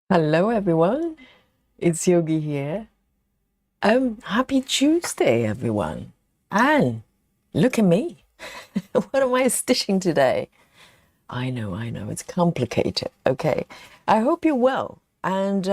Hello everyone, it's Yogi here. Happy Tuesday everyone. And look at me. What am I stitching today? I know, it's complicated. Okay. I hope you're well. And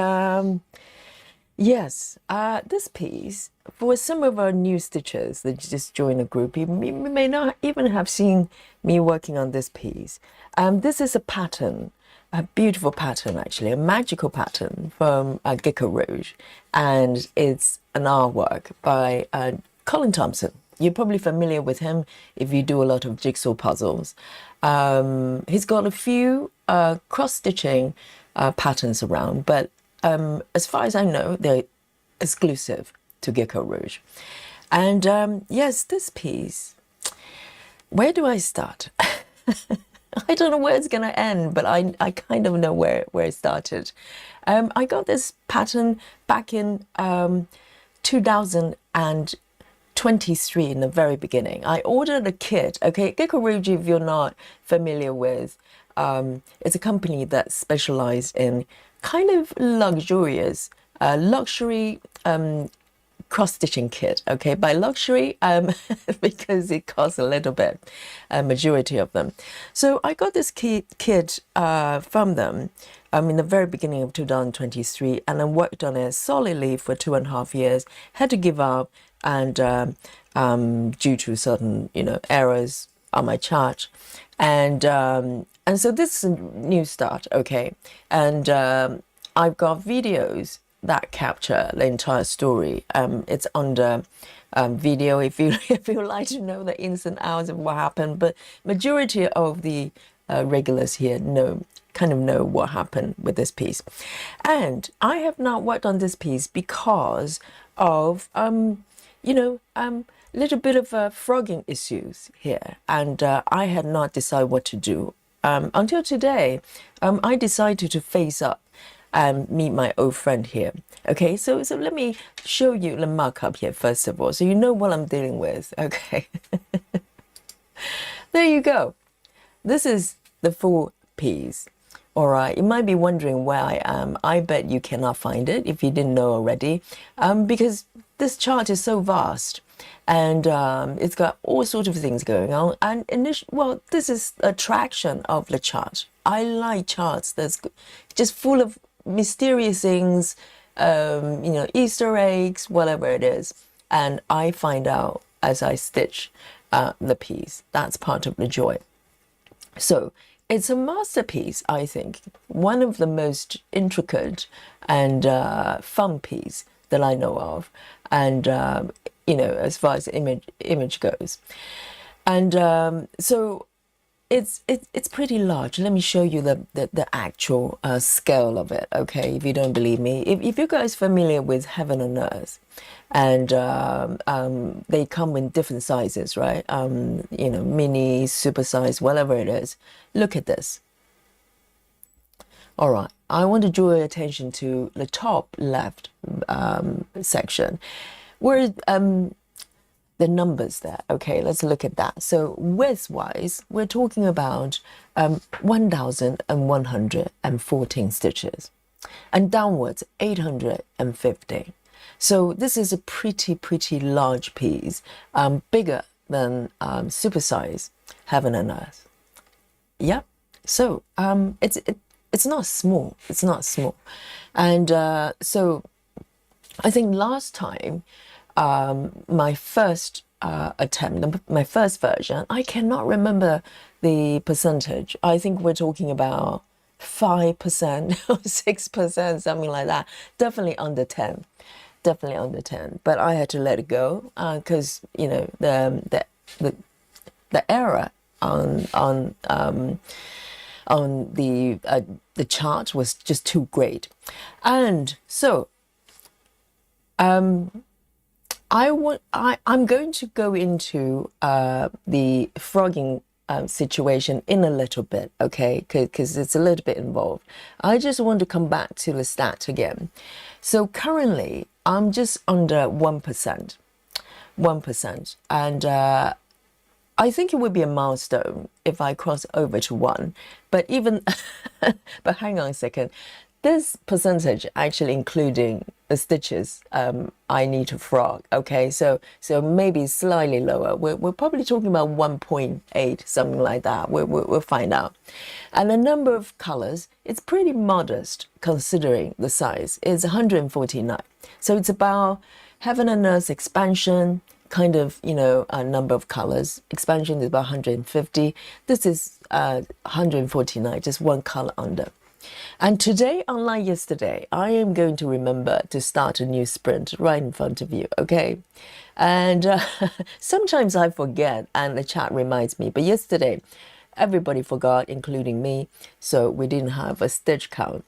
yes, this piece, for some of our new stitchers that just joined the group, you may not even have seen me working on this piece. This is a pattern, a beautiful pattern actually, a magical pattern from GeckoRouge, and it's an artwork by Collin Thompson. You're probably familiar with him if you do a lot of jigsaw puzzles. He's got a few cross-stitching patterns around, but as far as I know, they're exclusive to GeckoRouge. And yes, this piece, where do I start? I don't know where it's going to end, but I kind of know where it started. I got this pattern back in 2023 in the very beginning. I ordered a kit. Okay, GeckoRouge, if you're not familiar with, it's a company that specializes in kind of luxurious, luxury cross-stitching kit. Okay, by luxury, because it costs a little bit, a majority of them. So I got this kit from them in the very beginning of 2023, and I worked on it solidly for 2.5 years. Had to give up, and due to certain errors on my chart, and so this is a new start. Okay, and I've got videos that capture the entire story. It's under video if you if you like to know the ins and outs of what happened. But majority of the regulars here kind of know what happened with this piece. And I have not worked on this piece because of little bit of frogging issues here, and I had not decided what to do until today. I decided to face up and meet my old friend here. Okay, so let me show you the markup here first of all, so you know what I'm dealing with. Okay, there you go. This is the full piece. All right, you might be wondering where I am. I bet you cannot find it if you didn't know already, because this chart is so vast, and it's got all sorts of things going on. And well, this is a traction of the chart. I like charts that's just full of mysterious things, Easter eggs, whatever it is. And I find out as I stitch the piece. That's part of the joy. So it's a masterpiece, I think. One of the most intricate and fun piece that I know of. And, as far as image goes. And so it's pretty large. Let me show you the actual scale of it, okay, if you don't believe me. If you guys are familiar with Heaven and Earth, and they come in different sizes, right? Mini, super size, whatever it is. Look at this. All right, I want to draw your attention to the top left section, where the numbers there. Okay, let's look at that. So width-wise, we're talking about 1,114 stitches, and downwards 850. So this is a pretty large piece, bigger than supersize Heaven and Earth. Yep. So it's not small. It's not small, and so I think last time, my first attempt, my first version, I cannot remember the percentage. I think we're talking about 5% or 6%, something like that. Definitely under 10. Definitely under 10. But I had to let it go because the error on the chart was just too great, and so I'm going to go into the frogging situation in a little bit, okay, because it's a little bit involved. I just want to come back to the stat again. So currently, I'm just under 1%, and I think it would be a milestone if I cross over to 1. But even, but hang on a second. this percentage actually including the stitches I need to frog. Okay, so maybe slightly lower. We're probably talking about 1.8, something like that. We'll find out. And the number of colors, it's pretty modest considering the size. It's 149. So it's about heaven and earth expansion, kind of, a number of colors. Expansion is about 150. This is 149, just one color under. And today, unlike yesterday, I am going to remember to start a new sprint right in front of you, okay? And sometimes I forget and the chat reminds me, but yesterday, everybody forgot, including me, so we didn't have a stitch count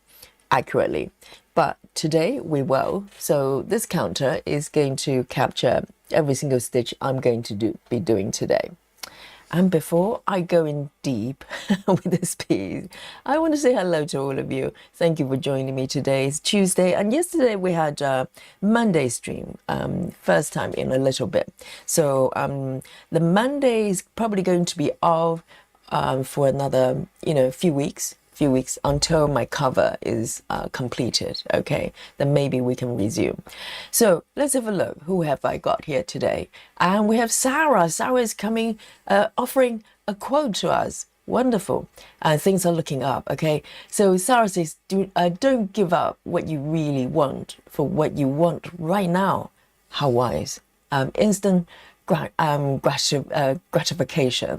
accurately. But today we will. So this counter is going to capture every single stitch I'm going to be doing today. And before I go in deep with this piece, I want to say hello to all of you. Thank you for joining me today. It's Tuesday, and yesterday we had a Monday stream, first time in a little bit. So the Monday is probably going to be off for another, few weeks until my cover is completed. Okay, then maybe we can resume. So let's have a look. Who have I got here today? And we have Sarah. Sarah is coming, offering a quote to us. Wonderful. Things are looking up. Okay, so Sarah says, don't give up what you really want for what you want right now. How wise. Instant gratification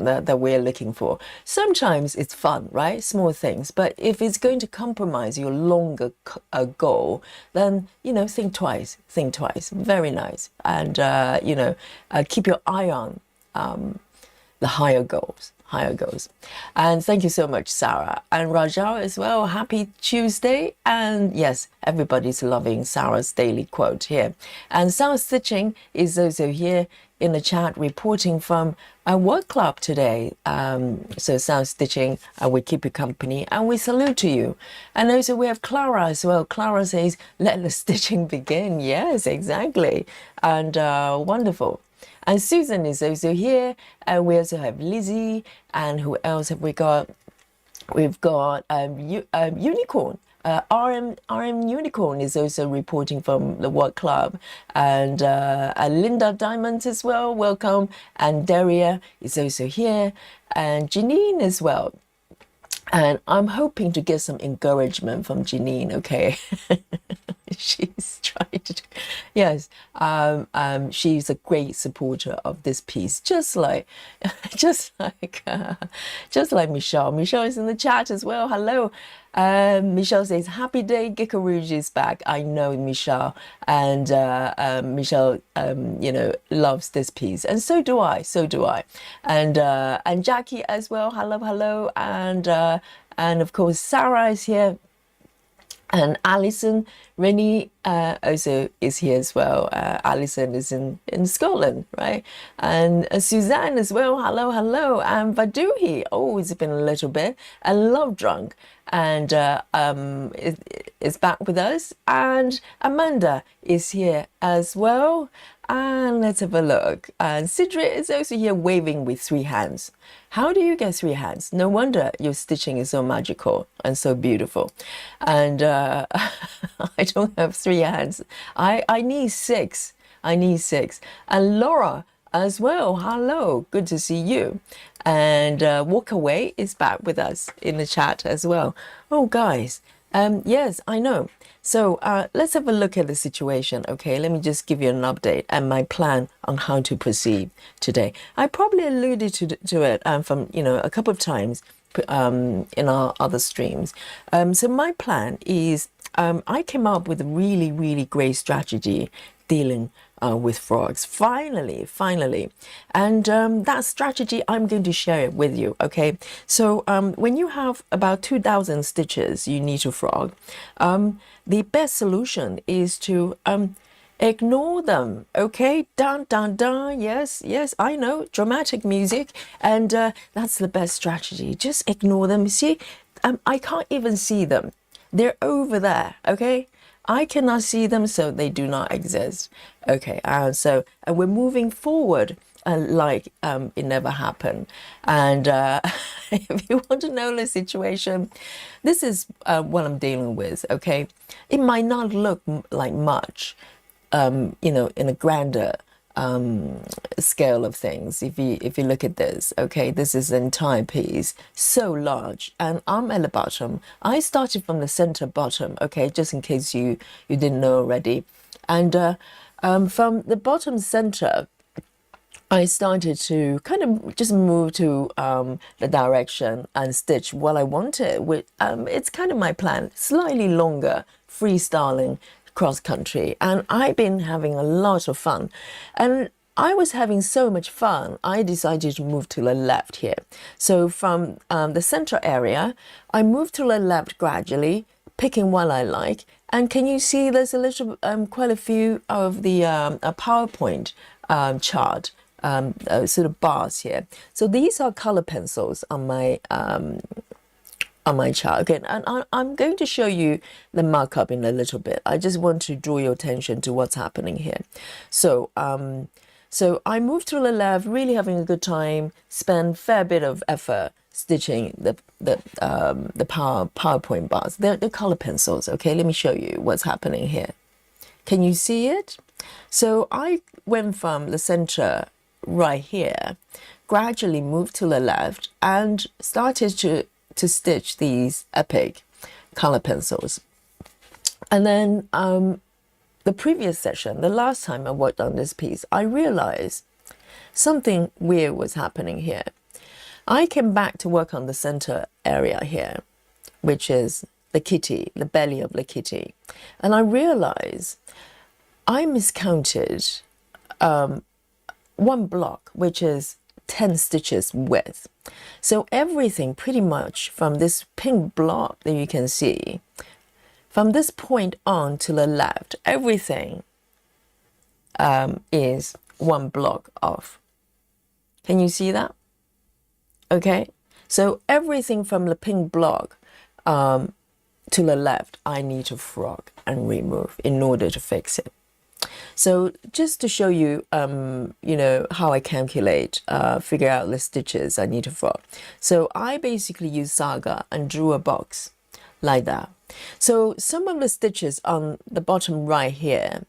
that we're looking for. Sometimes it's fun, right? Small things. But if it's going to compromise your longer goal, then, think twice. Very nice. And, keep your eye on the higher goals. And thank you so much, Sarah. And Rajal as well. Happy Tuesday. And yes, everybody's loving Sarah's daily quote here. And Sarah Stitching is also here in the chat reporting from a work club today. So Sarah Stitching, we keep you company and we salute to you. And also we have Clara as well. Clara says, let the stitching begin. Yes, exactly. And wonderful. And Susan is also here. And we also have Lizzie. And who else have we got? We've got Unicorn. RM Unicorn is also reporting from the work club. And Linda Diamond as well. Welcome. And Daria is also here. And Janine as well. And I'm hoping to get some encouragement from Janine, okay? She's trying to, yes, she's a great supporter of this piece, just like Michelle. Michelle is in the chat as well. Hello. Michelle says, happy day, GeckoRouge is back. I know Michelle, and Michelle, loves this piece, and so do I. And Jackie as well. Hello, and of course Sarah is here. And Alison Rennie also is here as well. Alison is in Scotland, right? And Suzanne as well. Hello. And Vaduhi, it's been a little bit. And Love Drunk, and is back with us. And Amanda is here as well. And let's have a look. And Sidra is also here waving with 3 hands. How do you get 3 hands? No wonder your stitching is so magical and so beautiful. And I don't have 3 hands. I need 6. And Laura as well. Hello. Good to see you. And Walk Away is back with us in the chat as well. Oh, guys. Yes, I know. So let's have a look at the situation. Okay, let me just give you an update and my plan on how to proceed today. I probably alluded to it from a couple of times in our other streams. So my plan is I came up with a really great strategy dealing with frogs. Finally. And that strategy, I'm going to share it with you, okay? So when you have about 2,000 stitches you need to frog, the best solution is to ignore them, okay? Dun, dun, dun, yes, I know, dramatic music, and that's the best strategy. Just ignore them. See, I can't even see them. They're over there, okay? I cannot see them, so they do not exist. Okay, so we're moving forward like it never happened. And if you want to know the situation, this is what I'm dealing with, okay? It might not look like much, you know, in a grander scale of things. If you look at this, okay, this is the entire piece, so large, and I'm at the bottom. I started from the center bottom, okay, just in case you didn't know already. And from the bottom center, I started to kind of just move to the direction and stitch what I wanted. With it's kind of my plan, slightly longer, freestyling cross country, and I've been having a lot of fun. And I was having so much fun, I decided to move to the left here. So from the center area, I moved to the left gradually, picking what I like. And can you see there's a little, quite a few of the PowerPoint chart, sort of bars here. So these are color pencils on my chart. Okay, and I'm going to show you the markup in a little bit. I just want to draw your attention to what's happening here. So so I moved to the left, really having a good time, spent fair bit of effort stitching the PowerPoint bars. They're color pencils. Okay, let me show you what's happening here. Can you see it? So I went from the center right here, gradually moved to the left, and started to stitch these epic color pencils. And then the previous session, the last time I worked on this piece, I realized something weird was happening here. I came back to work on the center area here, which is the kitty, the belly of the kitty. And I realized I miscounted one block, which is 10 stitches width. So everything pretty much from this pink block that you can see, from this point on to the left, everything is one block off. Can you see that? Okay, so everything from the pink block to the left, I need to frog and remove in order to fix it. So just to show you, you know, how I calculate, figure out the stitches I need to frog. So I basically use Saga and drew a box like that. So some of the stitches on the bottom right here,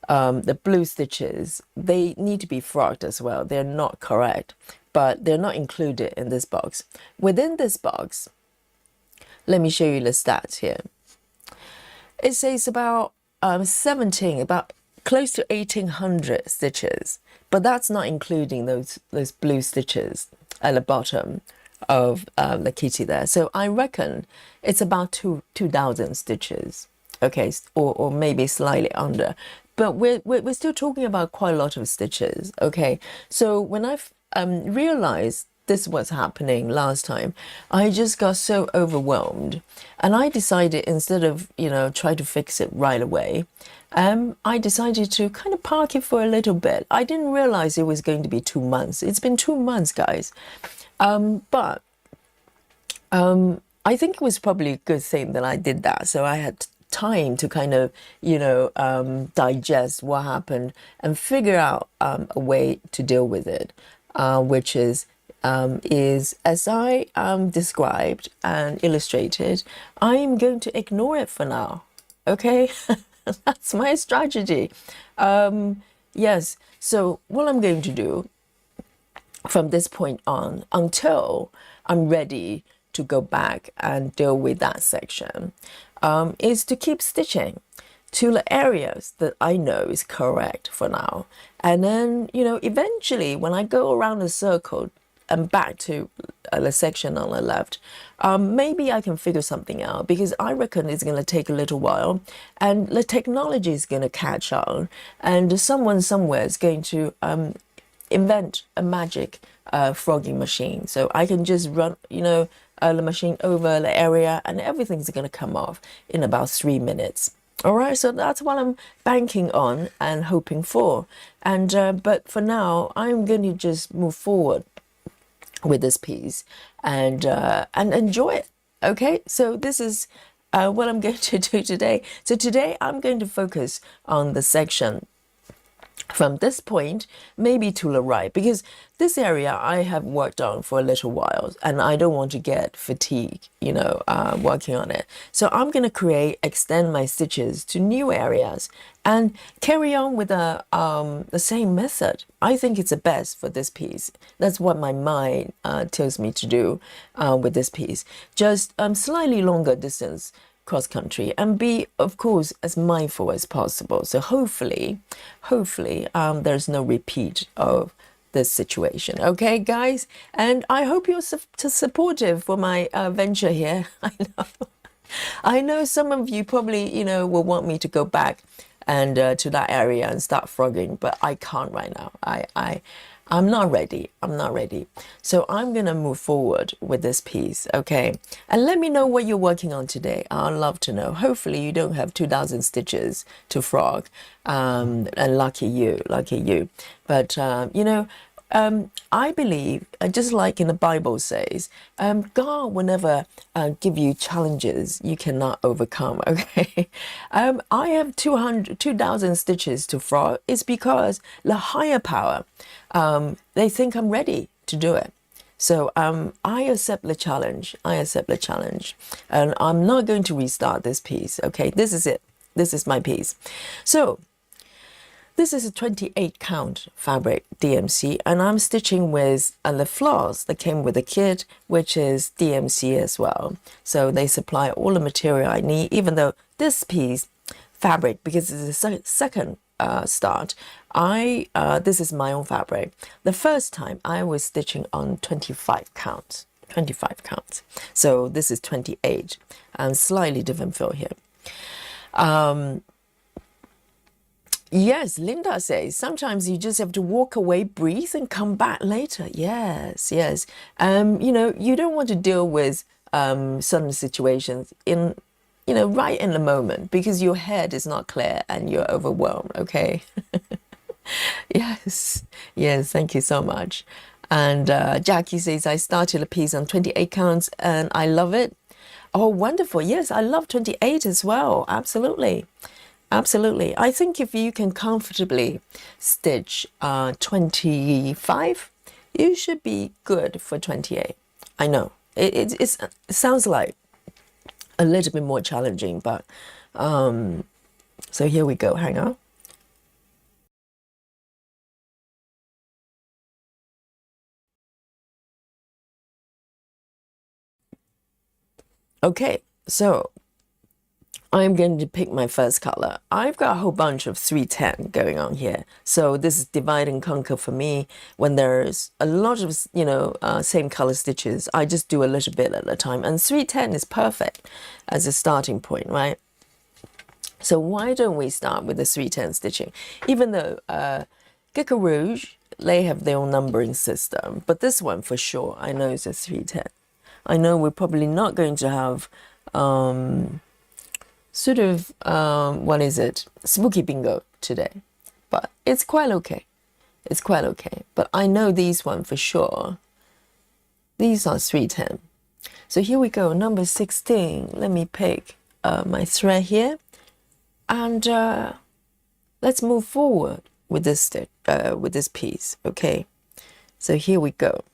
the blue stitches, they need to be frogged as well. They're not correct, but they're not included in this box. Within this box, let me show you the stats here. It says about 17, about close to 1800 stitches, but that's not including those blue stitches at the bottom of the kitty there. So I reckon it's about 2,000 stitches, okay, or maybe slightly under, but we're still talking about quite a lot of stitches, okay. So when I've realized this was happening last time, I just got so overwhelmed, and I decided, instead of, you know, try to fix it right away, I decided to kind of park it for a little bit. I didn't realize it was going to be 2 months. It's been 2 months, guys. But I think it was probably a good thing that I did that. So I had time to kind of, you know, digest what happened and figure out a way to deal with it, which is as I described and illustrated, I'm going to ignore it for now. Okay, that's my strategy. Yes, so what I'm going to do from this point on, until I'm ready to go back and deal with that section, is to keep stitching to the areas that I know is correct for now. And then, you know, eventually when I go around the circle and back to the section on the left, maybe I can figure something out, because I reckon it's going to take a little while, and the technology is going to catch on, and someone somewhere is going to invent a magic frogging machine. So I can just run, you know, the machine over the area, and everything's going to come off in about 3 minutes. All right, so that's what I'm banking on and hoping for. And but for now, I'm going to just move forward with this piece and enjoy it. Okay, so this is what I'm going to do today. So today I'm going to focus on the section from this point, maybe to the right, because this area I have worked on for a little while and I don't want to get fatigued, working on it. So I'm going to extend my stitches to new areas and carry on with the same method. I think it's the best for this piece. That's what my mind tells me to do with this piece. Just slightly longer distance cross country and be, of course, as mindful as possible. So hopefully, there's no repeat of this situation. Okay, guys? And I hope you're supportive for my venture here. I know some of you probably, will want me to go back and to that area and start frogging, but I can't right now. I'm not ready. So I'm going to move forward with this piece, okay? And let me know what you're working on today. I'd love to know. Hopefully you don't have 2,000 stitches to frog, and lucky you. But, I believe, just like in the Bible says, God will never give you challenges you cannot overcome, okay? I have 2,000 stitches to frog. It's because the higher power, they think I'm ready to do it. So I accept the challenge. And I'm not going to restart this piece, okay? This is it. This is my piece. So this is a 28 count fabric DMC, and I'm stitching with the floss that came with the kit, which is DMC as well. So they supply all the material I need, even though this piece, fabric, because it's a second start, this is my own fabric. The first time I was stitching on 25 counts. So this is 28, and slightly different feel here. Yes, Linda says, sometimes you just have to walk away, breathe, and come back later. Yes. You don't want to deal with certain situations right in the moment because your head is not clear and you're overwhelmed, okay? Yes, thank you so much. And Jackie says, I started a piece on 28 counts and I love it. Oh, wonderful. Yes, I love 28 as well. Absolutely. I think if you can comfortably stitch 25, you should be good for 28. I know it sounds like a little bit more challenging, but so here we go. Hang on. Okay, so I'm going to pick my first color. I've got a whole bunch of 310 going on here. So this is divide and conquer for me. When there's a lot of, same color stitches, I just do a little bit at a time. And 310 is perfect as a starting point, right? So why don't we start with the 310 stitching? Even though GeckoRouge, they have their own numbering system. But this one for sure, I know it's a 310. I know we're probably not going to have spooky bingo today, but it's quite okay. But I know these one for sure. These are 310. So here we go, number 16. Let me pick my thread here, and let's move forward with this piece. Okay, so here we go.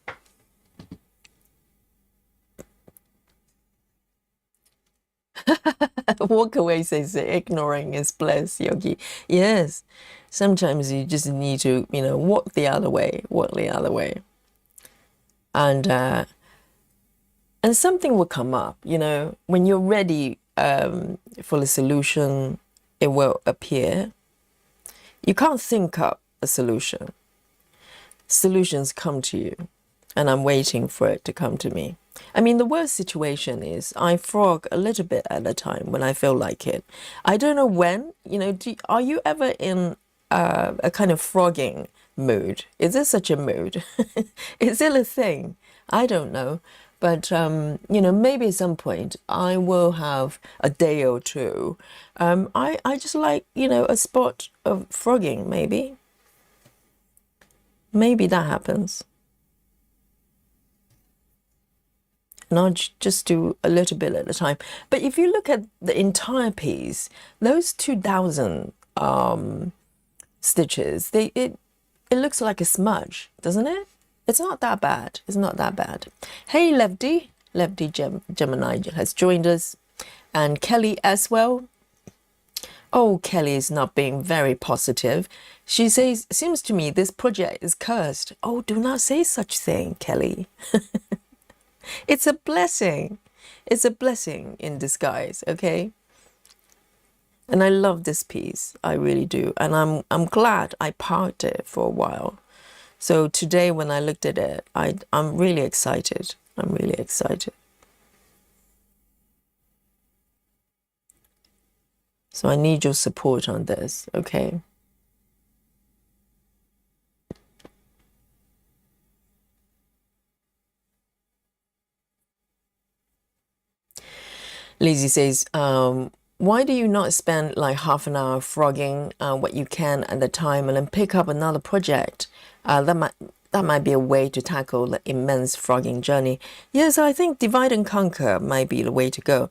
Walk away, says ignoring is bliss, Yogi. Yes, sometimes you just need to, walk the other way, and something will come up. When you're ready for the solution, it will appear. You can't think up a solution. Solutions come to you, and I'm waiting for it to come to me. I mean, the worst situation is I frog a little bit at a time when I feel like it. I don't know when, are you ever in a kind of frogging mood? Is there such a mood? Is it a thing? I don't know. But, maybe at some point I will have a day or two. I just like, a spot of frogging, maybe. Maybe that happens. And I'll just do a little bit at a time. But if you look at the entire piece, those 2,000 stitches, it looks like a smudge, doesn't it? It's not that bad. It's not that bad. Hey, Lefty Gemini has joined us, and Kelly as well. Oh, Kelly is not being very positive. She says, seems to me this project is cursed. Oh, do not say such thing, Kelly. It's a blessing. It's a blessing in disguise, okay? And I love this piece. I really do. And I'm glad I parked it for a while. So today when I looked at it, I'm really excited. I'm really excited. So I need your support on this, okay? Lizzie says, why do you not spend like half an hour frogging what you can at the time and then pick up another project? That might be a way to tackle the immense frogging journey. Yes, I think divide and conquer might be the way to go.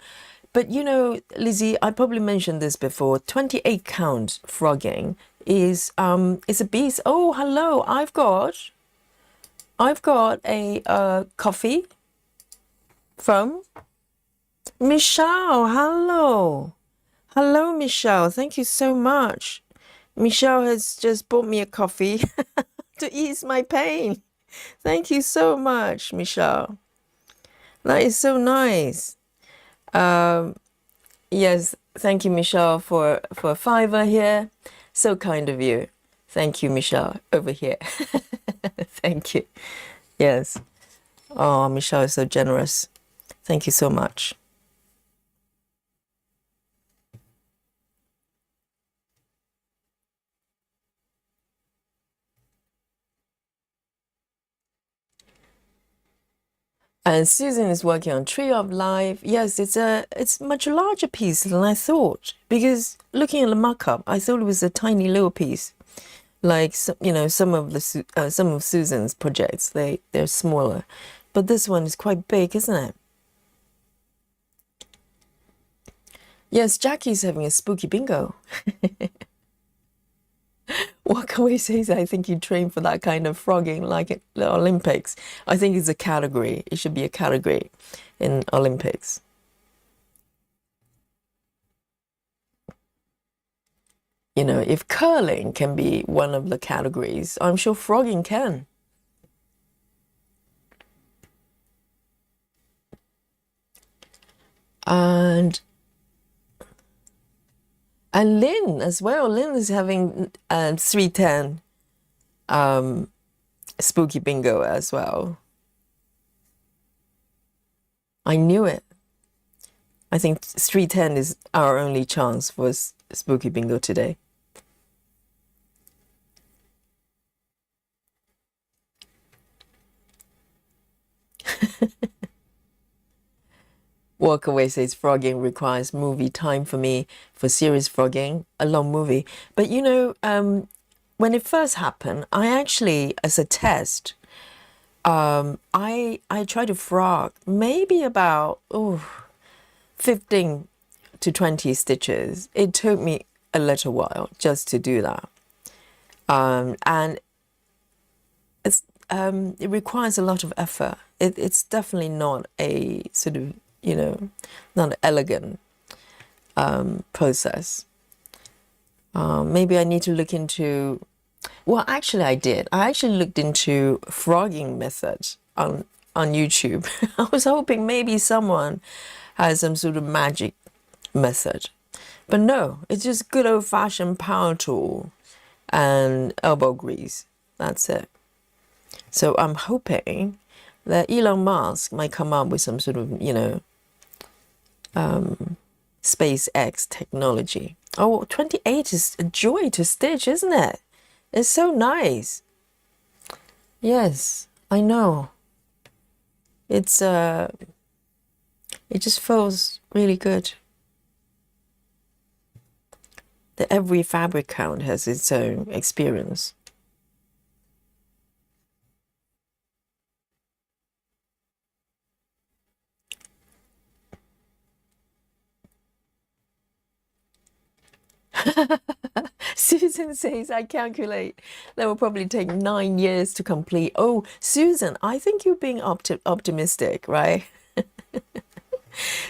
But you know, Lizzie, I probably mentioned this before. 28 count frogging is a beast. Oh, hello! I've got a coffee from Michelle. Hello, hello, Michelle. Thank you so much. Michelle has just bought me a coffee to ease my pain. Thank you so much, Michelle. That is so nice. Yes, thank you, Michelle, for a fiver here. So kind of you. Thank you, Michelle, over here. Thank you. Yes. Oh, Michelle is so generous. Thank you so much. And Susan is working on Tree of Life. Yes, it's much larger piece than I thought, because looking at the markup, I thought it was a tiny little piece. Like some of Susan's projects, they're smaller, but this one is quite big, isn't it? Yes, Jackie's having a spooky bingo. What can we say? I think you train for that kind of frogging, like the Olympics. I think it's a category. It should be a category in Olympics. You know, if curling can be one of the categories, I'm sure frogging can. And Lynn as well. Lynn is having 310 spooky bingo as well. I knew it. I think 310 is our only chance for spooky bingo today. Walkaway says frogging requires movie time for me for serious frogging, a long movie. But you know, when it first happened, I actually, as a test, I tried to frog maybe about 15 to 20 stitches. It took me a little while just to do that. And it requires a lot of effort. It's definitely not a sort of, not an elegant process. Maybe I need to look into, well, actually I did. I actually looked into frogging methods on YouTube. I was hoping maybe someone has some sort of magic method. But no, it's just good old-fashioned power tool and elbow grease. That's it. So I'm hoping that Elon Musk might come up with some sort of, SpaceX technology. Oh, 28 is a joy to stitch, isn't it? It's so nice. Yes, I know. It just feels really good. That every fabric count has its own experience. Susan says, I calculate that will probably take 9 years to complete. Oh, Susan, I think you're being optimistic, right?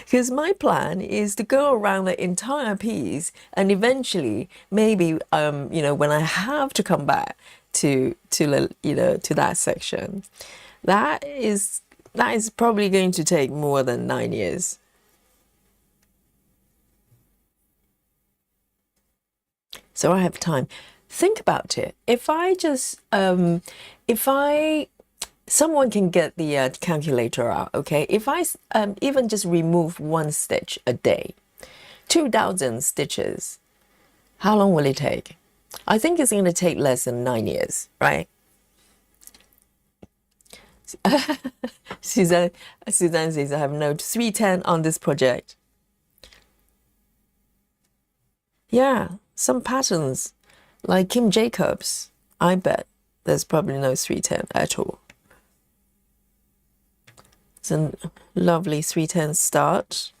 Because my plan is to go around the entire piece and eventually maybe when I have to come back to that section, that is probably going to take more than 9 years. So I have time. Think about it. If I just someone can get the calculator out, okay? If I even just remove 1 stitch a day, 2,000 stitches, how long will it take? I think it's going to take less than 9 years, right? Suzanne says, I have note 310 on this project. Yeah, some patterns, like Kim Jacobs, I bet there's probably no 310 at all. It's a lovely 310 start.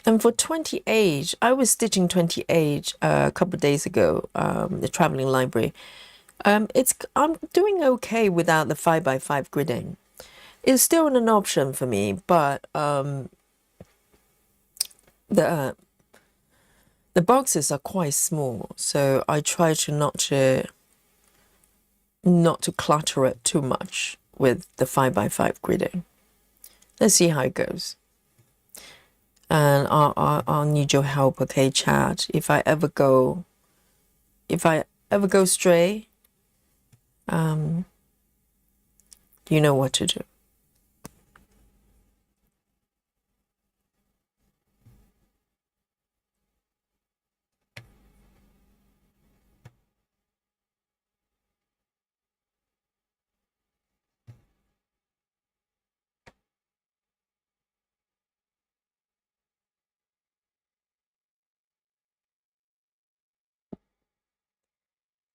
And for 28, I was stitching 28 a couple of days ago, the traveling library. I'm doing okay without the 5x5 gridding. It's still an option for me, but the boxes are quite small, so I try to not to clutter it too much with the 5x5 gridding. Let's see how it goes. And I'll need your help, okay, Chad? If I ever go stray, you know what to do.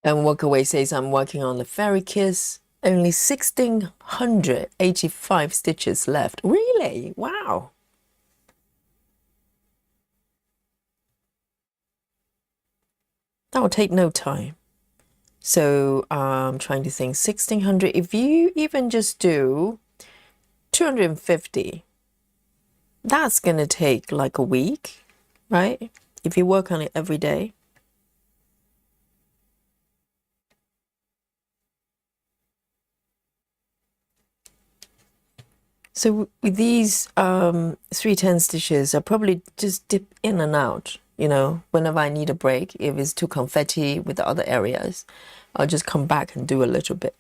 And Walkaway says, I'm working on the Fairy Kiss. Only 1,685 stitches left. Really? Wow. That will take no time. So I'm trying to think, 1,600. If you even just do 250, that's going to take like a week, right? If you work on it every day. So with these 310 stitches, I probably just dip in and out, whenever I need a break. If it's too confetti with the other areas, I'll just come back and do a little bit.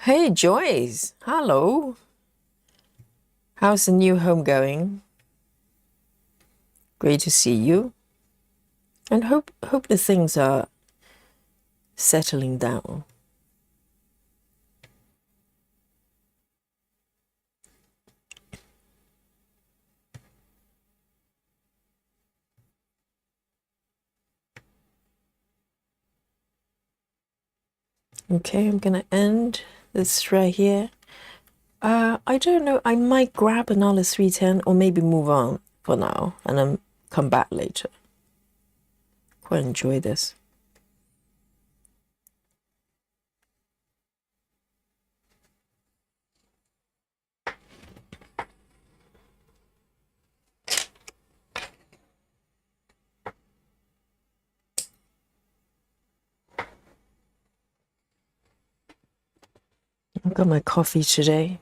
Hey, Joyce. Hello. How's the new home going? Great to see you. And hope the things are settling down. Okay, I'm gonna end this right here. I don't know, I might grab another 310 or maybe move on for now and then come back later. Quite enjoy this. I've got my coffee today.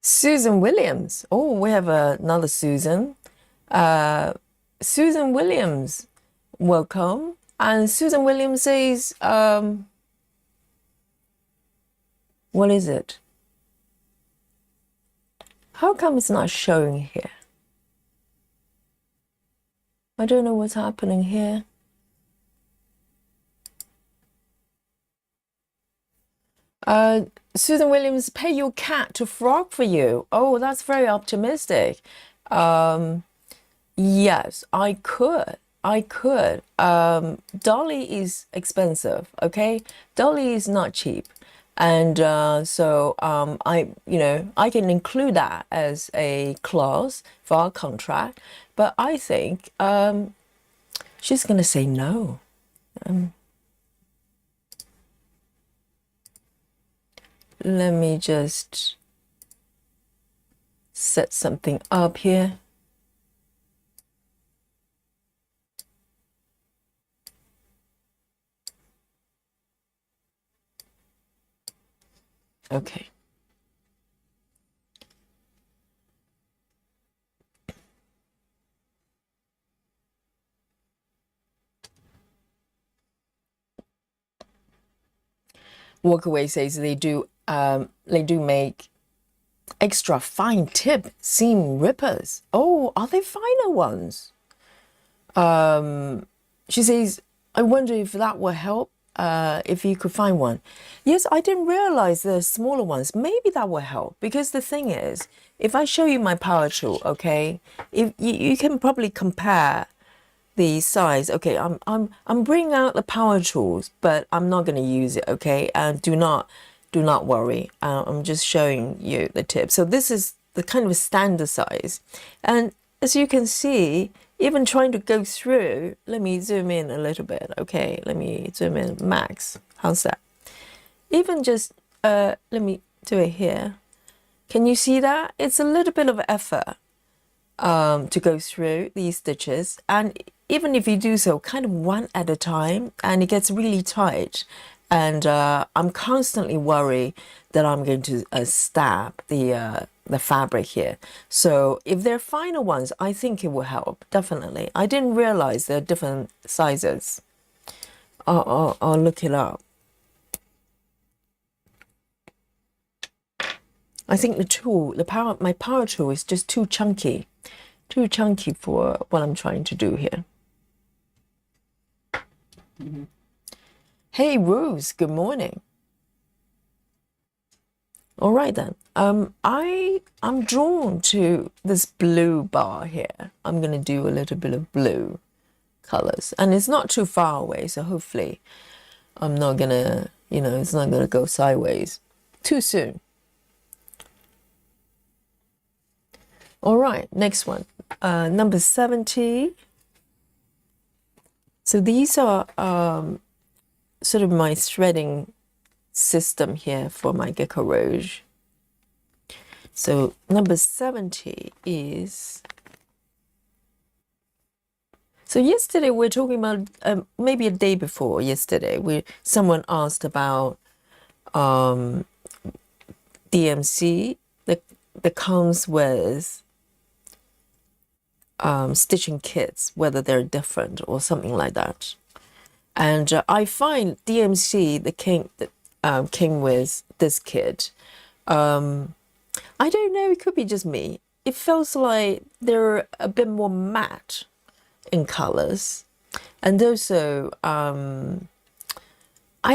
Susan Williams. Oh, we have another Susan. Susan Williams, welcome. And Susan Williams says, what is it? How come it's not showing here? I don't know what's happening here. Susan Williams, pay your cat to frog for you. Oh, that's very optimistic. Yes, I could. I could. Dolly is expensive, okay? Dolly is not cheap. And I can include that as a clause for our contract. But I think she's going to say no. Let me just set something up here. Okay. Walkaway says they do make extra fine tip seam rippers. Oh, are they finer ones? She says, I wonder if that will help, if you could find one. Yes, I didn't realize the smaller ones. Maybe that will help, because the thing is, if I show you my power tool, okay, if you can probably compare the size. Okay, I'm bringing out the power tools, but I'm not going to use it. Okay, and do not worry. I'm just showing you the tip. So this is the kind of standard size, and as you can see, even trying to go through. Let me zoom in a little bit. Okay, let me zoom in max. How's that? Even just let me do it here. Can you see that? It's a little bit of effort to go through these stitches, and even if you do so kind of one at a time, and it gets really tight, and I'm constantly worried that I'm going to stab the fabric here. So if they're finer ones, I think it will help, definitely. I didn't realize there are different sizes. I'll look it up. I think my power tool is just too chunky for what I'm trying to do here. Hey, Rose, good morning. All right then. I'm drawn to this blue bar here. I'm gonna do a little bit of blue colors, and it's not too far away, so hopefully I'm not gonna, it's not gonna go sideways too soon. All right, next one, number 70. So these are sort of my threading system here for my GeckoRouge. So number 70 is, so yesterday we're talking about, maybe a day before yesterday, someone asked about DMC that comes with stitching kits, whether they're different or something like that. And I find DMC that came with this kit. I don't know, it could be just me. It feels like they're a bit more matte in colors, and also I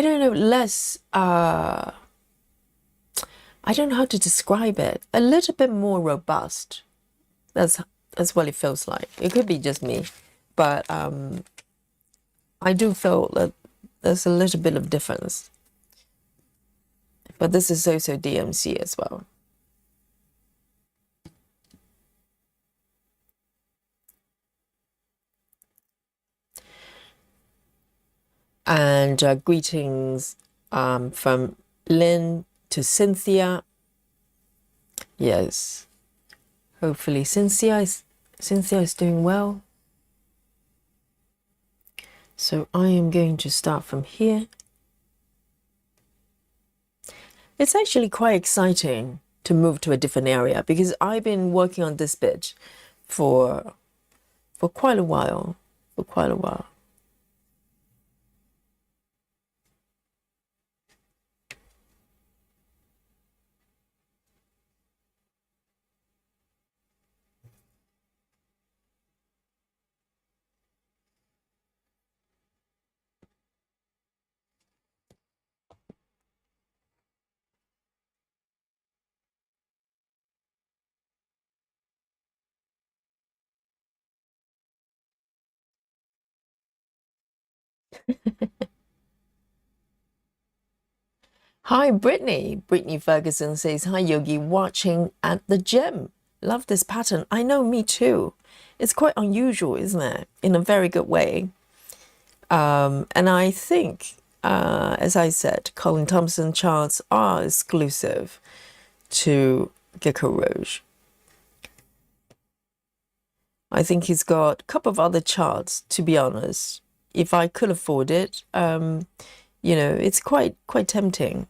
don't know, less I don't know how to describe it, a little bit more robust. That's what it feels like. It could be just me, but I do feel that there's a little bit of difference. But this is also DMC as well. And greetings from Lynn to Cynthia. Yes, hopefully Cynthia is doing well. So I am going to start from here. It's actually quite exciting to move to a different area, because I've been working on this bit for quite a while. Hi, Brittany. Brittany Ferguson says, Hi, Yogi, watching at the gym. Love this pattern. I know, me too. It's quite unusual, isn't it? In a very good way. And I think, as I said, Collin Thompson charts are exclusive to GeckoRouge. I think he's got a couple of other charts, to be honest. If I could afford it, it's quite tempting.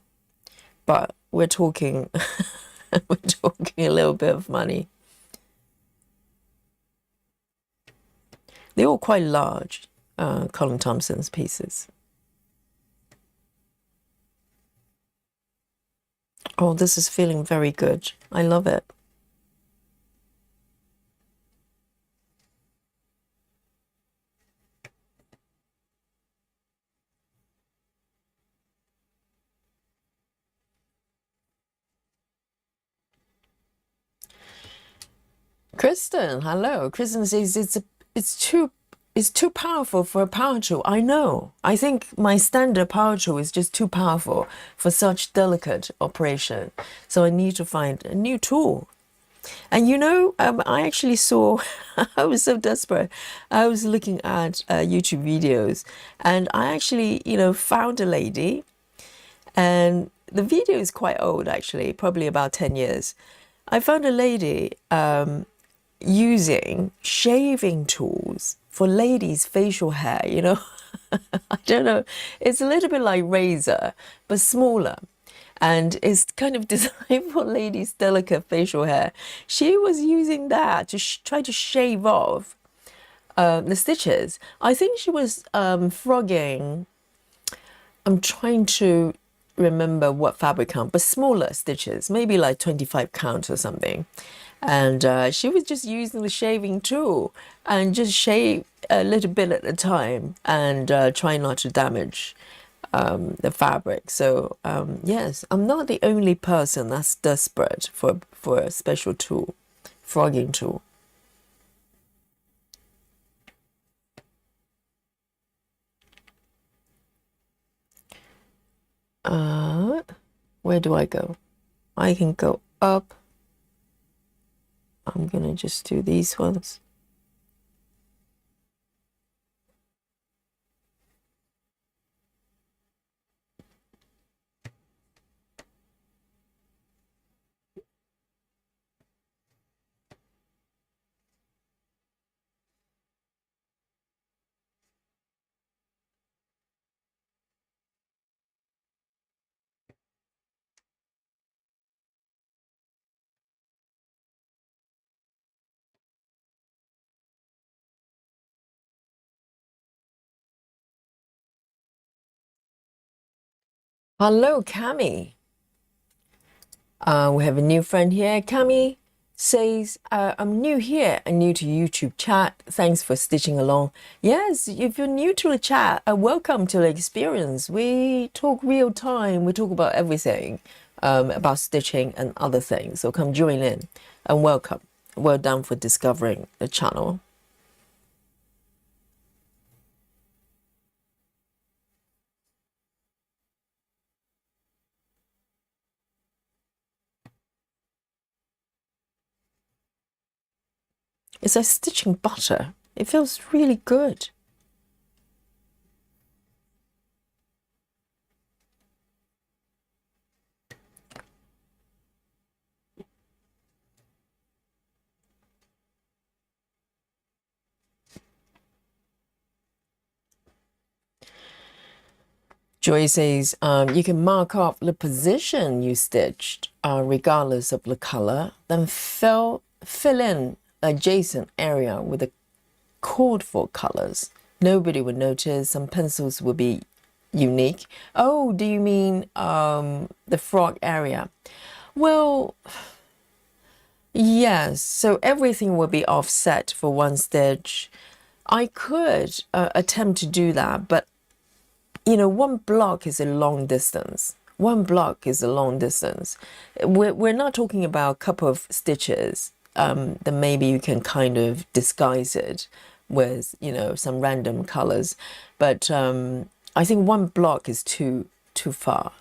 But we're talking we're talking a little bit of money. They're all quite large, Collin Thompson's pieces. Oh, this is feeling very good. I love it. Kristen, hello. Kristen says it's too powerful for a power tool. I know. I think my standard power tool is just too powerful for such delicate operation. So I need to find a new tool. And I actually saw, I was so desperate. I was looking at YouTube videos and I actually, found a lady, and the video is quite old actually, probably about 10 years. I found a lady using shaving tools for ladies' facial hair, I don't know. It's a little bit like razor, but smaller. And it's kind of designed for ladies' delicate facial hair. She was using that to try to shave off the stitches. I think she was frogging. I'm trying to remember what fabric count, but smaller stitches, maybe like 25 count or something. And she was just using the shaving tool and just shave a little bit at a time and try not to damage the fabric. So yes, I'm not the only person that's desperate for a special tool, frogging tool. Where do I go? I can go up. I'm gonna just do these ones. Hello, Cami. We have a new friend here. Cami says, I'm new here and new to YouTube chat. Thanks for stitching along. Yes, if you're new to the chat, welcome to the experience. We talk real time. We talk about everything, about stitching and other things. So come join in and welcome. Well done for discovering the channel. It's like stitching butter. It feels really good. Joy says, you can mark off the position you stitched, regardless of the color, then fill in adjacent area with the called for colors. Nobody would notice. Some pencils would be unique. Oh, do you mean the frog area? Well, yes. So everything will be offset for one stitch. I could attempt to do that, but one block is a long distance. One block is a long distance. We're not talking about a couple of stitches. Then maybe you can kind of disguise it. with, you know, some random colors. But I think one block is too far.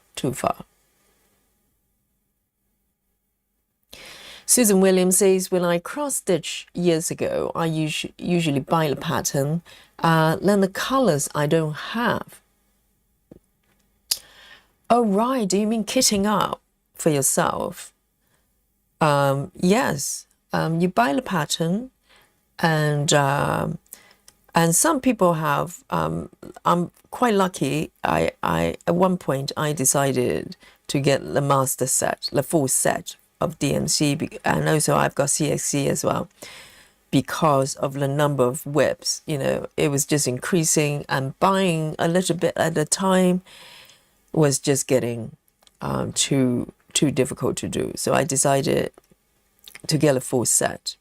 Susan Williams says, when I cross-stitch years ago, I usually buy the pattern, then the colors I don't have. Oh, right. Do you mean kitting up for yourself? Yes. You buy the pattern, and some people have. I'm quite lucky. I at one point I decided to get the master set, the full set of DMC, and also I've got CXC as well, because of the number of whips. You know, it was just increasing, and buying a little bit at a time was just getting too difficult to do. So I decided to get a full set.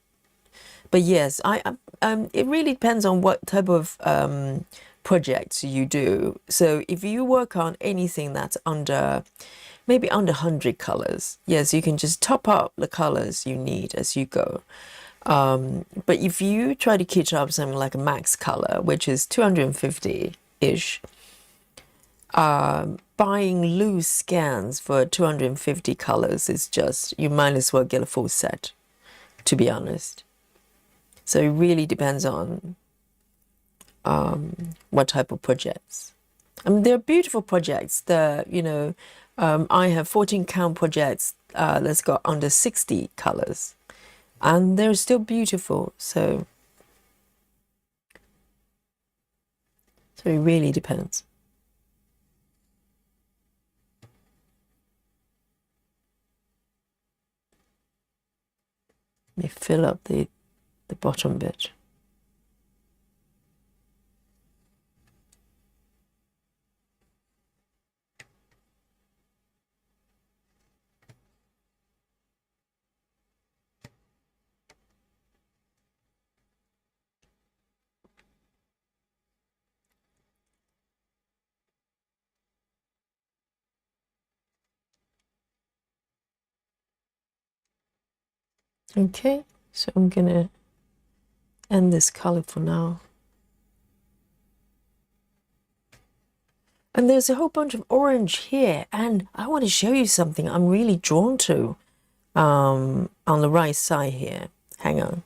But yes, it really depends on what type of projects you do. So if you work on anything that's maybe under 100 colors, yes, you can just top up the colors you need as you go. But if you try to kit up something like a max color, which is 250-ish, buying loose scans for 250 colors is just, you might as well get a full set, to be honest. So it really depends on what type of projects. I mean, they're beautiful projects. I have 14 count projects that's got under 60 colors, and they're still beautiful. So it really depends. Let me fill up the bottom bit. Okay, so I'm gonna end this color for now. And there's a whole bunch of orange here, and I want to show you something I'm really drawn to on the right side here. Hang on.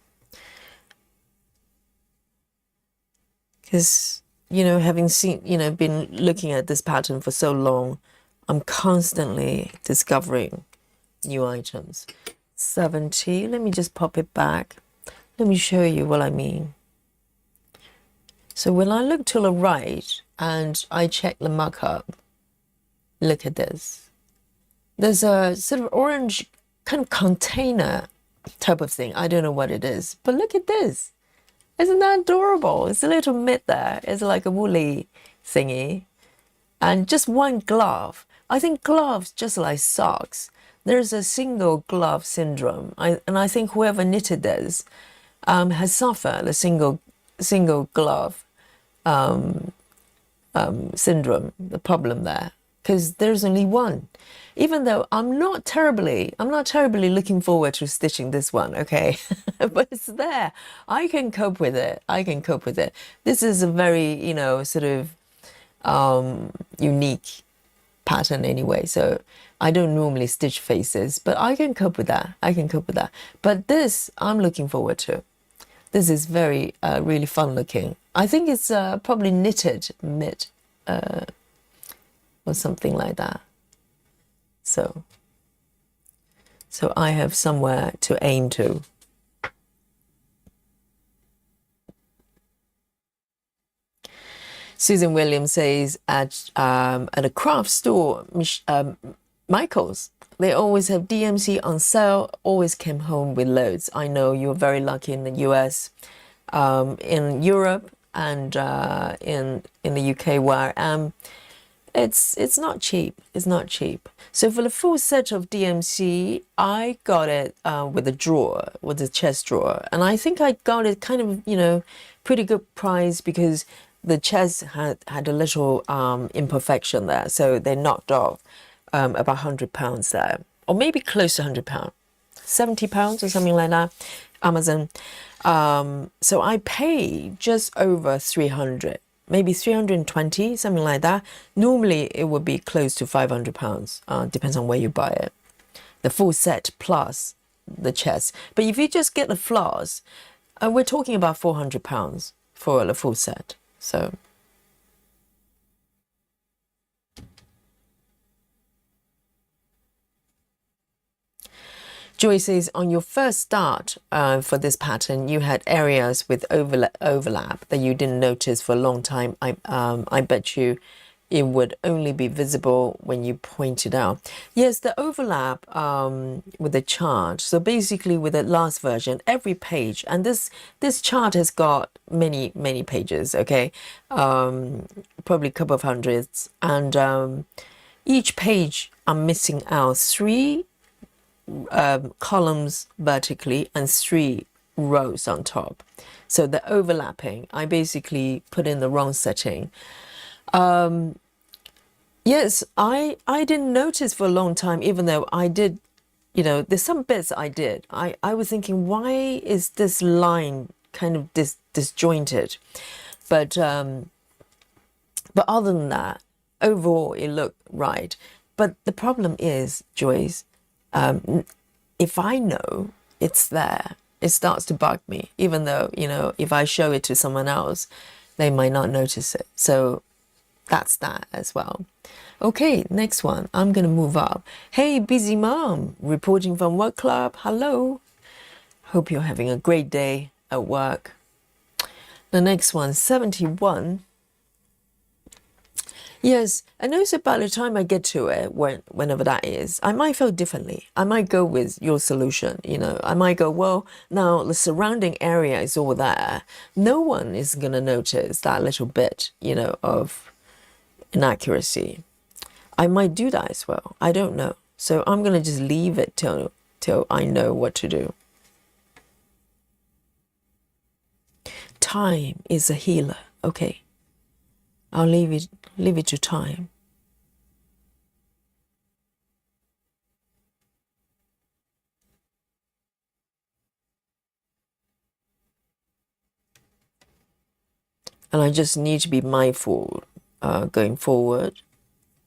Because, you know, having seen, been looking at this pattern for so long, I'm constantly discovering new items. 70, let me just pop it back. Let me show you what I mean. So when I look to the right and I check the markup, look at this. There's a sort of orange kind of container type of thing. I don't know what it is, but look at this. Isn't that adorable? It's a little mitt there. It's like a woolly thingy. And just one glove. I think gloves, just like socks, there's a single glove syndrome. And I think whoever knitted this has suffered a single glove syndrome, the problem there, because there's only one. Even though I'm not terribly looking forward to stitching this one, okay? But it's there. I can cope with it. This is a very, sort of unique pattern anyway, so I don't normally stitch faces, but I can cope with that. But this, I'm looking forward to. This is very, really fun looking. I think it's probably knitted mitt or something like that. So I have somewhere to aim to. Susan Williams says at a craft store, Michael's, they always have DMC on sale, always came home with loads. I know you're very lucky in the US, in Europe, and in the UK where I am. It's not cheap. So for the full set of DMC, I got it with a chest drawer. And I think I got it kind of, pretty good price, because the chest had a little imperfection there. So they knocked off about £100 there, or maybe close to £100, £70 or something like that, Amazon. So I paid just over 300, maybe 320, something like that. Normally it would be close to £500, depends on where you buy it. The full set plus the chest. But if you just get the flowers, we're talking about £400 for the full set. So Joy says, on your first start for this pattern, you had areas with overlap that you didn't notice for a long time. I bet you it would only be visible when you point it out. Yes, the overlap with the chart. So basically with the last version, every page, and this chart has got many pages, okay? Probably a couple of hundreds. And each page I'm missing out 3 columns vertically and 3 rows on top. So the overlapping, I basically put in the wrong setting. Yes, I didn't notice for a long time, even though I did, there's some bits I did. I was thinking, why is this line kind of disjointed? But other than that, overall it looked right. But the problem is, Joyce, if I know it's there, it starts to bug me, even though, if I show it to someone else, they might not notice it. So that's that as well. Okay, next one. I'm going to move up. Hey, busy mom, reporting from work club. Hello. Hope you're having a great day at work. The next one, 71. Yes, and also by the time I get to it, whenever that is, I might feel differently. I might go with your solution, I might go, well, now the surrounding area is all there. No one is going to notice that little bit, of inaccuracy. I might do that as well. I don't know. So I'm going to just leave it till I know what to do. Time is a healer. Okay. I'll leave it to time. And I just need to be mindful going forward,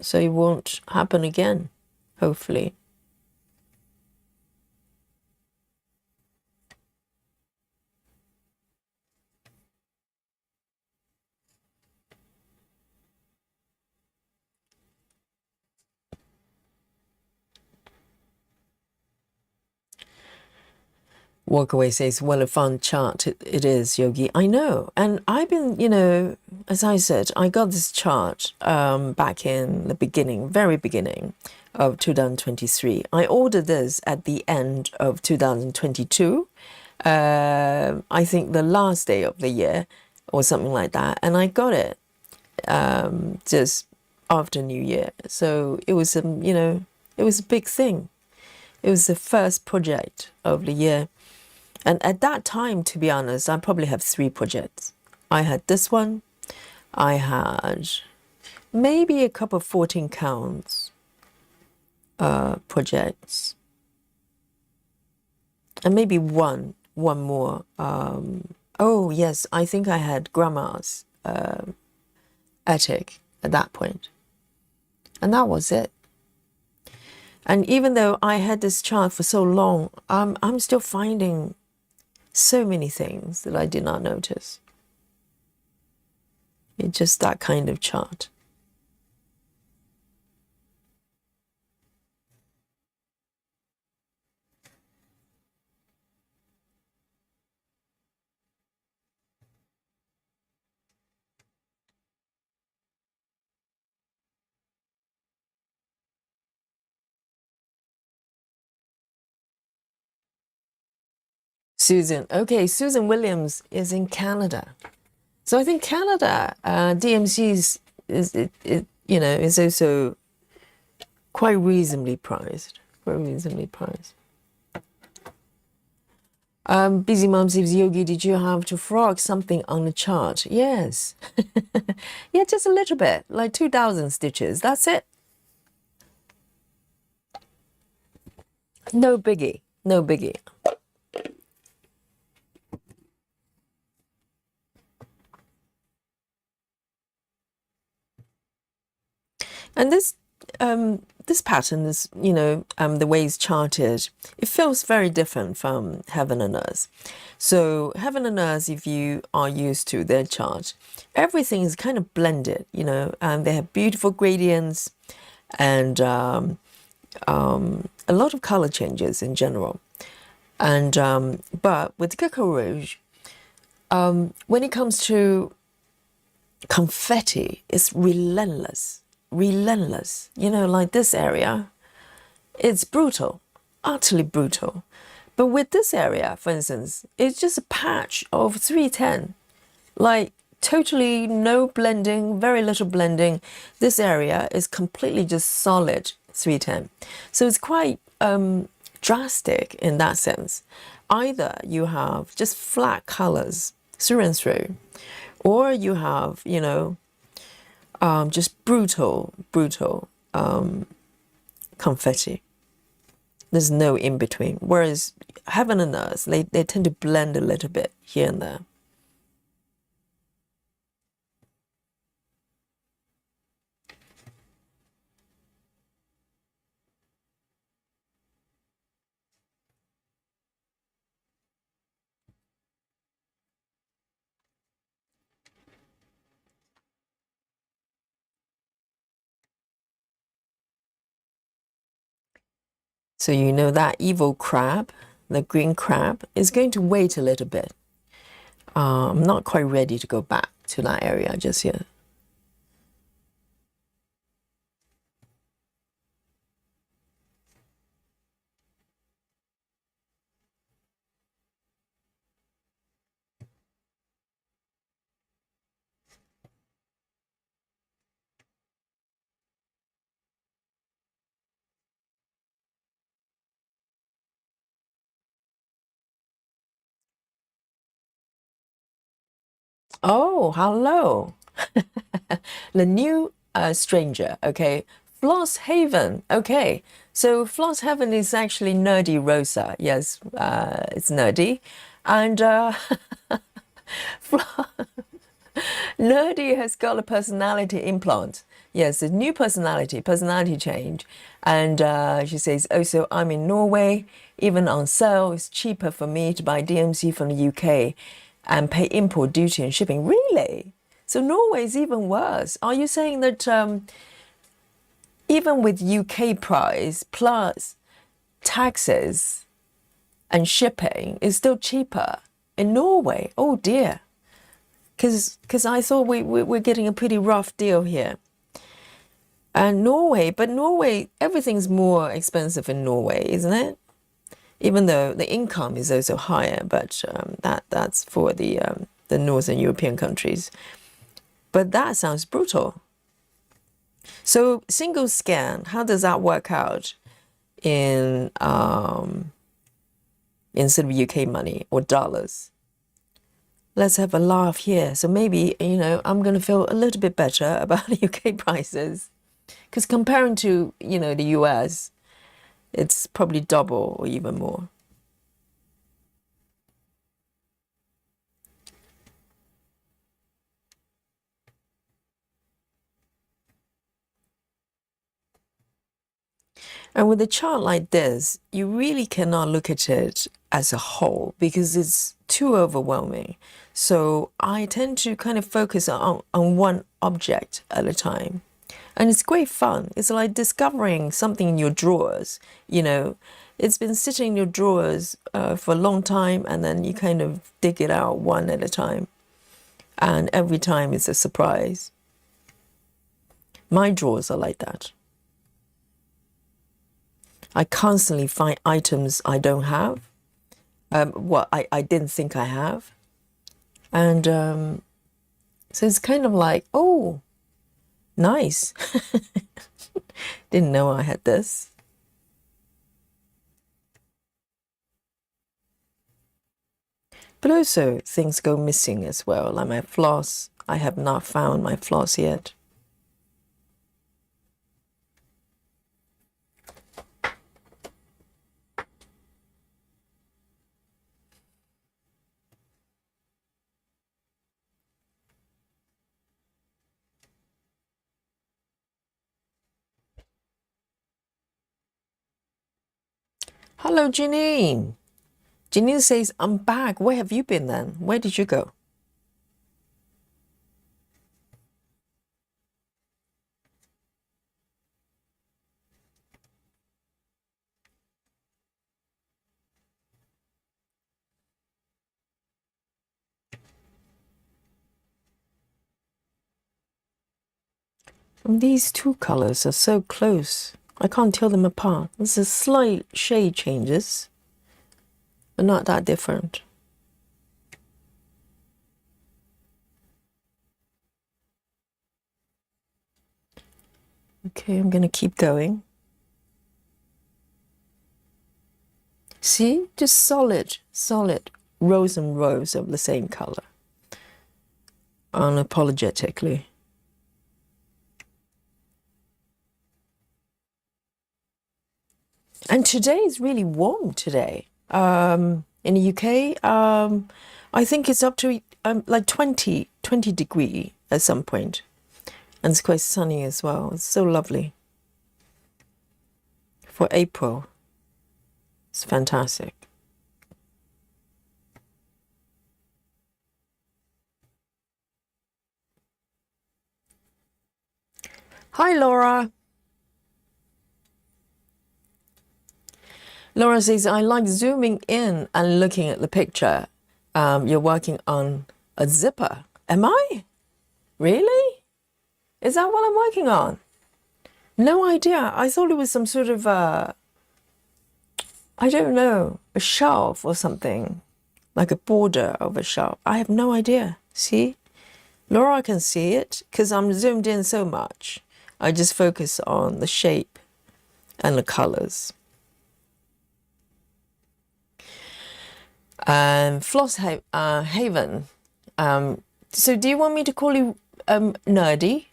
so it won't happen again, hopefully. Walkaway says, well, a fun chart it is, Yogi. I know. And I've been, as I said, I got this chart back in the beginning, very beginning of 2023. I ordered this at the end of 2022. I think the last day of the year or something like that. And I got it just after New Year. So it was, it was a big thing. It was the first project of the year. And at that time, to be honest, I probably have 3 projects. I had this one. I had maybe a couple of 14 counts projects. And maybe one more. Oh, yes, I think I had grandma's attic at that point. And that was it. And even though I had this chart for so long, I'm still finding so many things that I did not notice. It's just that kind of chart. Susan. Okay, Susan Williams is in Canada. So I think Canada, DMC's is also quite reasonably priced. Busy Mom says, Yogi, did you have to frog something on the chart? Yes. Yeah, just a little bit, like 2,000 stitches. That's it. No biggie. And this pattern is, the way it's charted, it feels very different from Heaven and Earth. So Heaven and Earth, if you are used to their chart, everything is kind of blended, and they have beautiful gradients and a lot of color changes in general. And but with GeckoRouge, when it comes to confetti, it's relentless. Like this area, it's brutal, utterly brutal. But with this area, for instance, it's just a patch of 310, like totally no blending, very little blending. This area is completely just solid 310. So it's quite drastic in that sense. Either you have just flat colors through and through, or you have, just brutal confetti. There's no in between. Whereas Heaven and Earth, they tend to blend a little bit here and there. So you know that evil crab, the green crab, is going to wait a little bit. I'm not quite ready to go back to that area just yet. Oh, hello. The new stranger, okay. Floss Haven, okay. So Floss Haven is actually Nerdy Rosa. Yes, it's nerdy. And Nerdy has got a personality implant. Yes, a new personality change. And she says, oh, so I'm in Norway. Even on sale, it's cheaper for me to buy DMC from the UK and pay import duty and shipping. Really? So Norway is even worse. Are you saying that even with UK price plus taxes and shipping is still cheaper in Norway? Oh dear. Because I thought we're getting a pretty rough deal here. And Norway, everything's more expensive in Norway, isn't it? Even though the income is also higher, but that's for the Northern European countries. But that sounds brutal. So single scan, how does that work out in sort of UK money or dollars? Let's have a laugh here. So maybe, I'm going to feel a little bit better about the UK prices. Because comparing to, the US, it's probably double or even more. And with a chart like this, you really cannot look at it as a whole because it's too overwhelming. So I tend to kind of focus on one object at a time. And it's great fun. It's like discovering something in your drawers. It's been sitting in your drawers for a long time, and then you kind of dig it out one at a time. And every time it's a surprise. My drawers are like that. I constantly find items I don't have, what I didn't think I have. And so it's kind of like, oh, nice. Didn't know I had this. But also things go missing as well, like my floss. I have not found my floss yet. Hello, Janine. Janine says, I'm back. Where have you been then? Where did you go? And these two colors are so close. I can't tell them apart. There's a slight shade changes, but not that different. Okay, I'm gonna keep going. See, just solid rows and rows of the same color. Unapologetically. And today is really warm today. In the UK, I think it's up to like 20 degree at some point. And it's quite sunny as well. It's so lovely. For April, it's fantastic. Hi, Laura. Laura says, I like zooming in and looking at the picture. You're working on a zipper. Am I? Really? Is that what I'm working on? No idea. I thought it was some sort of, I don't know, a shelf or something, like a border of a shelf. I have no idea. See? Laura can see it because I'm zoomed in so much. I just focus on the shape and the colors. Floss Haven. So do you want me to call you nerdy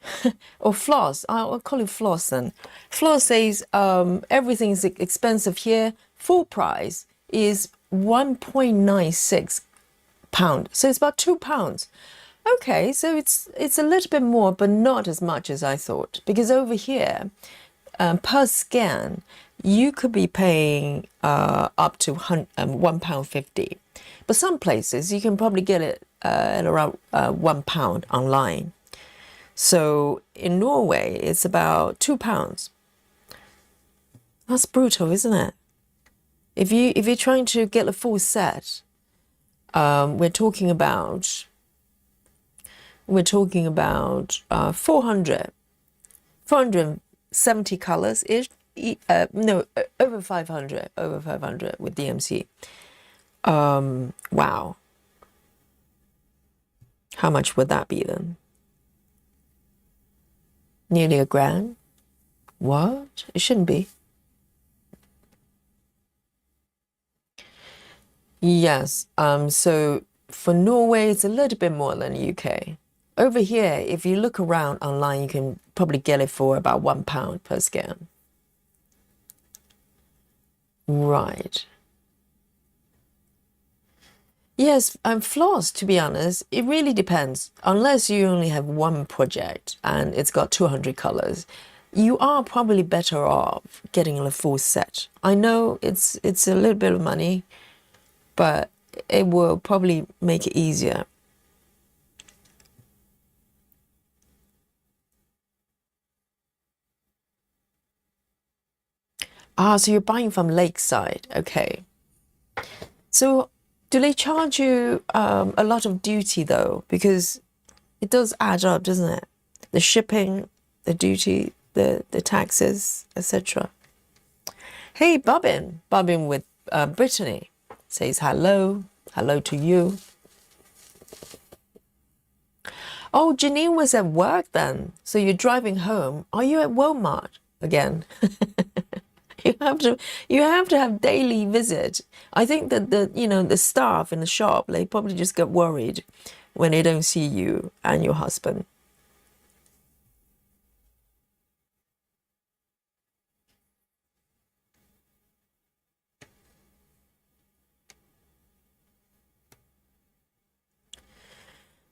or Floss? I'll call you Floss then. Floss says everything's expensive here. Full price is £1.96. So it's about £2. Okay, so it's a little bit more, but not as much as I thought. Because over here, per scan, you could be paying up to £1.50. But some places you can probably get it at around £1 online. So in Norway, it's about £2. That's brutal, isn't it? If you're trying to get a full set, we're talking about 470 colors ish. No, over 500 with DMC. Wow. How much would that be then? Nearly £1,000? What? It shouldn't be. Yes. So for Norway, it's a little bit more than the UK. Over here, if you look around online, you can probably get it for about £1 per scan. Right. Yes, Floss, to be honest, it really depends. Unless you only have one project and it's got 200 colors, you are probably better off getting a full set. I know it's a little bit of money, but it will probably make it easier. So you're buying from Lakeside. Okay. So do they charge you a lot of duty though? Because it does add up, doesn't it? The shipping, the duty, the taxes, etc. Hey, Bobbin with Brittany says hello to you. Oh, Janine was at work then, so you're driving home. Are you at Walmart again? You have to have daily visit. I think that the staff in the shop, they probably just get worried when they don't see you and your husband.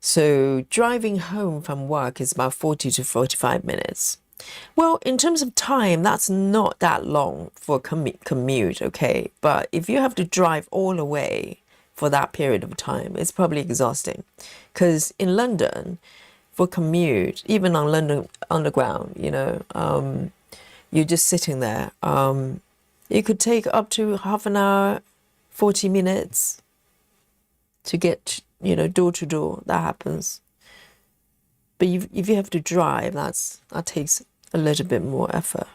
So driving home from work is about 40 to 45 minutes. Well, in terms of time, that's not that long for commute, okay? But if you have to drive all the way for that period of time, it's probably exhausting. Because in London, for commute, even on London Underground, you're just sitting there. It could take up to half an hour, 40 minutes to get, door to door. That happens. But if you have to drive, that takes a little bit more effort.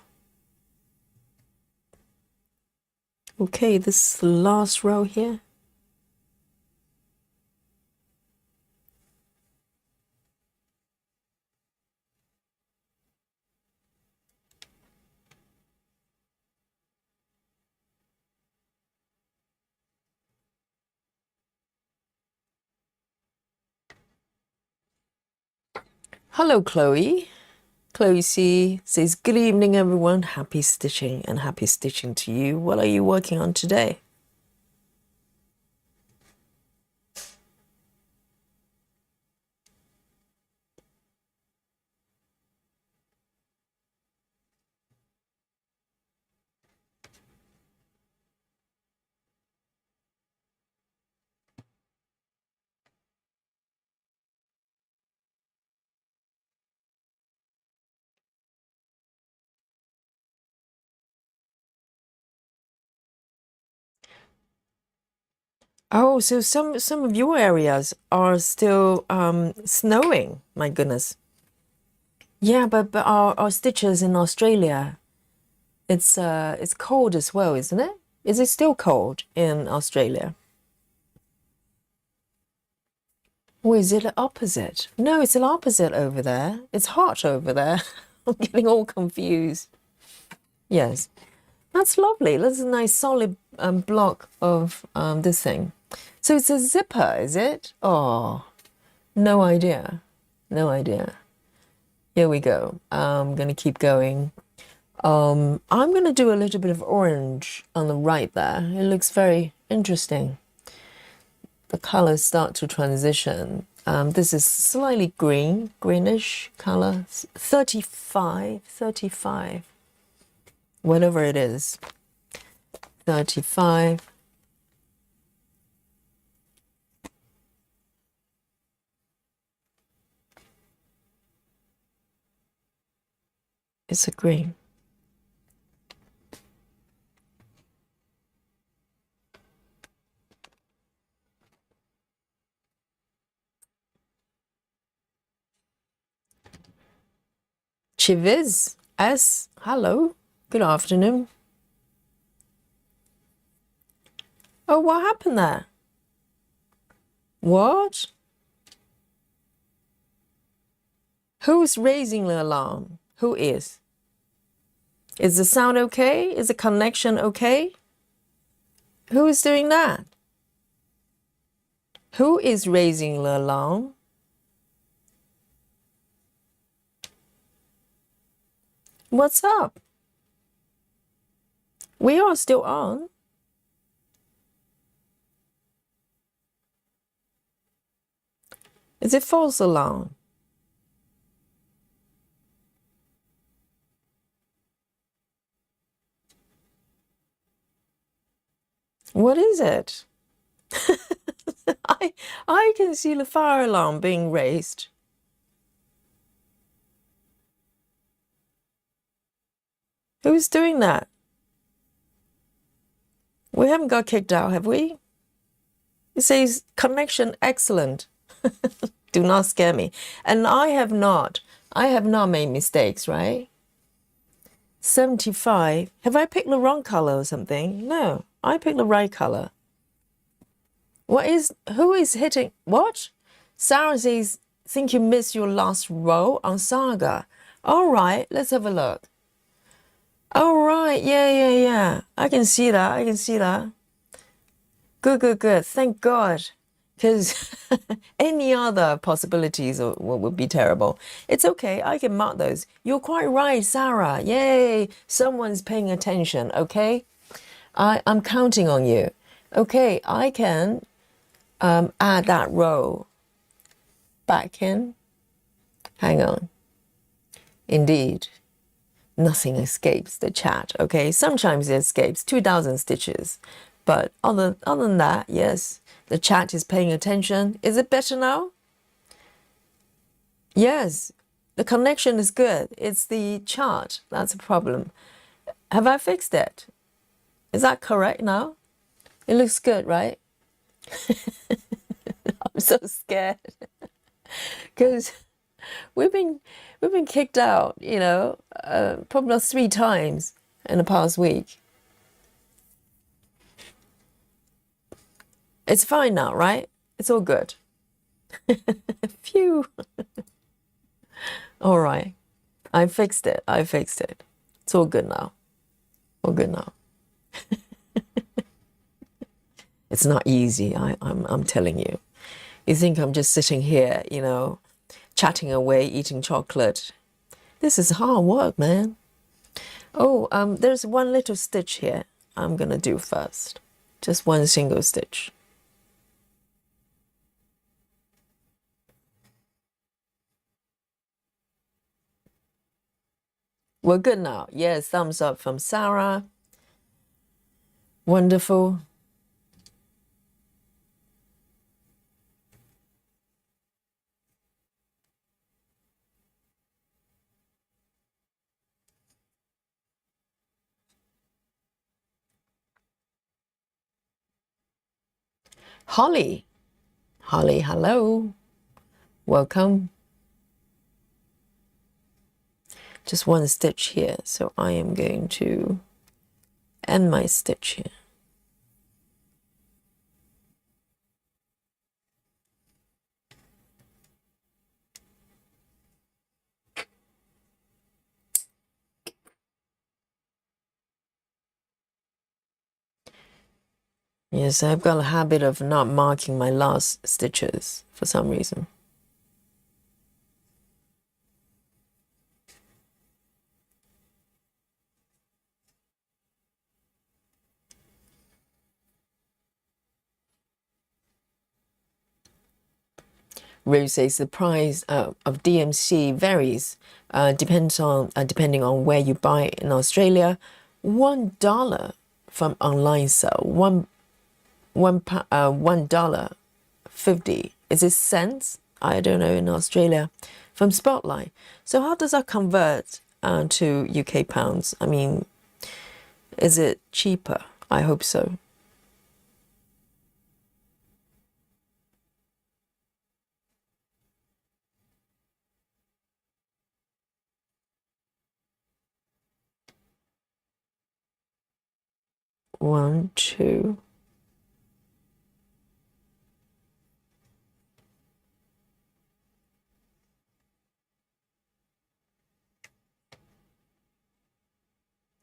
Okay, this last row here. Hello, Chloe. Chloe C says, good evening, everyone. Happy stitching and happy stitching to you. What are you working on today? Oh, so some of your areas are still snowing. My goodness. Yeah, but our stitchers in Australia, it's cold as well, isn't it? Is it still cold in Australia? Or is it the opposite? No, it's the opposite over there. It's hot over there. I'm getting all confused. Yes, that's lovely. That's a nice solid block of this thing. So it's a zipper, is it? Oh, no idea. No idea. Here we go. I'm going to keep going. I'm going to do a little bit of orange on the right there. It looks very interesting. The colors start to transition. This is slightly greenish color. 35, whatever it is. 35. It's a green. Chiviz S, hello, good afternoon. Oh, what happened there? What? Who's raising the alarm? Who is? Is the sound okay? Is the connection okay? Who is doing that? Who is raising the alarm? What's up? We are still on. Is it false alarm? What is it? I can see the fire alarm being raised. Who's doing that? We haven't got kicked out, have we? It says connection excellent. Do not scare me. And I have not made mistakes, right? 75. Have I picked the wrong color or something? No, I picked the right color. Who is hitting, what? Sarah says, think you missed your last row on Saga. All right, let's have a look. All right, yeah. I can see that. Good. Thank God. Because any other possibilities would be terrible. It's okay. I can mark those. You're quite right, Sarah. Yay. Someone's paying attention, okay? I'm counting on you. Okay, I can add that row back in. Hang on. Indeed. nothing escapes the chat, okay? Sometimes it escapes 2,000 stitches. But other than that, yes, the chat is paying attention. Is it better now? Yes, the connection is good. It's the chart that's a problem. Have I fixed it? Is that correct now? It looks good, right? I'm so scared because we've been kicked out, you know, probably 3 times in the past week. It's fine now, right? It's all good. Phew. All right. I fixed it. I fixed it. It's all good now. All good now. It's not easy. I'm telling you. You think I'm just sitting here, you know, chatting away, eating chocolate. This is hard work, man. Oh, there's one little stitch here I'm gonna do first. Just one single stitch. We're good now. Yes, thumbs up from Sarah. Wonderful. Holly. Holly, hello. Welcome. Just one stitch here, so I am going to end my stitch here. Yes, I've got a habit of not marking my last stitches for some reason. Rose says the price of DMC varies, depending on where you buy it in Australia. $1 from online sale, $1.50. Is it cents? I don't know in Australia. From Spotlight. So how does that convert to UK pounds? I mean, is it cheaper? I hope so. One, two.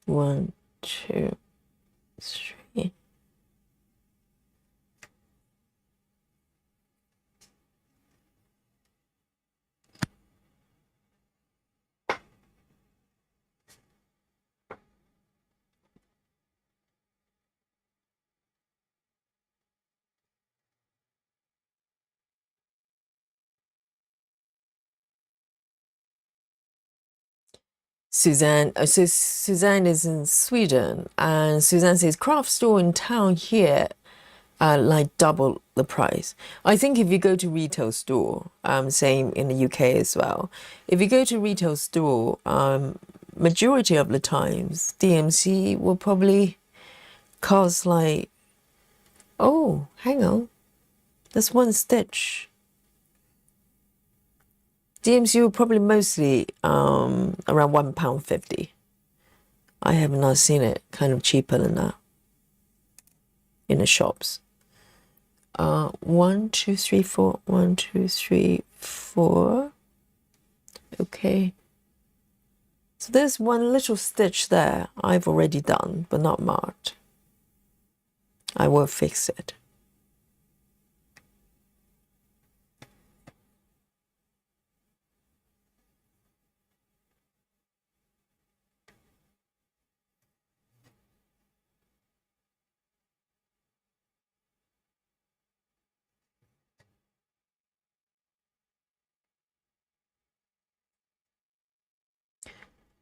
One, two, three. Suzanne, so Suzanne is in Sweden, and Suzanne says craft store in town here, like double the price. I think if you go to retail store, same in the UK as well. If you go to retail store, majority of the times DMC will probably cost like, oh, hang on, that's one stitch. DMC will probably mostly around £1.50. I have not seen it kind of cheaper than that in the shops. 1, 2, 3, 4. 1, 2, 3, 4. Okay. So there's one little stitch there I've already done, but not marked. I will fix it.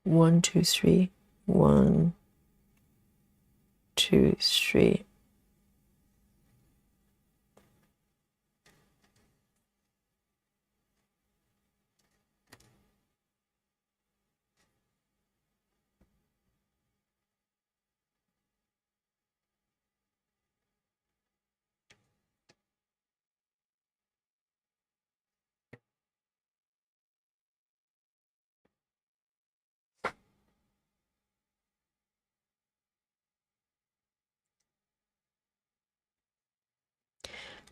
1, 2, 3. 1, 2, 3.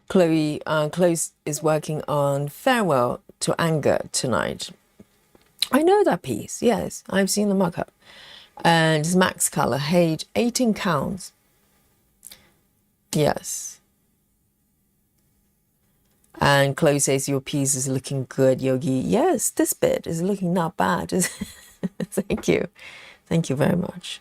Chloe is working on Farewell to Anger tonight. I know that piece. Yes, I've seen the mock-up. And it's max color, height 18 counts. Yes. And Chloe says your piece is looking good, Yogi. Yes, this bit is looking not bad. Thank you. Thank you very much.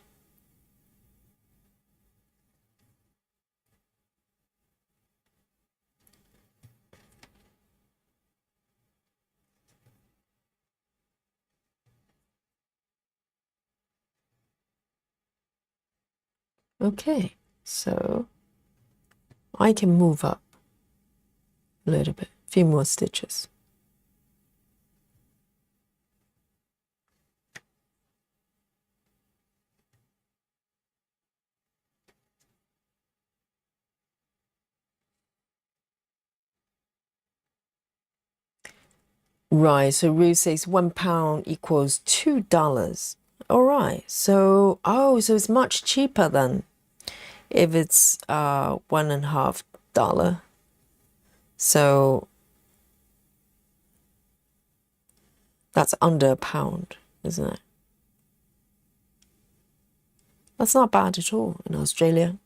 Okay, so I can move up a little bit, a few more stitches. Right, so Ruth says £1 equals $2. All right, so so it's much cheaper than if it's $1.50. So that's under £1, isn't it? That's not bad at all in Australia.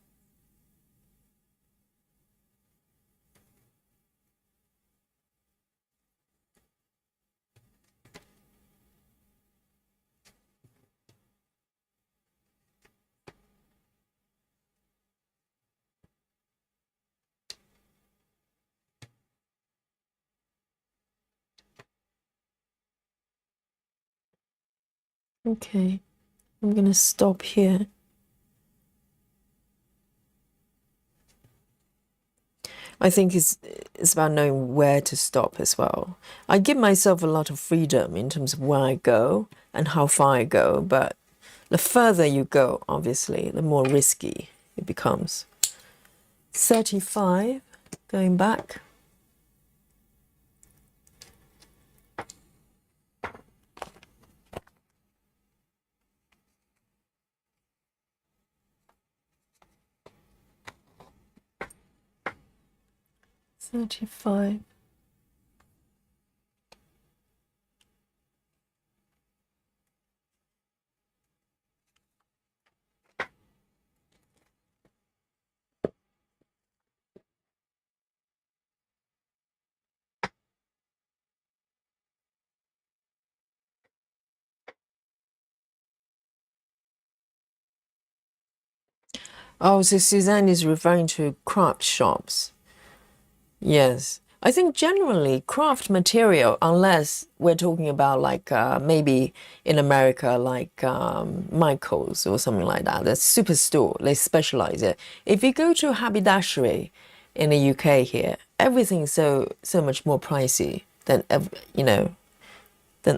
Okay, I'm gonna stop here. I think it's about knowing where to stop as well. I give myself a lot of freedom in terms of where I go and how far I go, but the further you go, obviously, the more risky it becomes. 35, going back. $35. Oh, so Suzanne is referring to craft shops. Yes. I think generally craft material, unless we're talking about like maybe in America, like Michael's or something like that, that's superstore, they specialize it. If you go to haberdashery in the UK here, everything's so much more pricey than than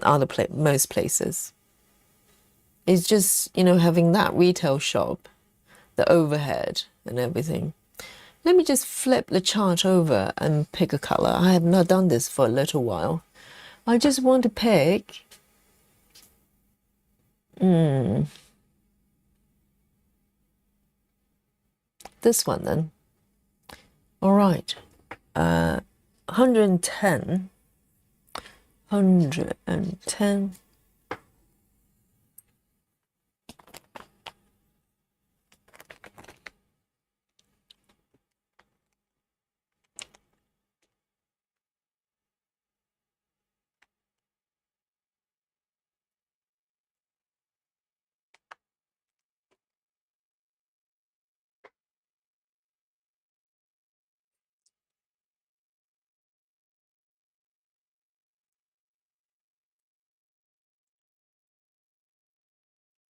most places. It's just having that retail shop, the overhead and everything. Let me just flip the chart over and pick a color. I have not done this for a little while. I just want to pick this one then. All right. 110. 110.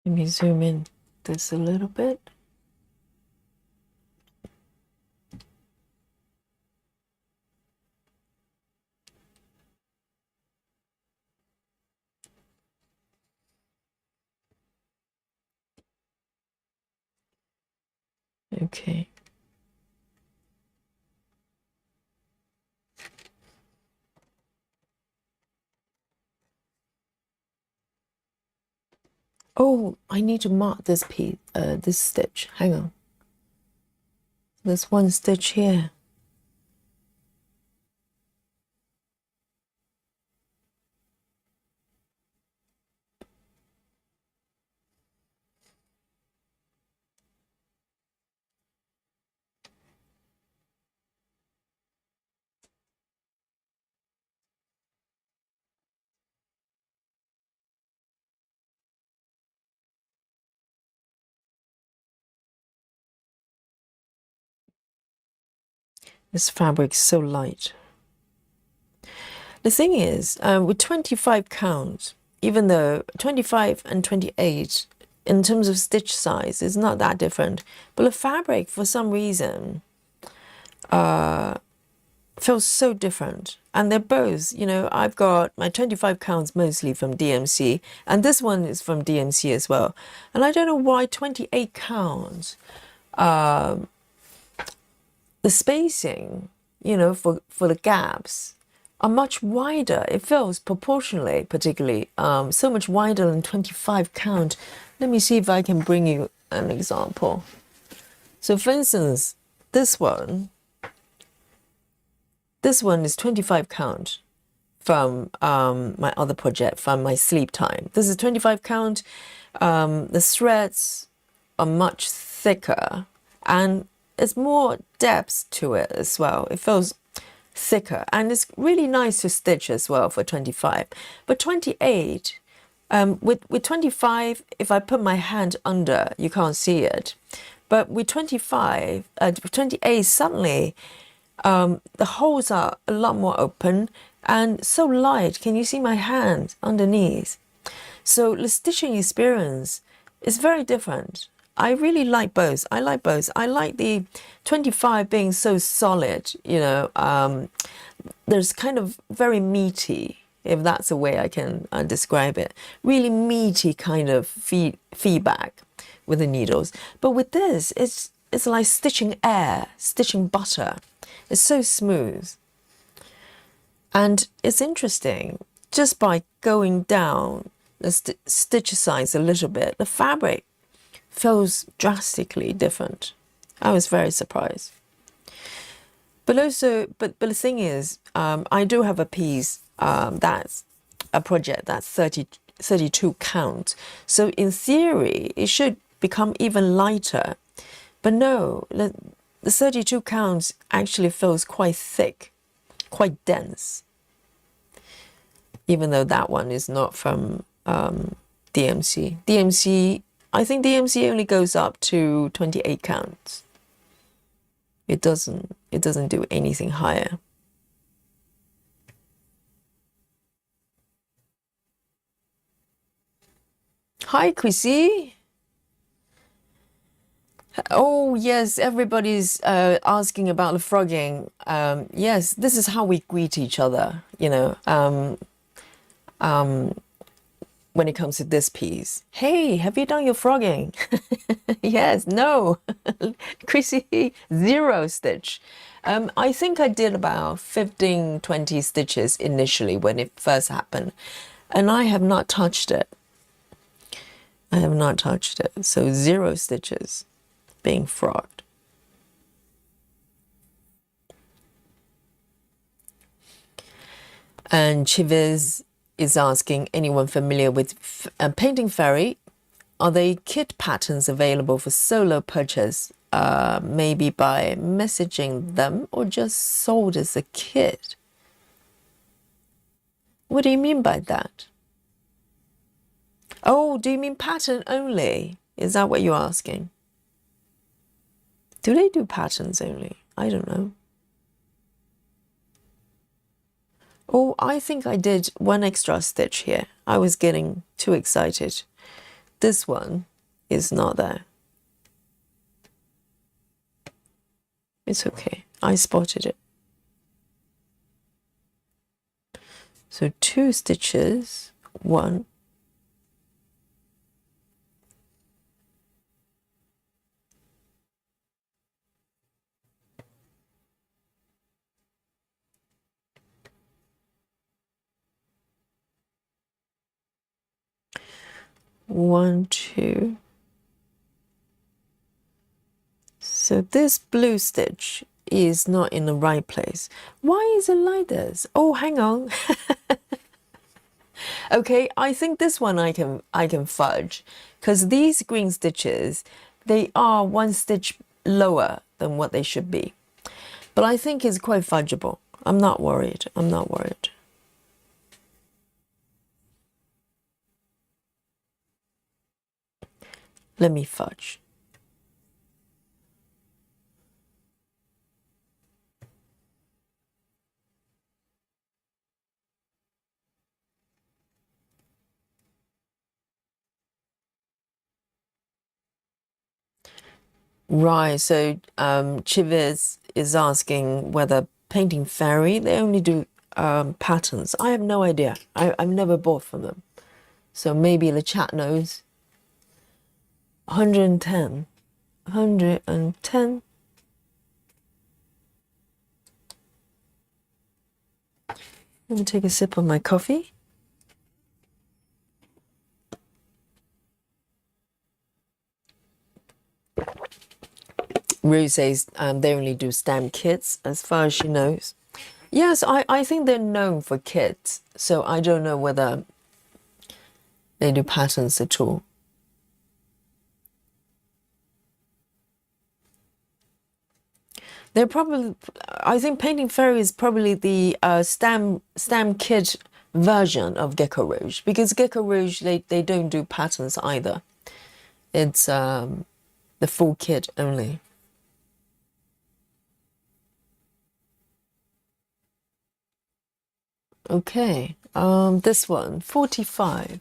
Let me zoom in this a little bit. Okay. Oh, I need to mark this piece, this stitch. Hang on. There's one stitch here. This fabric's so light. The thing is, with 25 count, even though 25 and 28, in terms of stitch size, is not that different, but the fabric, for some reason, feels so different. And they're both, you know, I've got my 25 counts mostly from DMC, and this one is from DMC as well. And I don't know why 28 counts, the spacing, you know, for the gaps are much wider. It feels proportionally, particularly, so much wider than 25 count. Let me see if I can bring you an example. So for instance, this one is 25 count from my other project, from my sleep time. This is 25 count. The threads are much thicker and it's more depth to it as well. It feels thicker and it's really nice to stitch as well for 25. But 28, with 25, if I put my hand under, you can't see it. But with 28, suddenly the holes are a lot more open and so light. Can you see my hand underneath? So the stitching experience is very different. I really like both. I like both. I like the 25 being so solid, you know, there's kind of very meaty, if that's a way I can describe it. Really meaty kind of feedback with the needles. But with this, it's like stitching air, stitching butter. It's so smooth. And it's interesting, just by going down the stitch size a little bit, the fabric feels drastically different. I was very surprised. But also, but the thing is, I do have a piece that's a project that's 32 count. So in theory, it should become even lighter. But no, the 32 counts actually feels quite thick, quite dense. Even though that one is not from DMC. I think DMC only goes up to 28 counts. It doesn't do anything higher. Hi, Chrissy. Oh, yes, everybody's asking about the frogging. Yes, this is how we greet each other, you know, when it comes to this piece. Hey, have you done your frogging? Yes, no. Chrissy, 0 stitch. I think I did about 15, 20 stitches initially when it first happened, and I have not touched it. I have not touched it. So 0 stitches being frogged. And Chiviz is asking, anyone familiar with Painting Fairy? Are they kit patterns available for solo purchase, maybe by messaging them or just sold as a kit? What do you mean by that? Oh, do you mean pattern only? Is that what you're asking? Do they do patterns only? I don't know. Oh, I think I did 1 extra stitch here. I was getting too excited. this one is not there. It's okay. I spotted it. So 2 stitches, 1, 1, 2. So this blue stitch is not in the right place. Why is it like this? Oh, hang on. Okay, I think this one I can fudge, because these green stitches, they are 1 stitch lower than what they should be. But I think it's quite fudgeable. I'm not worried. I'm not worried. Let me fudge. Right, so Chiviz is asking whether Painting Fairy, they only do patterns. I have no idea. I've never bought from them. So maybe the chat knows. 110. 110. Let me take a sip of my coffee. Rue says they only do stamp kits, as far as she knows. Yes, I think they're known for kits, so I don't know whether they do patterns at all. They're probably, I think Painting Fairy is probably the stamp kit version of GeckoRouge, because GeckoRouge, they don't do patterns either. It's the full kit only. Okay, this one, 45.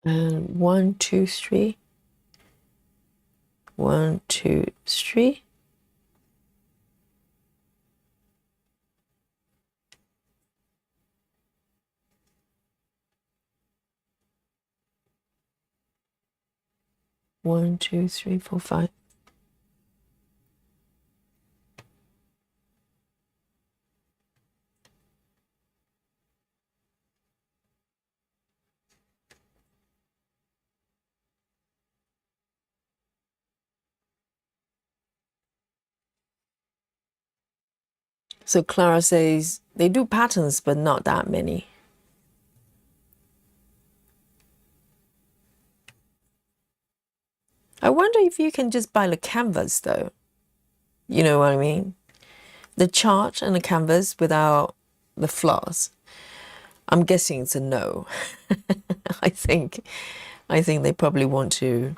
And 1, 2, 3. 1, 2, 3. One, two, three, four, 5. So Clara says they do patterns, but not that many. I wonder if you can just buy the canvas though. You know what I mean? The chart and the canvas without the floss. I'm guessing it's a no. I think they probably want you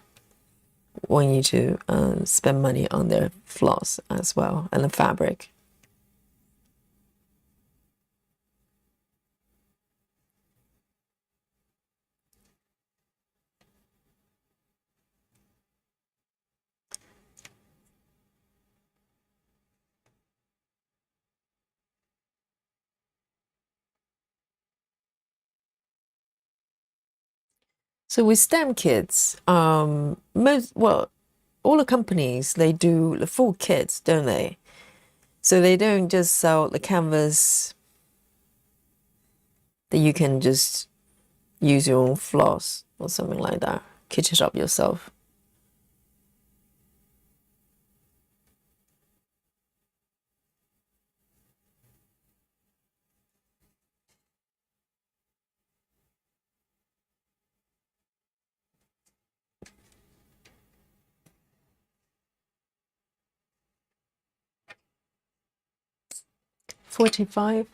to spend money on their floss as well, and the fabric. So with stamp kits, all the companies, they do the full kits, don't they? So they don't just sell the canvas that you can just use your own floss or something like that. Kit it up yourself. 45.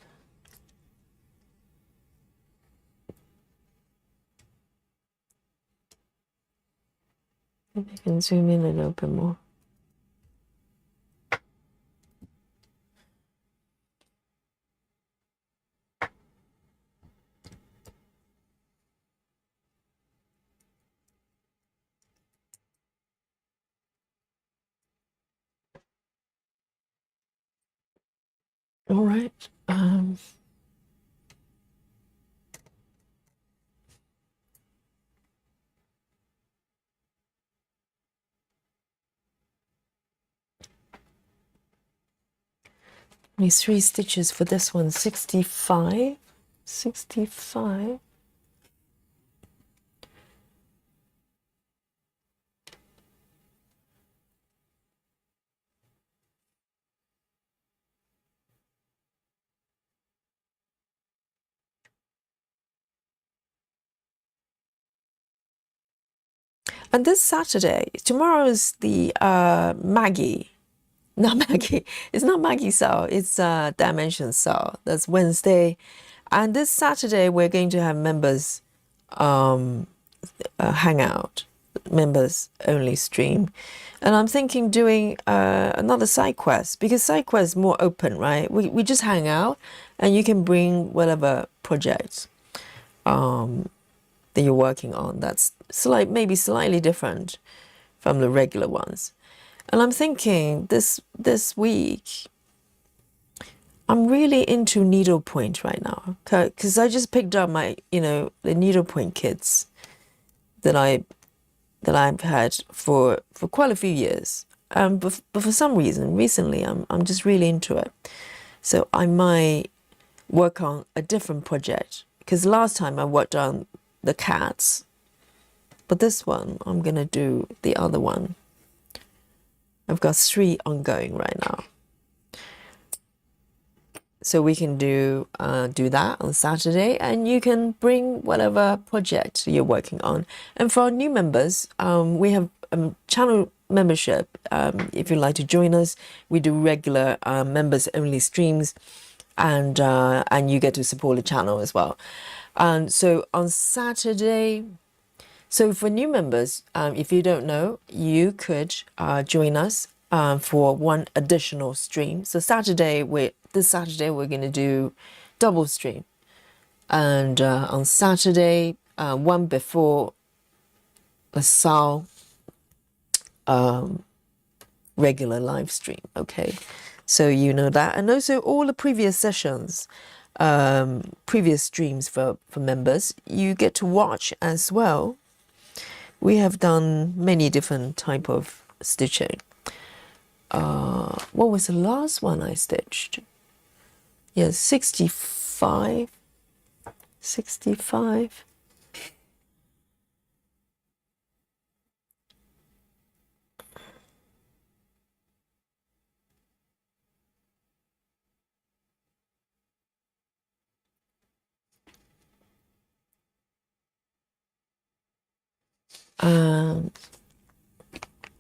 Maybe I can zoom in a little bit more. All right. Only 3 stitches for this one. 65. 65. And this Saturday, tomorrow is the Maggie. Not Maggie. It's not Maggie sale. It's Dimension sale. That's Wednesday. And this Saturday, we're going to have members hangout, members only stream. And I'm thinking doing another side quest, because side quest is more open, right? We just hang out and you can bring whatever projects that you're working on that's maybe slightly different from the regular ones. And I'm thinking this week, I'm really into needlepoint right now, because I just picked up my, the needlepoint kits that I've had for quite a few years. But for some reason, recently, I'm just really into it. So I might work on a different project, because last time I worked on the cats, but this one, I'm going to do the other one. I've got 3 ongoing right now. So we can do that on Saturday, and you can bring whatever project you're working on. And for our new members, we have channel membership. If you'd like to join us, we do regular members only streams, and you get to support the channel as well. So on Saturday, so for new members, if you don't know, you could join us for one additional stream. So this Saturday we're going to do double stream, and on Saturday, one before the Sal regular live stream. Okay, so you know that, and also all the previous sessions, previous streams for members, you get to watch as well. We have done many different type of stitching. What was the last one I stitched? Yes, 65. 65. Um,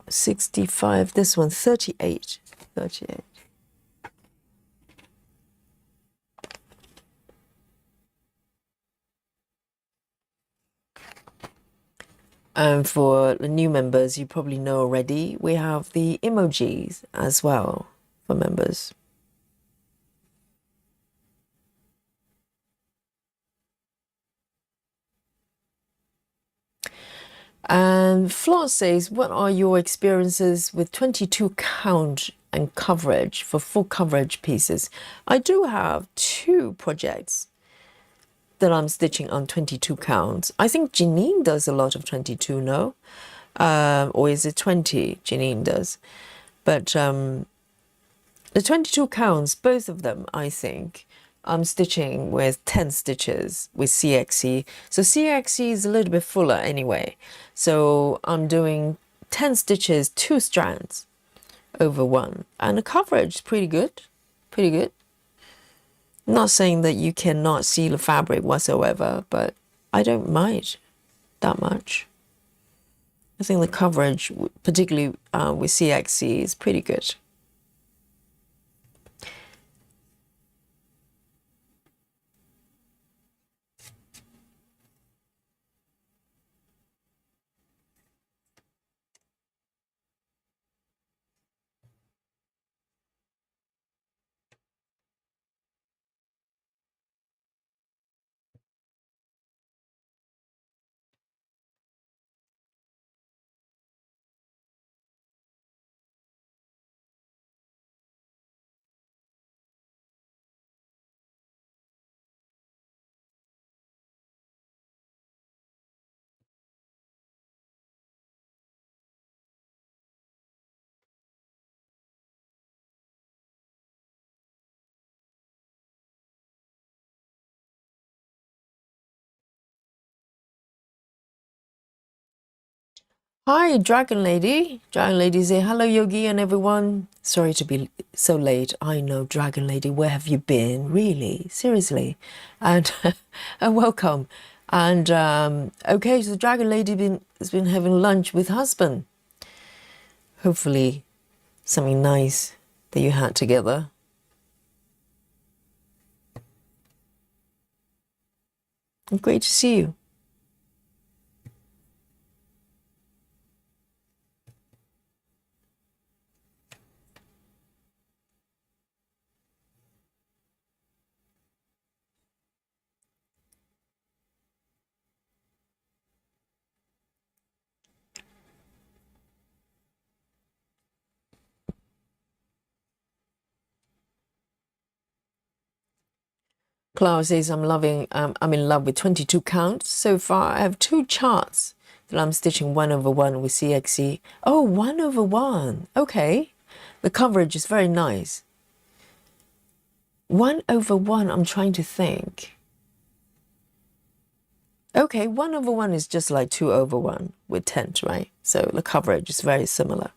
65, this one, 38. 38. And for the new members, you probably know already, we have the emojis as well for members. And Flor says, what are your experiences with 22 count and coverage for full coverage pieces? I do have 2 projects that I'm stitching on 22 counts. I think Janine does a lot of 22, no? Or is it 20 Janine does? But the 22 counts, both of them, I think, I'm stitching with 10 stitches with CXC. So CXC is a little bit fuller anyway. So I'm doing 10 stitches, 2 strands over 1. And the coverage is pretty good. Pretty good. I'm not saying that you cannot see the fabric whatsoever, but I don't mind that much. I think the coverage, particularly with CXC, is pretty good. Hi, Dragon Lady. Dragon Lady say, hello, Yogi and everyone. Sorry to be so late. I know, Dragon Lady, where have you been? Really? Seriously? And, and welcome. And, okay, so Dragon Lady has been having lunch with husband. Hopefully something nice that you had together. Great to see you. Clara says, I'm in love with 22 counts. So far, I have 2 charts that I'm stitching 1/1 with CXC. Oh, 1/1. Okay. The coverage is very nice. 1/1, I'm trying to think. Okay, 1/1 is just like 2/1 with tint, right? So the coverage is very similar.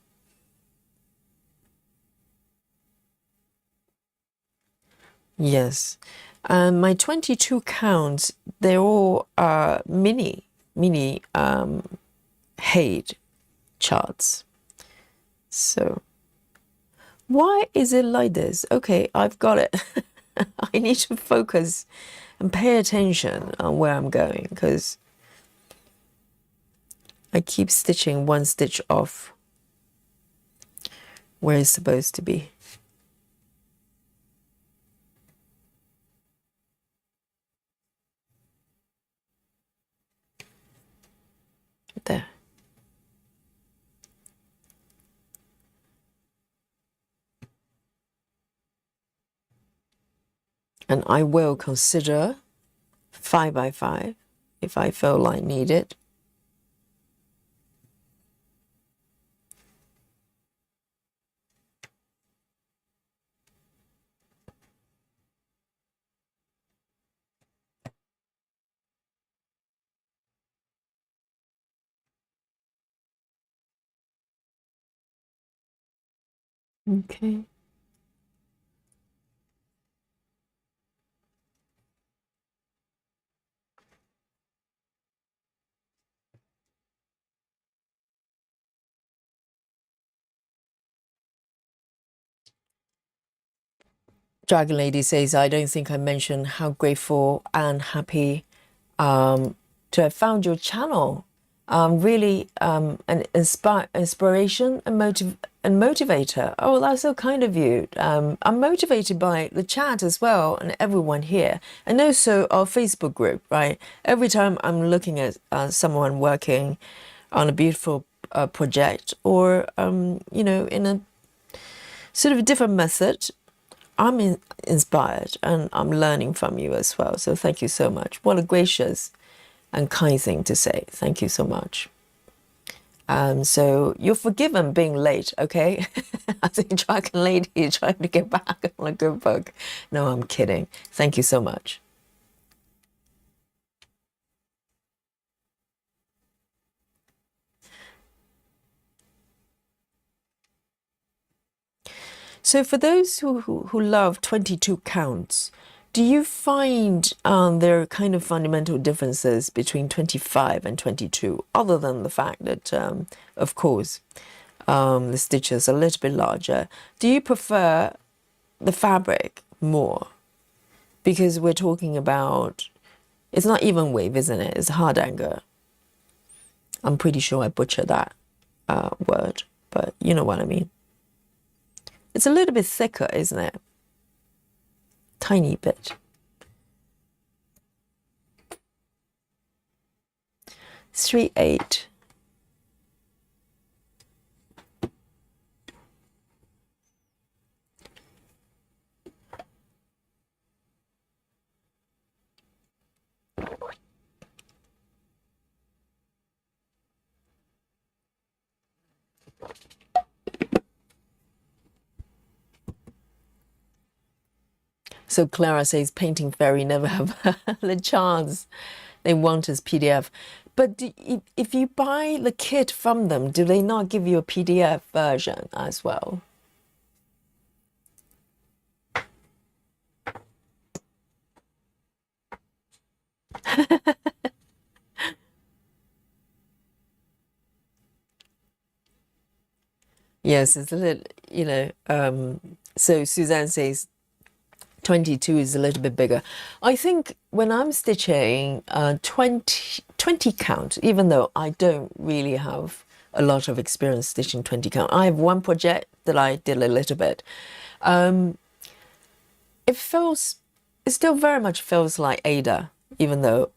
Yes. My 22 counts, they're all mini Haid charts. So why is it like this? Okay, I've got it. I need to focus and pay attention on where I'm going because I keep stitching 1 stitch off where it's supposed to be. There. And I will consider 5x5 if I feel like need it. Okay. Dragon Lady says, I don't think I mentioned how grateful and happy to have found your channel. Really an inspiration and motivator. Oh, that's so kind of you. I'm motivated by the chat as well and everyone here. And also our Facebook group, right? Every time I'm looking at someone working on a beautiful project or, you know, in a sort of a different method, I'm inspired and I'm learning from you as well. So thank you so much. What a gracious and kind thing to say. Thank you so much. So you're forgiven being late, okay? I think Dragon Lady is trying to get back on a good book. No, I'm kidding. Thank you so much. So for those who love 22 counts, do you find there are kind of fundamental differences between 25 and 22, other than the fact that, of course, the stitches are a little bit larger? Do you prefer the fabric more? Because we're talking about, it's not even wave, isn't it? It's hard anger. I'm pretty sure I butchered that word, but you know what I mean. It's a little bit thicker, isn't it? Tiny bit. 3/8. So Clara says, painting fairy never have the chance. They want as PDF. But if you buy the kit from them, do they not give you a PDF version as well? Yes, it's a little, so Suzanne says 22 is a little bit bigger. I think when I'm stitching 20 count, even though I don't really have a lot of experience stitching 20 count, I have one project that I did a little bit. It still very much feels like Ada, even though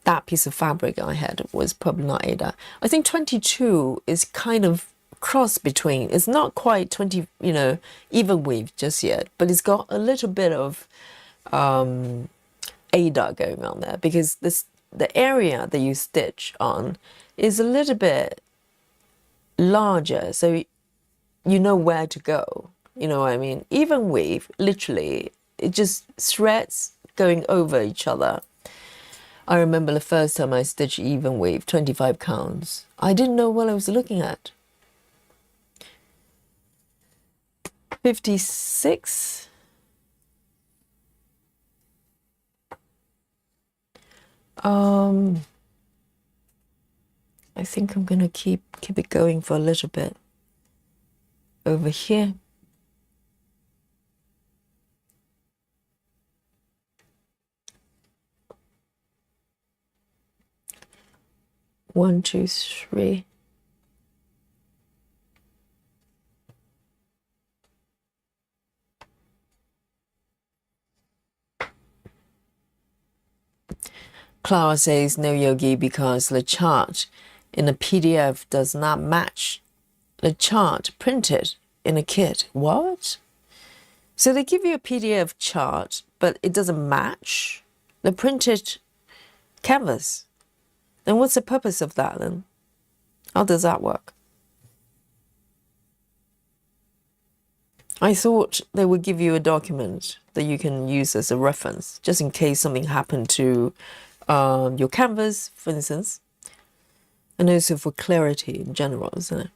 that piece of fabric I had was probably not Ada. I think 22 is kind of cross between, it's not quite 20, even weave just yet, but it's got a little bit of Ada going on there, because the area that you stitch on is a little bit larger, so you know where to go. You know what I mean? Even weave, literally, it just threads going over each other. I remember the first time I stitched even weave, 25 counts. I didn't know what I was looking at. 56. I think I'm gonna keep it going for a little bit over here. One, two, three. Clara says no, Yogi, because the chart in a PDF does not match the chart printed in a kit. What? So they give you a PDF chart, but it doesn't match the printed canvas. Then what's the purpose of that then? How does that work? I thought they would give you a document that you can use as a reference, just in case something happened to your canvas, for instance, and also for clarity in general, isn't it?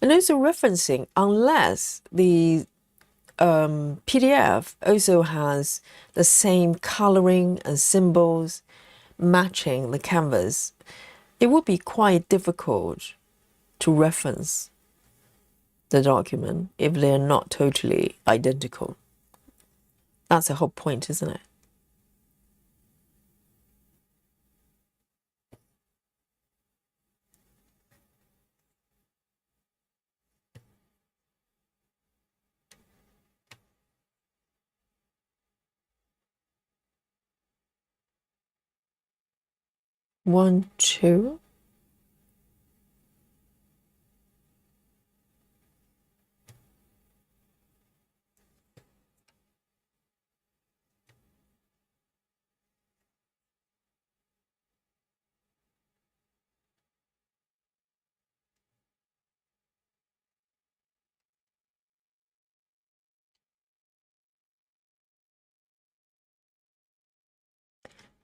And also referencing, unless the PDF also has the same coloring and symbols matching the canvas, it would be quite difficult to reference the document if they're not totally identical. That's the whole point, isn't it? One, two.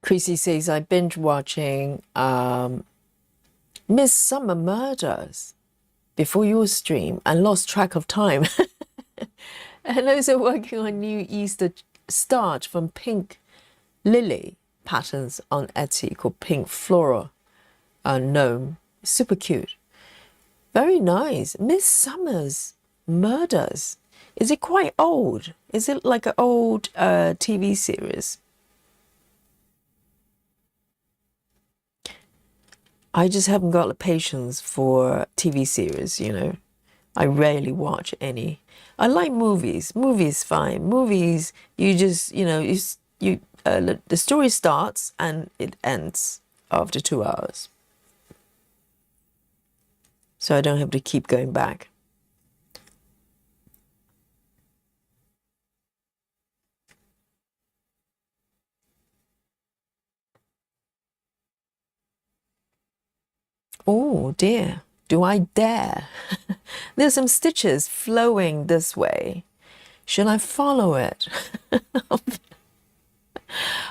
Chrissy says, I binge watching Miss Summer Murders before your stream and lost track of time. And also working on new Easter starch from Pink Lily patterns on Etsy called Pink Floral Gnome. Super cute. Very nice. Miss Summer's Murders. Is it quite old? Is it like an old TV series? I just haven't got the patience for TV series, I rarely watch any. I like movies. Movies fine. Movies, you just, the story starts and it ends after 2 hours. So I don't have to keep going back. Oh dear, do I dare? There's some stitches flowing this way. Should I follow it?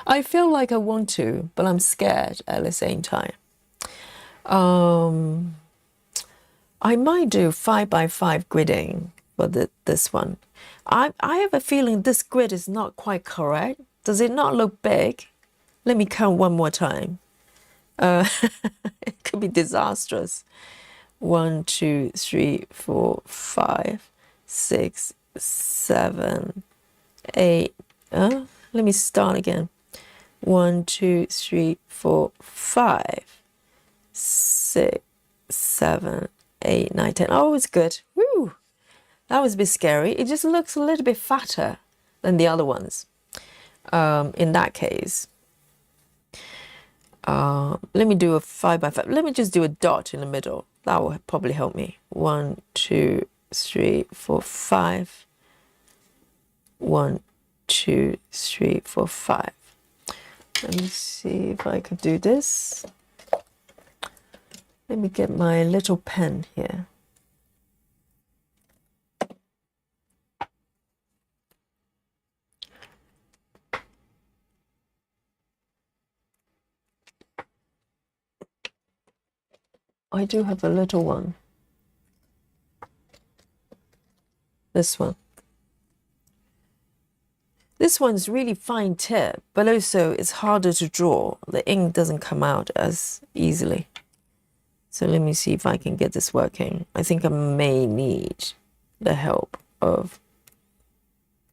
I feel like I want to, but I'm scared at the same time. I might do 5x5 gridding for this one. I have a feeling this grid is not quite correct. Does it not look big? Let me count one more time. It could be disastrous. 1, 2, 3, 4, 5, 6, 7, 8. Let me start again. 1, 2, 3, 4, 5, 6, 7, 8, 9, 10. Oh, it's good. Woo! That was a bit scary. It just looks a little bit fatter than the other ones. In that case, let me do a 5x5. Let me just do a dot in the middle. That will probably help me. 1, 2, 3, 4, 5. 1, 2, 3, 4, 5. Let me see if I could do this. Let me get my little pen here. I do have a little one. This one. This one's really fine tip, but also it's harder to draw. The ink doesn't come out as easily. So let me see if I can get this working. I think I may need the help of...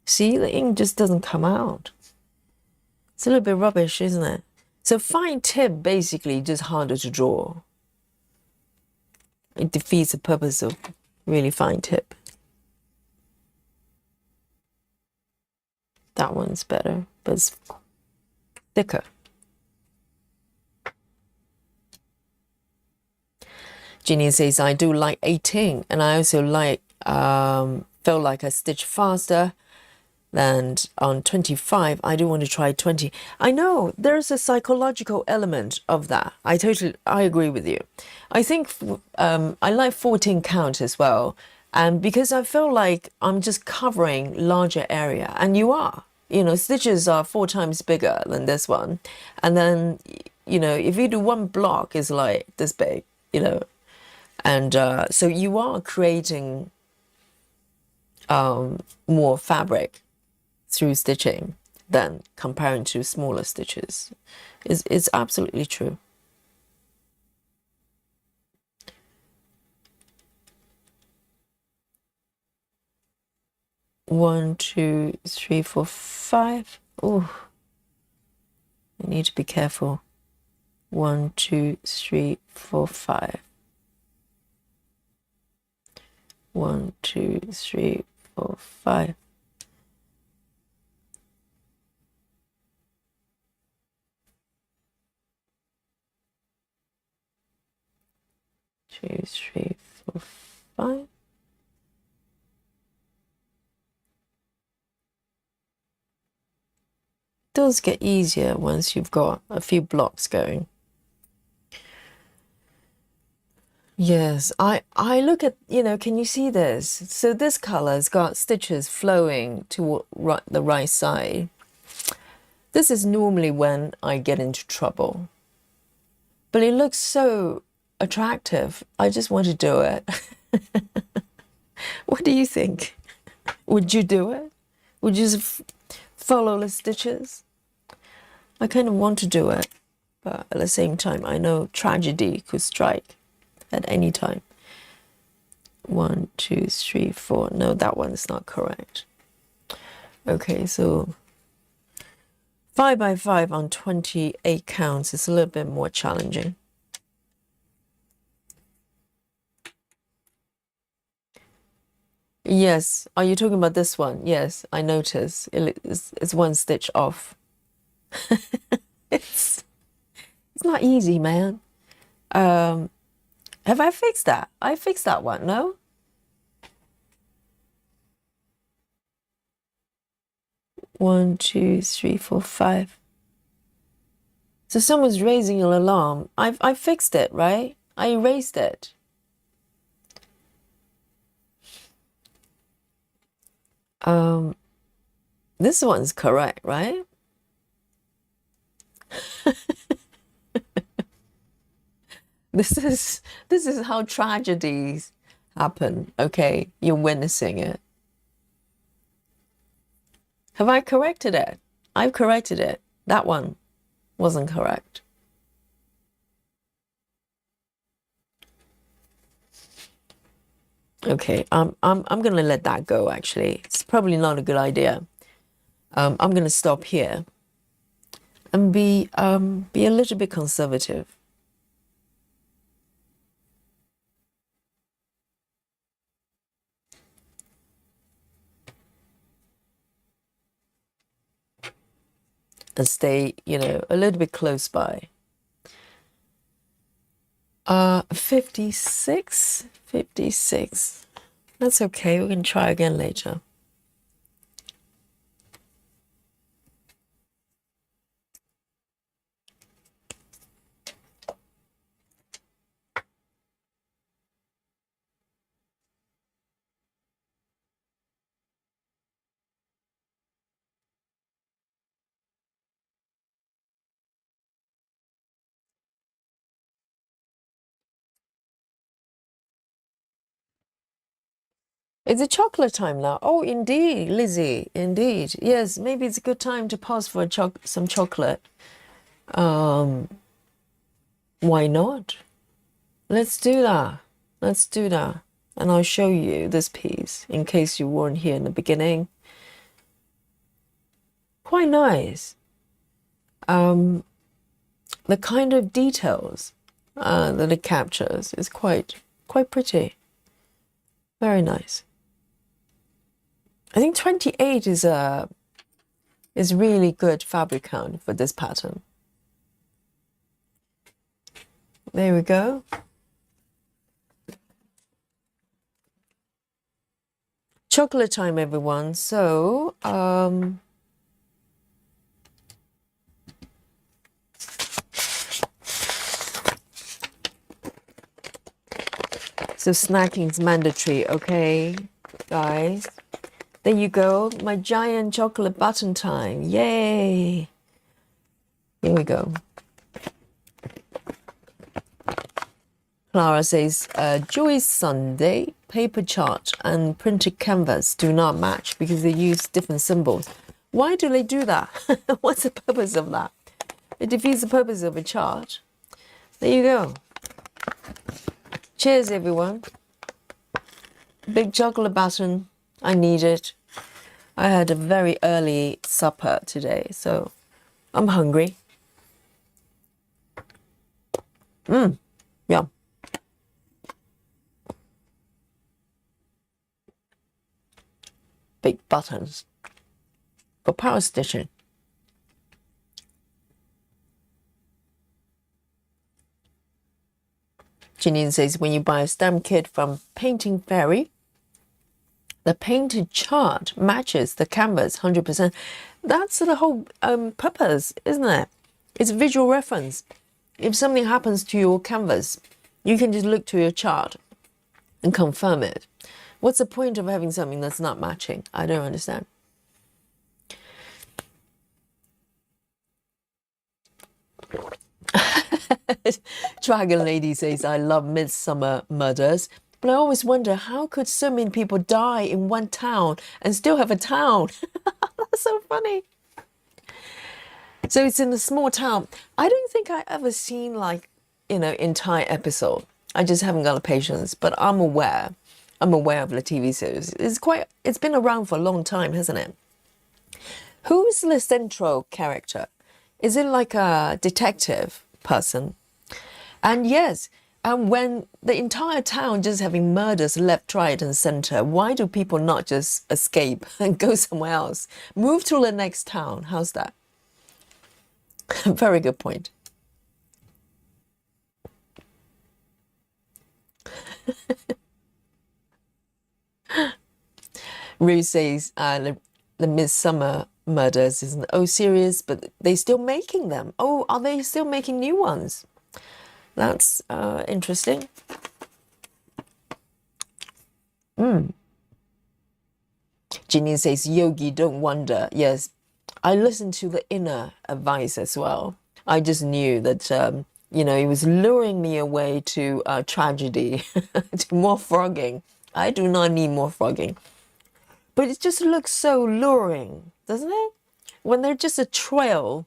See, the ink just doesn't come out. It's a little bit rubbish, isn't it? So fine tip, basically, just harder to draw. It defeats the purpose of really fine tip. That one's better, but it's thicker. Ginny says, I do like 18, and I also like, felt like I stitch faster than on 25. I do want to try 20. I know there's a psychological element of that. I agree with you. I think I like 14 count as well. And because I feel like I'm just covering larger area, and you are, stitches are 4 times bigger than this one. And then, if you do one block, it's like this big, and so you are creating more fabric through stitching than comparing to smaller stitches. It's absolutely true. One, 2, 3, 4, 5. Oh, I need to be careful. 1, 2, 3, 4, 5. 1, 2, 3, 4, 5. 2, 3, 4, 5. It does get easier once you've got a few blocks going. Yes, I look at, can you see this? So this color's got stitches flowing to the right side. This is normally when I get into trouble. But it looks so attractive. I just want to do it. What do you think? Would you do it? Would you just follow the stitches? I kind of want to do it, but at the same time, I know tragedy could strike at any time. 1, 2, 3, 4. No, that one is not correct. Okay, so 5x5 on 28 counts is a little bit more challenging. Yes, are you talking about this one? Yes, I noticed. It's one stitch off. It's not easy, man. Have I fixed that? I fixed that one, no? One, 2, 3, 4, 5. So someone's raising an alarm. I fixed it, right? I erased it. This one's correct, right? This is how tragedies happen. Okay, you're witnessing it. Have I corrected it? I've corrected it. That one wasn't correct. Okay, I'm gonna let that go. Actually, it's probably not a good idea. I'm gonna stop here and be a little bit conservative. And stay, a little bit close by. 56. That's okay. We can try again later. It's a chocolate time now. Oh, indeed, Lizzie. Indeed. Yes, maybe it's a good time to pause for some chocolate. Why not? Let's do that. Let's do that. And I'll show you this piece in case you weren't here in the beginning. Quite nice. The kind of details that it captures is quite pretty. Very nice. I think 28 is really good fabric count for this pattern. There we go. Chocolate time, everyone. So, snacking is mandatory, okay, guys? There you go, my giant chocolate button time. Yay! Here we go. Clara says, Joy's Sunday, paper chart and printed canvas do not match because they use different symbols. Why do they do that? What's the purpose of that? It defeats the purpose of a chart. There you go. Cheers, everyone. Big chocolate button. I need it. I had a very early supper today, so I'm hungry. Yum. Big buttons for power stitching. Janine says, when you buy a stamp kit from Painting Fairy, the painted chart matches the canvas 100%. That's the whole purpose, isn't it? It's a visual reference. If something happens to your canvas, you can just look to your chart and confirm it. What's the point of having something that's not matching? I don't understand. Dragon Lady says, I love Midsummer Murders, but I always wonder, how could so many people die in one town and still have a town? That's so funny. So it's in a small town. I don't think I ever seen entire episode. I just haven't got the patience, but I'm aware of the TV series. It's been around for a long time, hasn't it? Who is the central character? Is it like a detective person? And yes, when the entire town just having murders left, right, and center, why do people not just escape and go somewhere else? Move to the next town. How's that? Very good point. Ruth says the Midsummer Murders isn't serious, but they're still making them. Oh, are they still making new ones? That's interesting. Janine says, Yogi, don't wonder. Yes, I listened to the inner advice as well. I just knew that, it was luring me away to tragedy, to more frogging. I do not need more frogging. But it just looks so luring, doesn't it? When they're just a trail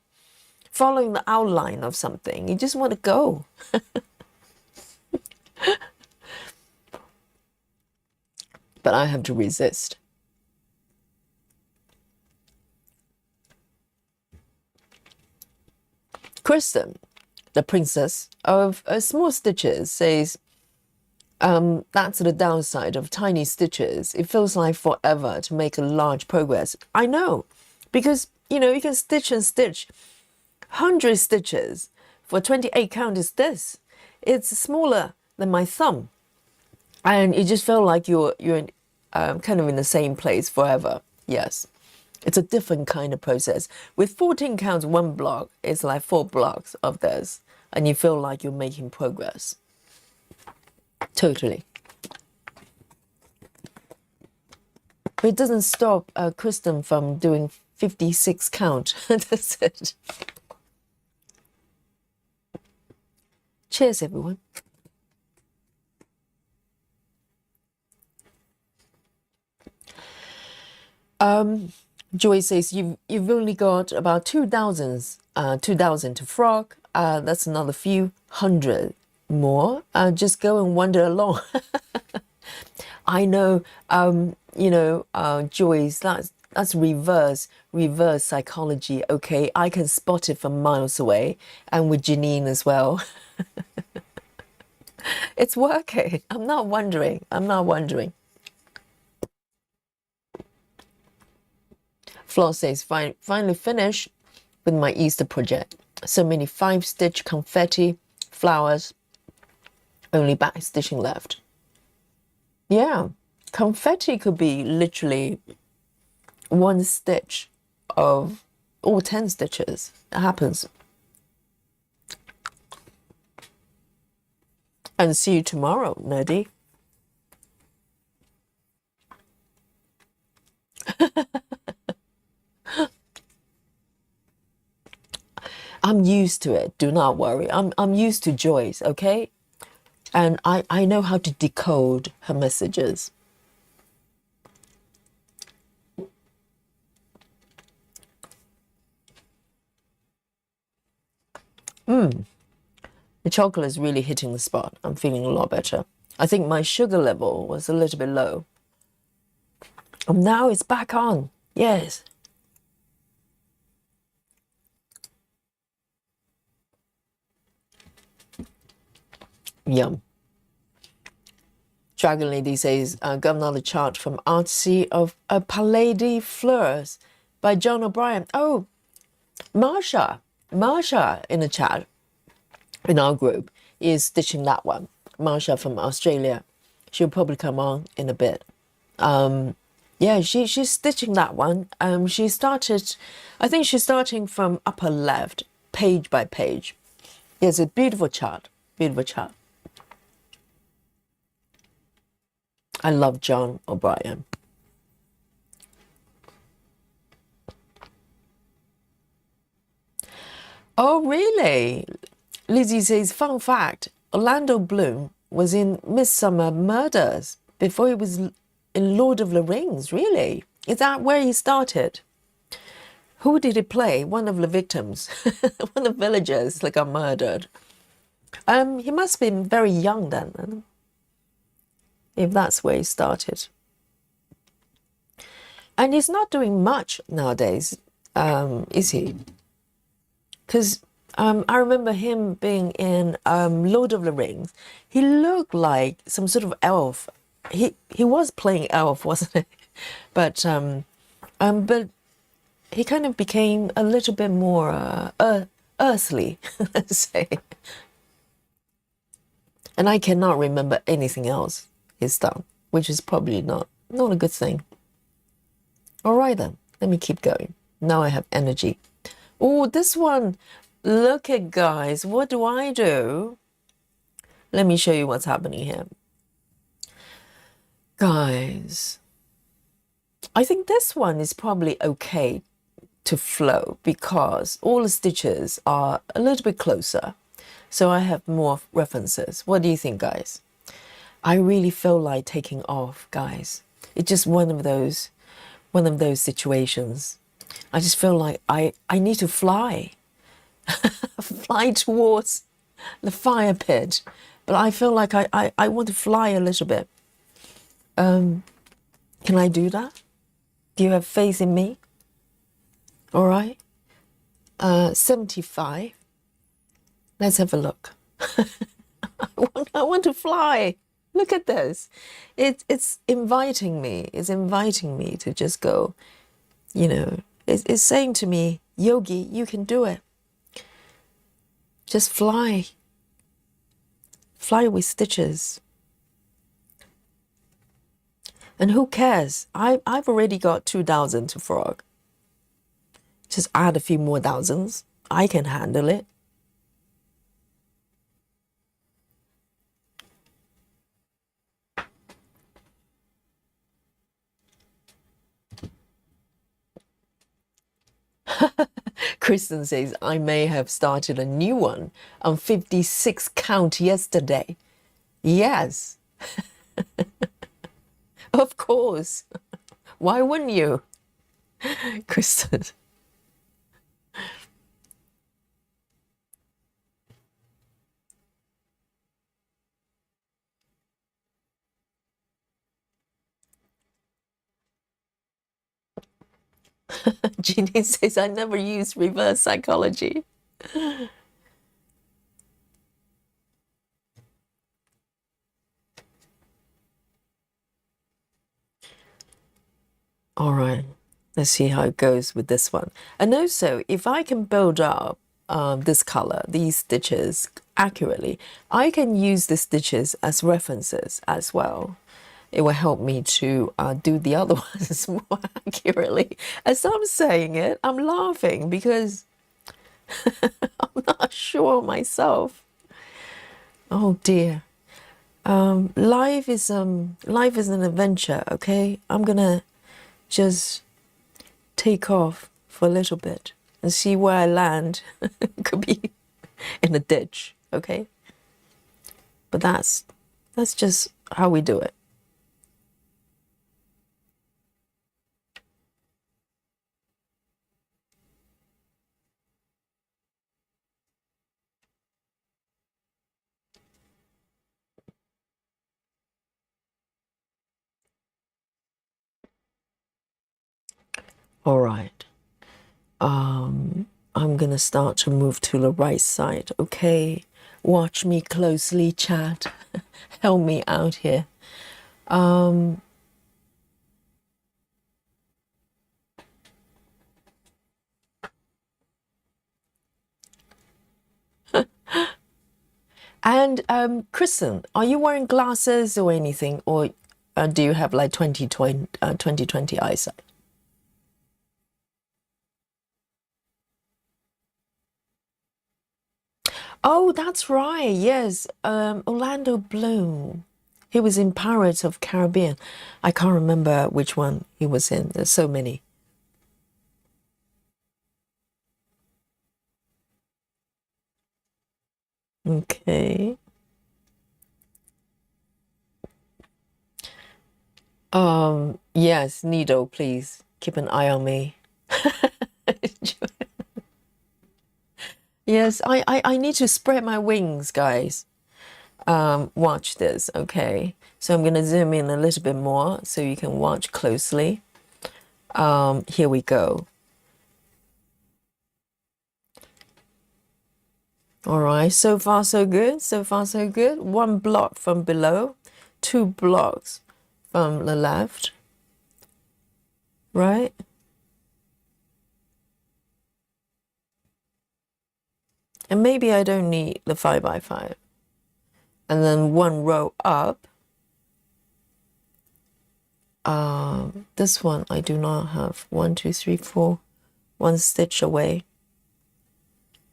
following the outline of something, you just want to go. But I have to resist. Kristen, the princess of small stitches, says, that's the downside of tiny stitches. It feels like forever to make a large progress. I know, because, you can stitch and stitch 100 stitches for 28 count is this. It's smaller than my thumb. And you just feel like you're kind of in the same place forever. Yes. It's a different kind of process. With 14 counts, one block, it's like 4 blocks of this. And you feel like you're making progress. Totally. But it doesn't stop Kristen from doing 56 count. That's it. Cheers, everyone. Joy says, you've only got about 2,000 to frog. That's another few hundred more. Just go and wander along. I know, Joyce, that's reverse psychology. Okay, I can spot it from miles away, and with Janine as well. It's working. I'm not wondering. Flo says, finally finished with my Easter project. So many 5-stitch confetti flowers, only back stitching left. Yeah, confetti could be literally 1 stitch of all 10 stitches. It happens. And see you tomorrow, nerdy. I'm used to it. Do not worry. I'm used to Joyce, okay? And I know how to decode her messages. The chocolate is really hitting the spot. I'm feeling a lot better. I think my sugar level was a little bit low. And now it's back on. Yes. Yum. Dragon Lady says, got another chart from Artsy of a Pallady Fleurs by John O'Brien. Oh, Marsha in the chat in our group is stitching that one. Marsha from Australia. She'll probably come on in a bit. Yeah, she's stitching that one. She started, I think she's starting from upper left, page by page. Yes, a beautiful chart. Beautiful chart. I love John O'Brien. Oh, really? Lizzie says, fun fact, Orlando Bloom was in Midsummer Murders before he was in Lord of the Rings, really? Is that where he started? Who did he play? One of the victims, one of the villagers that got murdered. He must have been very young then, if that's where he started. And he's not doing much nowadays, is he? Because I remember him being in Lord of the Rings. He looked like some sort of elf. He was playing elf, wasn't he? But he kind of became a little bit more earthly, let's say. And I cannot remember anything else he's done, which is probably not a good thing. All right then, let me keep going. Now I have energy. Oh, this one. Look at, guys, what do I do? Let me show you what's happening here. Guys, I think this one is probably okay to flow because all the stitches are a little bit closer. So I have more references. What do you think, guys? I really feel like taking off, guys. It's just one of those situations. I just feel like I need to fly. Fly towards the fire pit. But I feel like I want to fly a little bit. Can I do that? Do you have faith in me? All right. 75. Let's have a look. I want to fly. Look at this. It's inviting me. It's inviting me to just go, you know, it's saying to me, Yogi, you can do it. Just fly. Fly with stitches. And who cares? I've already got 2,000 to frog. Just add a few more thousands. I can handle it. Kristen says, I may have started a new one on 56 count yesterday. Yes. Of course. Why wouldn't you? Kristen. Jeannie says, I never used reverse psychology. All right, let's see how it goes with this one. And also, if I can build up this color, these stitches accurately, I can use the stitches as references as well. It will help me to do the other ones more accurately. As I'm saying it, I'm laughing because I'm not sure myself. Oh dear. Life is an adventure, okay? I'm gonna just take off for a little bit and see where I land. Could be in a ditch, okay? But that's just how we do it. All right. I'm gonna start to move to the right side, okay? Watch me closely, chat. Help me out here. And Kristen, are you wearing glasses or anything, or do you have like 20/20 eyesight? Oh, that's right. Yes, Orlando Bloom. He was in Pirates of Caribbean. I can't remember which one he was in. There's so many. Okay. Yes, Nido, please keep an eye on me. Yes, I need to spread my wings, guys. Watch this, okay? So I'm gonna zoom in a little bit more so you can watch closely. Here we go. All right, so far so good. So far so good. One block from below, two blocks from the left, right? And maybe I don't need the 5x5. And then one row up. This one I do not have. 1, 2, 3, 4. One stitch away.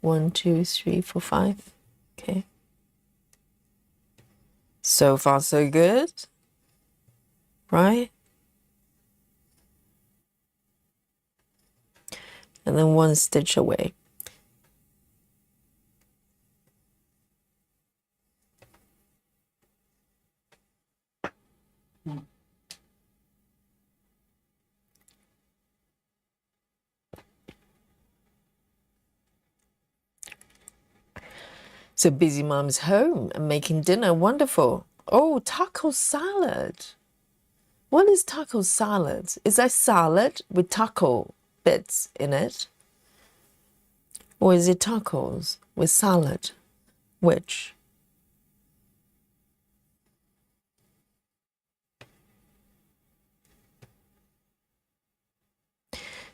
1, 2, 3, 4, 5. Okay. So far so good. Right? and then 1 stitch away. So Busy Mom's home and making dinner. Wonderful. Oh, taco salad. What is taco salad? Is that salad with taco bits in it? Or is it tacos with salad? Which?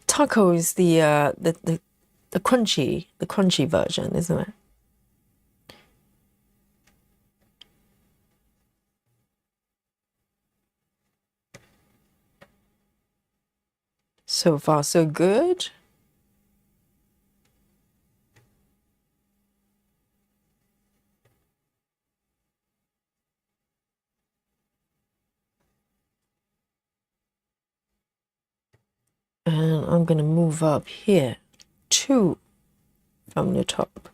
Taco is the crunchy version, isn't it? So far, so good. And I'm going to move up here, 2 from the top.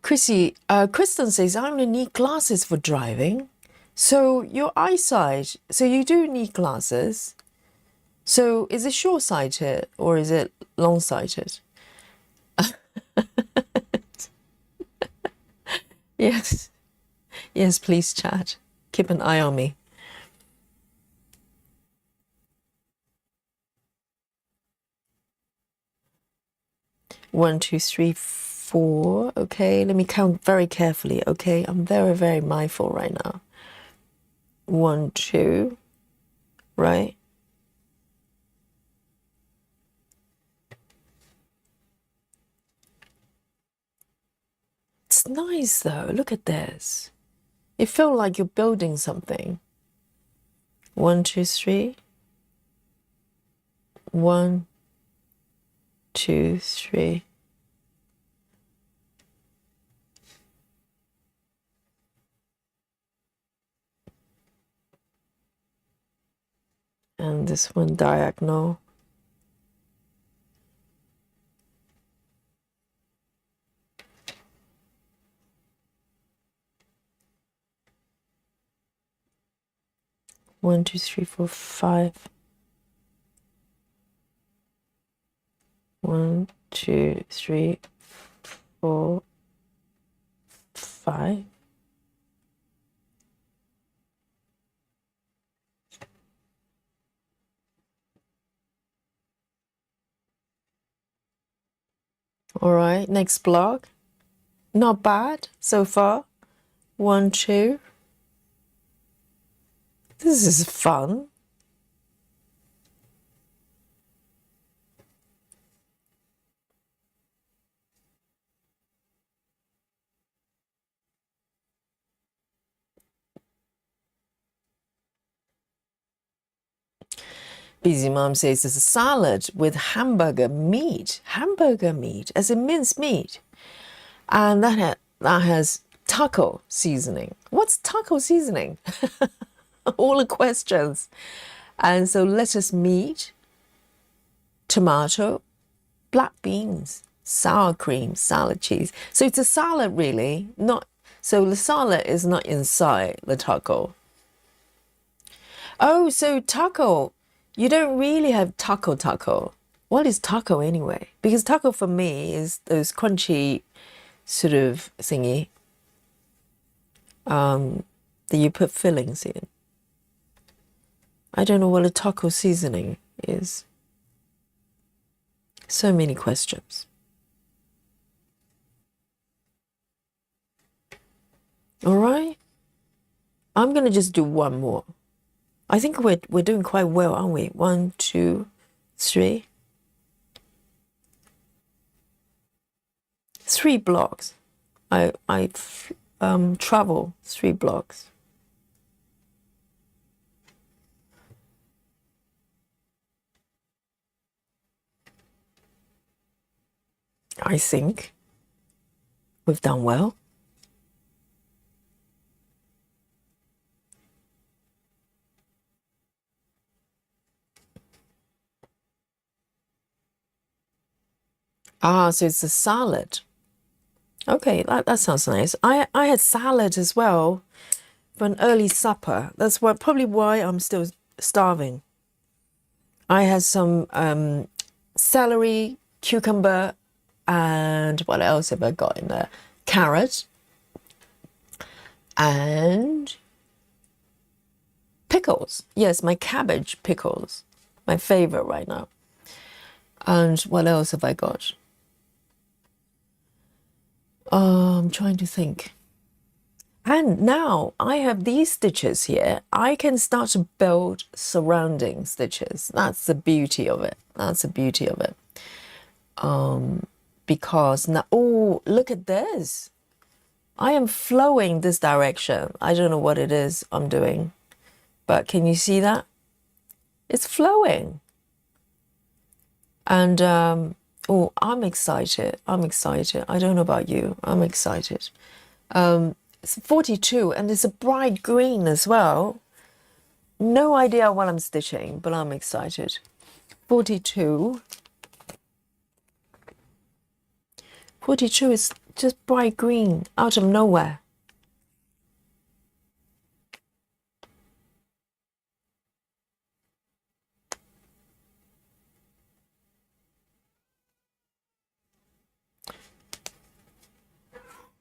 Kristen says, I only need glasses for driving. So your eyesight, so you do need glasses. So is it short-sighted or is it long-sighted? Yes. Yes, please, chat. Keep an eye on me. One, two, three, 4. Okay, let me count very carefully. Okay, I'm very, very mindful right now. 1, 2, right? It's nice though. Look at this. It feels like you're building something. 1, 2, 3. 1, 2, 3. And this one diagonal. One, 2, 3, 4, 5. 1, 2, 3, 4, 5. All right, next block. Not bad so far. 1, 2. This is fun. Busy Mom says it's a salad with hamburger meat. Hamburger meat, as in minced meat. And that has taco seasoning. What's taco seasoning? All the questions. And so lettuce meat, tomato, black beans, sour cream, salad cheese. So it's a salad really, not so the salad is not inside the taco. Oh, so taco, you don't really have taco. What is taco anyway? Because taco for me is those crunchy sort of thingy that you put fillings in. I don't know what a taco seasoning is. So many questions. All right. I'm going to just do one more. I think we're doing quite well, aren't we? 1, 2, 3. 3 blocks. I travel 3 blocks. I think we've done well. Ah, so it's a salad. Okay, that sounds nice. I had salad as well for an early supper. That's probably why I'm still starving. I had some celery, cucumber, and what else have I got in there? Carrot and pickles. Yes, my cabbage pickles. My favorite right now. And what else have I got? I'm trying to think. And now I have these stitches here. I can start to build surrounding stitches. That's the beauty of it. That's the beauty of it. Because now, oh, look at this. I am flowing this direction. I don't know what it is I'm doing, but can you see that? It's flowing. And oh, I'm excited. I'm excited. I don't know about you. I'm excited. It's 42 and it's a bright green as well. No idea what I'm stitching, but I'm excited. 42. 42 is just bright green out of nowhere.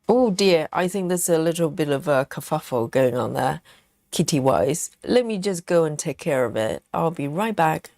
Oh dear, I think there's a little bit of a kerfuffle going on there, kitty-wise. Let me just go and take care of it. I'll be right back.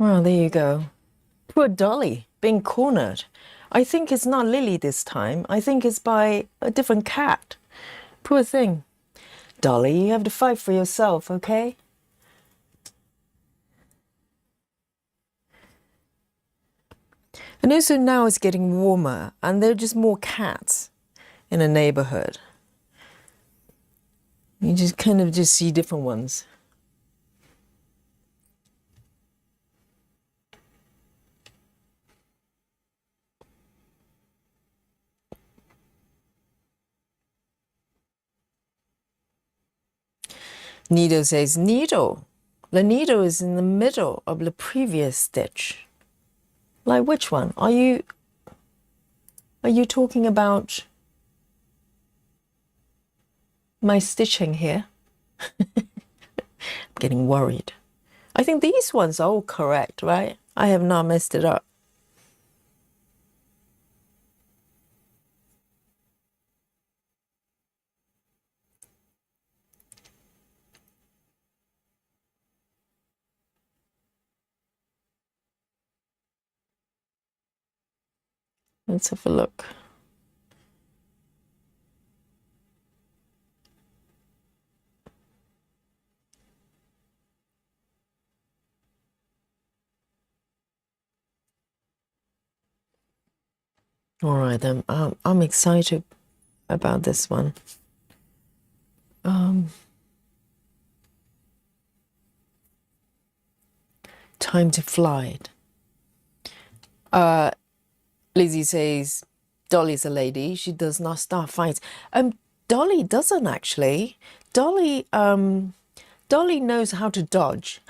Well, there you go. Poor Dolly, being cornered. I think it's not Lily this time. I think it's by a different cat. Poor thing. Dolly, you have to fight for yourself, okay? And also now it's getting warmer and there are just more cats in a neighborhood. You just kind of just see different ones. Needle says, needle. The needle is in the middle of the previous stitch. Like which one? Are you talking about my stitching here? I'm getting worried. I think these ones are all correct, right? I have not messed it up. Let's have a look. All right, then. I'm excited about this one. Time to fly. Lizzie says, Dolly's a lady. She does not start fights. Dolly doesn't actually. Dolly knows how to dodge,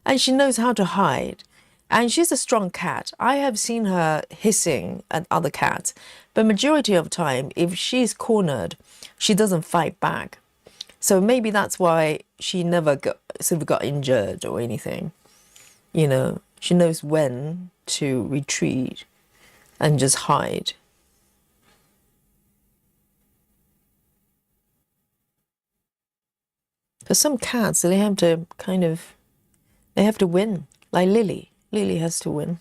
and she knows how to hide. And she's a strong cat. I have seen her hissing at other cats, but majority of the time, if she's cornered, she doesn't fight back. So maybe that's why she never got injured or anything. You know, she knows when to retreat and just hide. For some cats, they have to win. Like Lily. Lily has to win.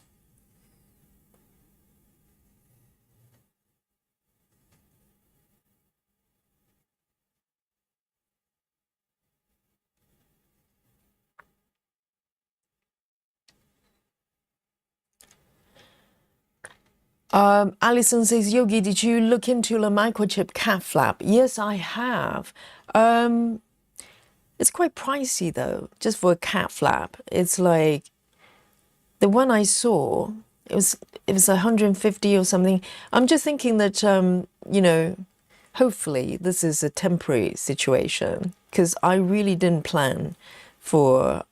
Alison says, Yogi, did you look into the microchip cat flap? Yes, I have. It's quite pricey though, just for a cat flap. It's like the one I saw, it was 150 or something. I'm just thinking that you know, hopefully this is a temporary situation, because I really didn't plan for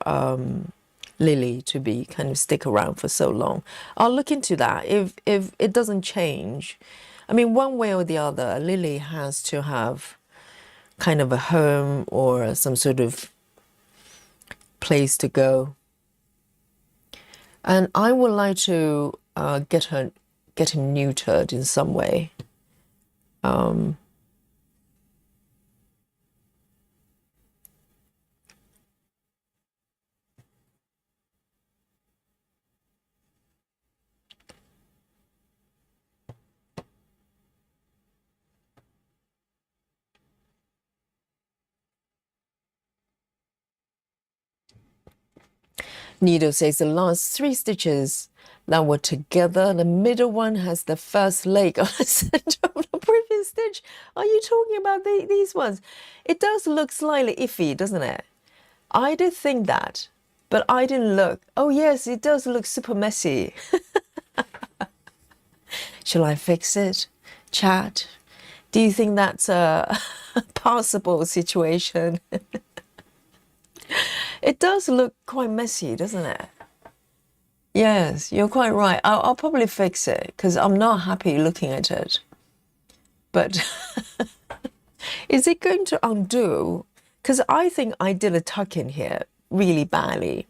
Lily to be kind of stick around for so long. I'll look into that. If it doesn't change, I mean, one way or the other, Lily has to have kind of a home or some sort of place to go. And I would like to get him neutered in some way. Needle says the last 3 stitches that were together, the middle one has the first leg on the center of the previous stitch. Are you talking about these ones? It does look slightly iffy, doesn't it? I did think that, but I didn't look. Oh yes, it does look super messy. Shall I fix it? Chat, do you think that's a possible situation? It does look quite messy, doesn't it? Yes, you're quite right. I'll probably fix it because I'm not happy looking at it. But is it going to undo? Because I think I did a tuck in here really badly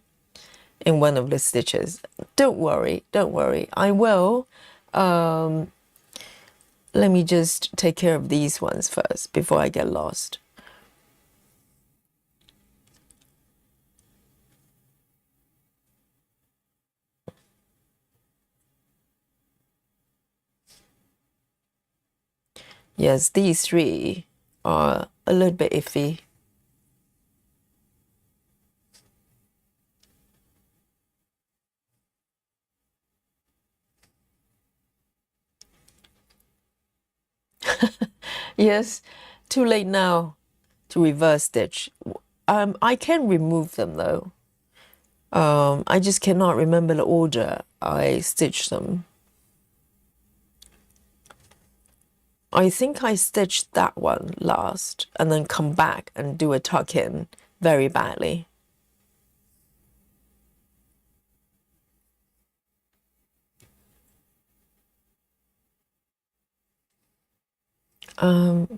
in one of the stitches. Don't worry, don't worry. I will. Let me just take care of these ones first before I get lost. Yes, these 3 are a little bit iffy. Yes, too late now to reverse stitch. I can remove them though. I just cannot remember the order I stitched them. I think I stitched that one last and then come back and do a tuck in very badly.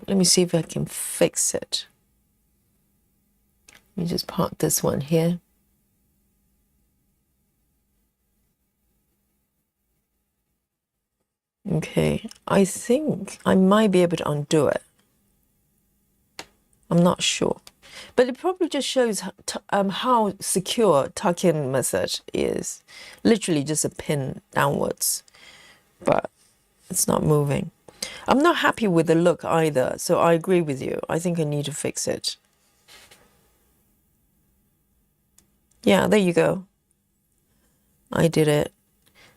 Let me see if I can fix it. Let me just part this one here. Okay, I think I might be able to undo it. I'm not sure. But it probably just shows how secure tuck-in method is. Literally just a pin downwards, but it's not moving. I'm not happy with the look either, so I agree with you. I think I need to fix it. Yeah, there you go. I did it.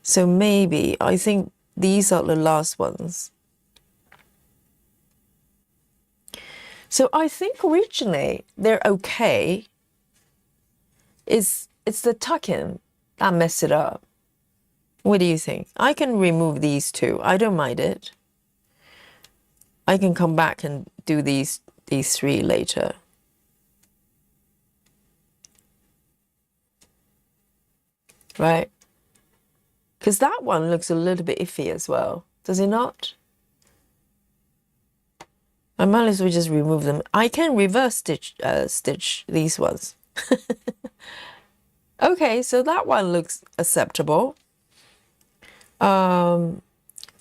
So maybe, I think these are the last ones. So I think originally they're okay. It's the tuck-in that messed it up. What do you think? I can remove these two. I don't mind it. I can come back and do these three later. Right? Because that one looks a little bit iffy as well. Does it not? I might as well just remove them. I can reverse stitch these ones. Okay, so that one looks acceptable.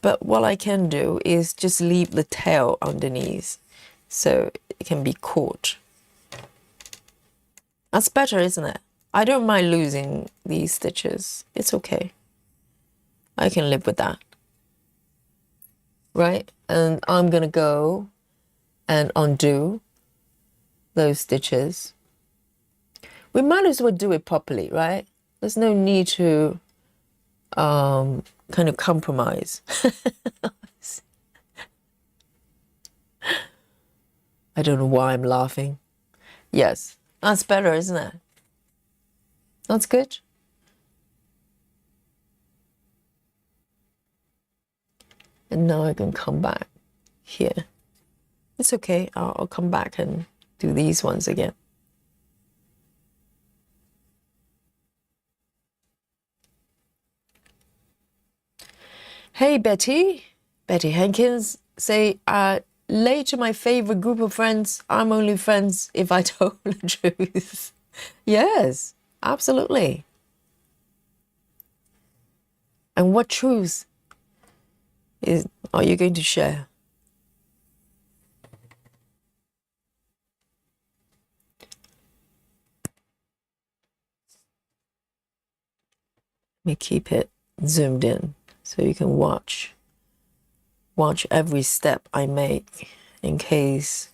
But what I can do is just leave the tail underneath so it can be caught. That's better, isn't it? I don't mind losing these stitches. It's okay. I can live with that. Right? And I'm gonna go and undo those stitches. We might as well do it properly, right? There's no need to kind of compromise. I don't know why I'm laughing. Yes, that's better, isn't it? That's good. And now I can come back here. It's okay. I'll come back and do these ones again. Hey, Betty Hankins, say, late to my favorite group of friends. I'm only friends if I told the truth. Yes, absolutely. And what truth are you going to share? Let me keep it zoomed in so you can watch every step I make in case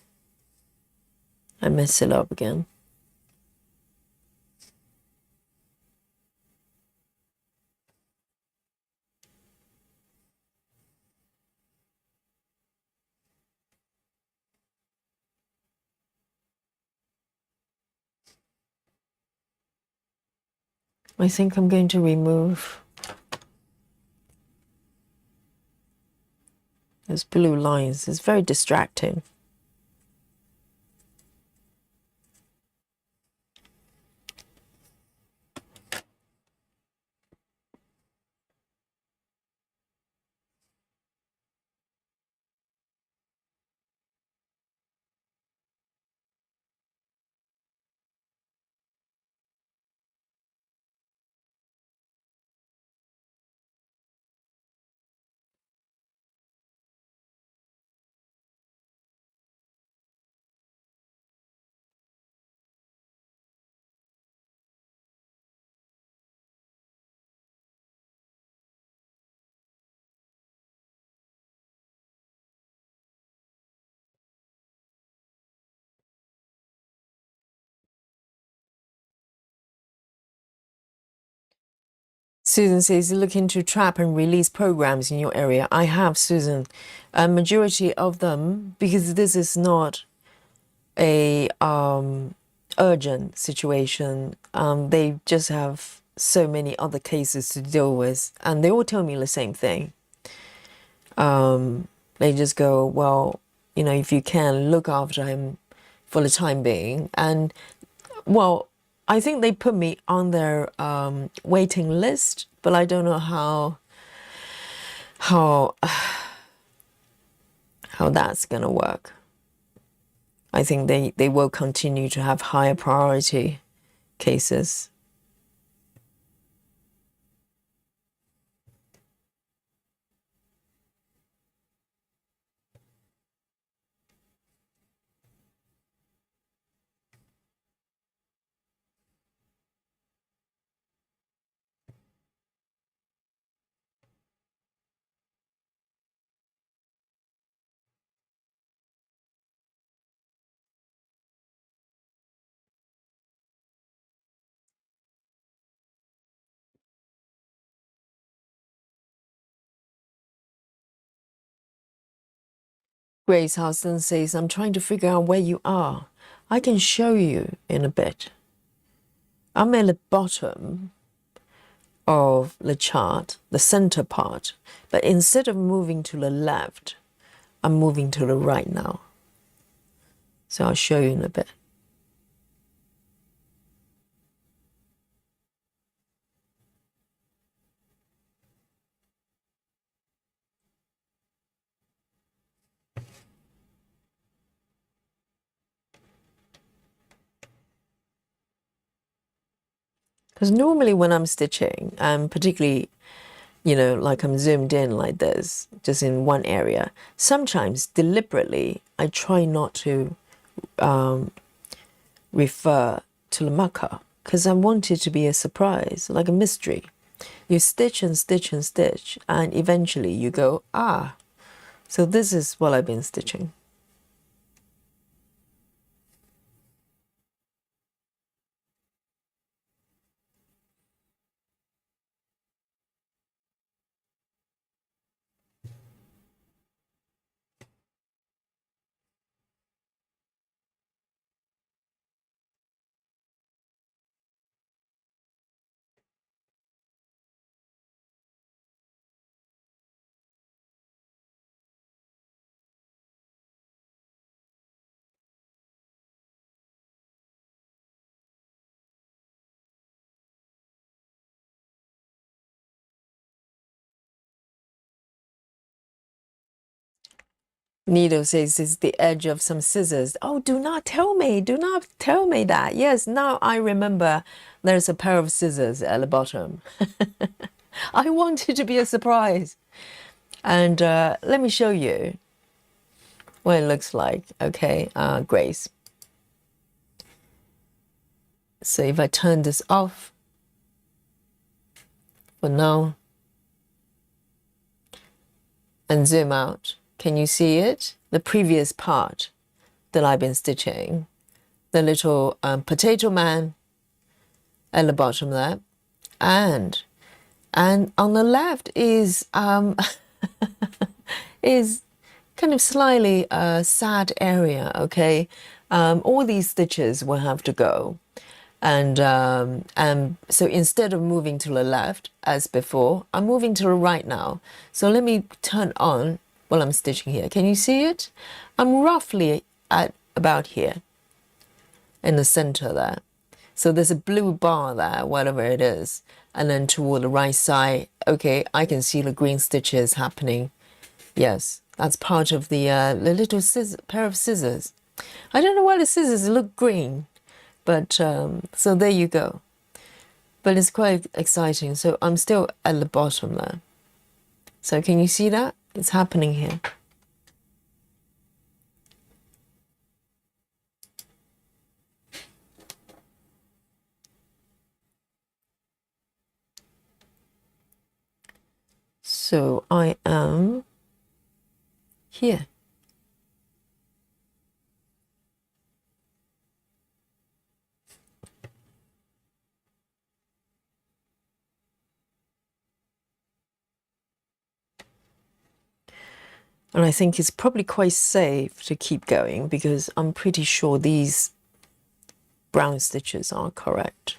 I mess it up again. I think I'm going to remove those blue lines. It's very distracting. Susan says, looking to trap and release programs in your area. I have, Susan. A majority of them, because this is not a urgent situation. They just have so many other cases to deal with, and they all tell me the same thing. They just go, well, you know, if you can look after him for the time being. And well, I think they put me on their waiting list, but I don't know how that's gonna work. I think they will continue to have higher priority cases. Grace Hudson says, I'm trying to figure out where you are. I can show you in a bit. I'm at the bottom of the chart, the center part, but instead of moving to the left, I'm moving to the right now. So I'll show you in a bit. Because normally when I'm stitching, particularly, you know, like I'm zoomed in like this, just in one area, sometimes deliberately I try not to refer to the marker because I want it to be a surprise, like a mystery. You stitch and stitch and stitch, and eventually you go, ah, so this is what I've been stitching. Needle says it's the edge of some scissors. Oh, do not tell me that. Yes, now I remember there's a pair of scissors at the bottom. I want it to be a surprise. And let me show you what it looks like. Okay, Grace. So if I turn this off for now and zoom out, can you see it? The previous part that I've been stitching, the little potato man at the bottom there, and on the left is is kind of slightly sad area. Okay, all these stitches will have to go, and so instead of moving to the left as before, I'm moving to the right now. So let me turn on while I'm stitching here. Can you see it? I'm roughly at about here in the center there. So there's a blue bar there, whatever it is. And then toward the right side, okay, I can see the green stitches happening. Yes, that's part of the little pair of scissors. I don't know why the scissors look green, but so there you go. But it's quite exciting. So I'm still at the bottom there. So can you see that? It's happening here. So I am here. And I think it's probably quite safe to keep going because I'm pretty sure these brown stitches are correct.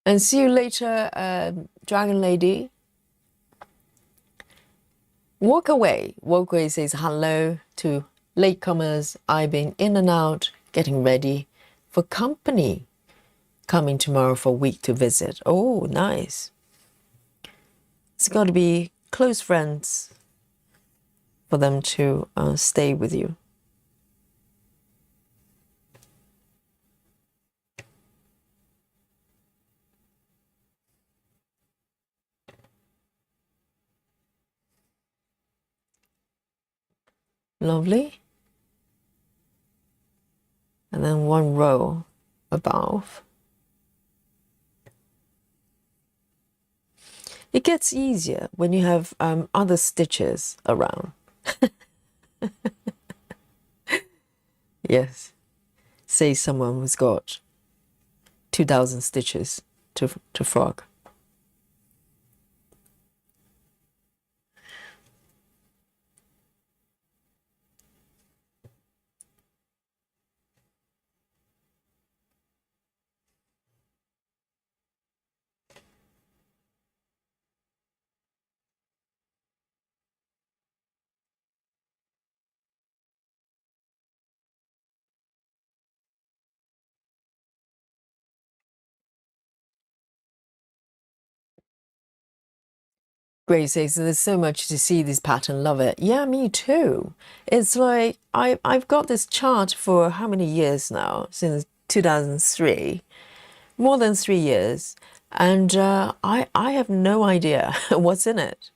And see you later, Dragon Lady. Walk away. Walk away says hello to latecomers. I've been in and out, getting ready for company. Coming tomorrow for a week to visit. Oh, nice. It's got to be close friends for them to stay with you. Lovely. And then one row above. It gets easier when you have other stitches around. Yes. Say someone who's got 2,000 stitches to frog. Grace says, there's so much to see this pattern, love it. Yeah, me too. It's like, I've got this chart for how many years now? Since 2003. More than 3 years. And I have no idea what's in it.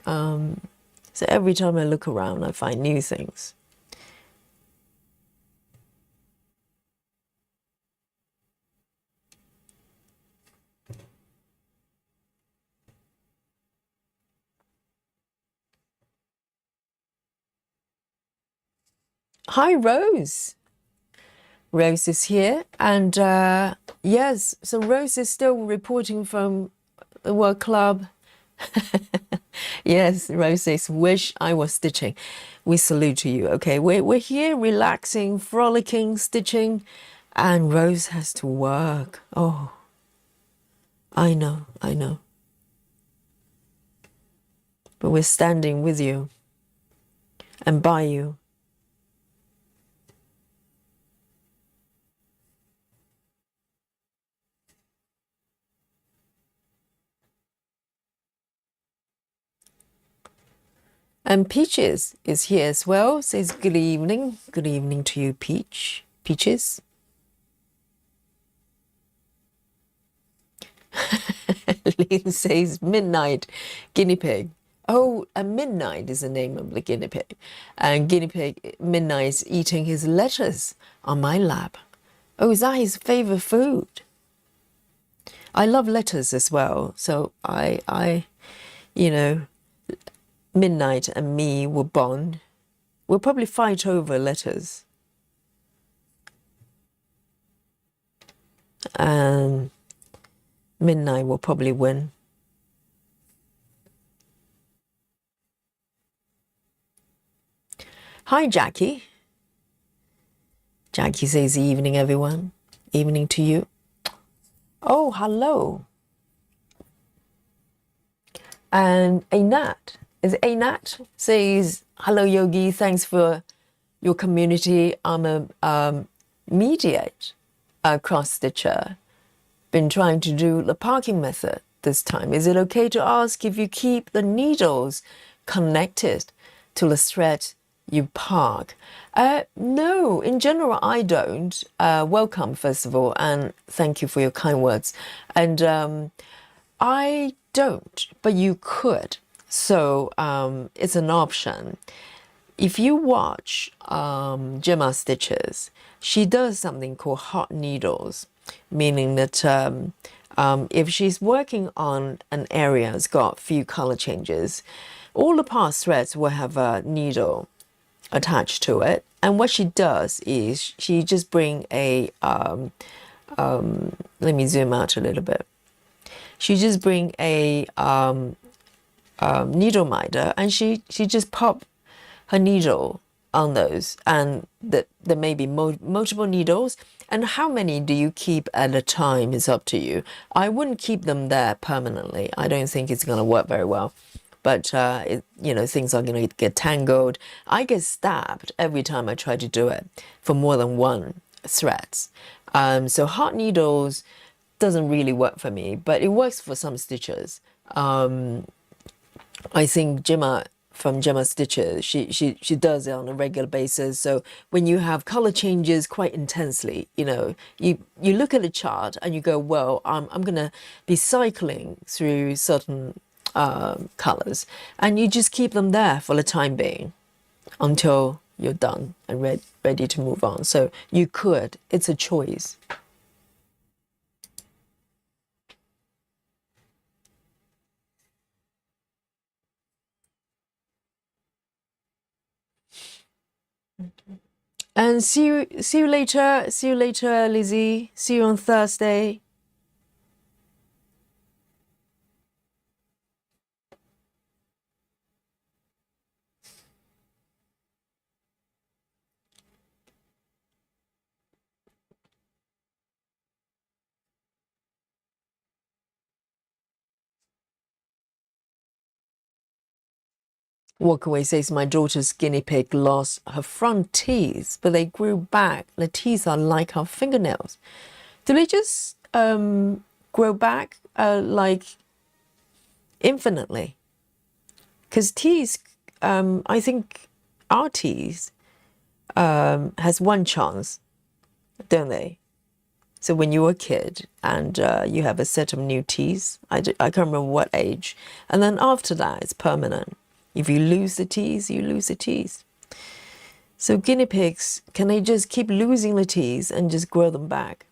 So every time I look around, I find new things. Hi, Rose. Rose is here. And yes, so Rose is still reporting from the work club. Yes, Rose says, wish I was stitching. We salute to you. Okay, we're here relaxing, frolicking, stitching, and Rose has to work. Oh, I know. But we're standing with you and by you. And Peaches is here as well. Says good evening. Good evening to you, Peaches. Lynn says midnight guinea pig. Oh, a midnight is the name of the guinea pig. And guinea pig midnight's eating his lettuce on my lap. Oh, is that his favorite food? I love lettuce as well. So I you know, Midnight and me will bond. We'll probably fight over letters. And Midnight will probably win. Hi, Jackie. Jackie says evening, everyone. Evening to you. Oh, hello. And Anat. Is it Anat? Says, hello, Yogi. Thanks for your community. I'm a mediate cross-stitcher. Been trying to do the parking method this time. Is it okay to ask if you keep the needles connected to the thread you park? No, in general, I don't. Welcome, first of all, and thank you for your kind words. And I don't, but you could. So it's an option. If you watch Gemma Stitches, she does something called hot needles, meaning that If she's working on an area that's got few color changes, all the past threads will have a needle attached to it. And what she does is she just bring a, let me zoom out a little bit. She just bring a needle minder, and she just pop her needle on those, and there may be multiple needles, and how many do you keep at a time is up to you. I wouldn't keep them there permanently. I don't think it's going to work very well, but things are going to get tangled. I get stabbed every time I try to do it for more than one threads. So hot needles doesn't really work for me, but it works for some stitches. I think Gemma from Gemma Stitches, she does it on a regular basis. So when you have color changes quite intensely, you look at a chart and you go, well, I'm going to be cycling through certain colors, and you just keep them there for the time being until you're done and ready to move on. So you could, it's a choice. And see you later. See you later, Lizzie. See you on Thursday. Walkaway says, my daughter's guinea pig lost her front teeth, but they grew back. The teeth are like our fingernails. Do they just grow back like infinitely? Because teeth, I think our teeth has one chance, don't they? So when you were a kid and you have a set of new teeth, I can't remember what age, and then after that it's permanent. If you lose the teeth, you lose the teeth. So guinea pigs, can they just keep losing the teeth and just grow them back?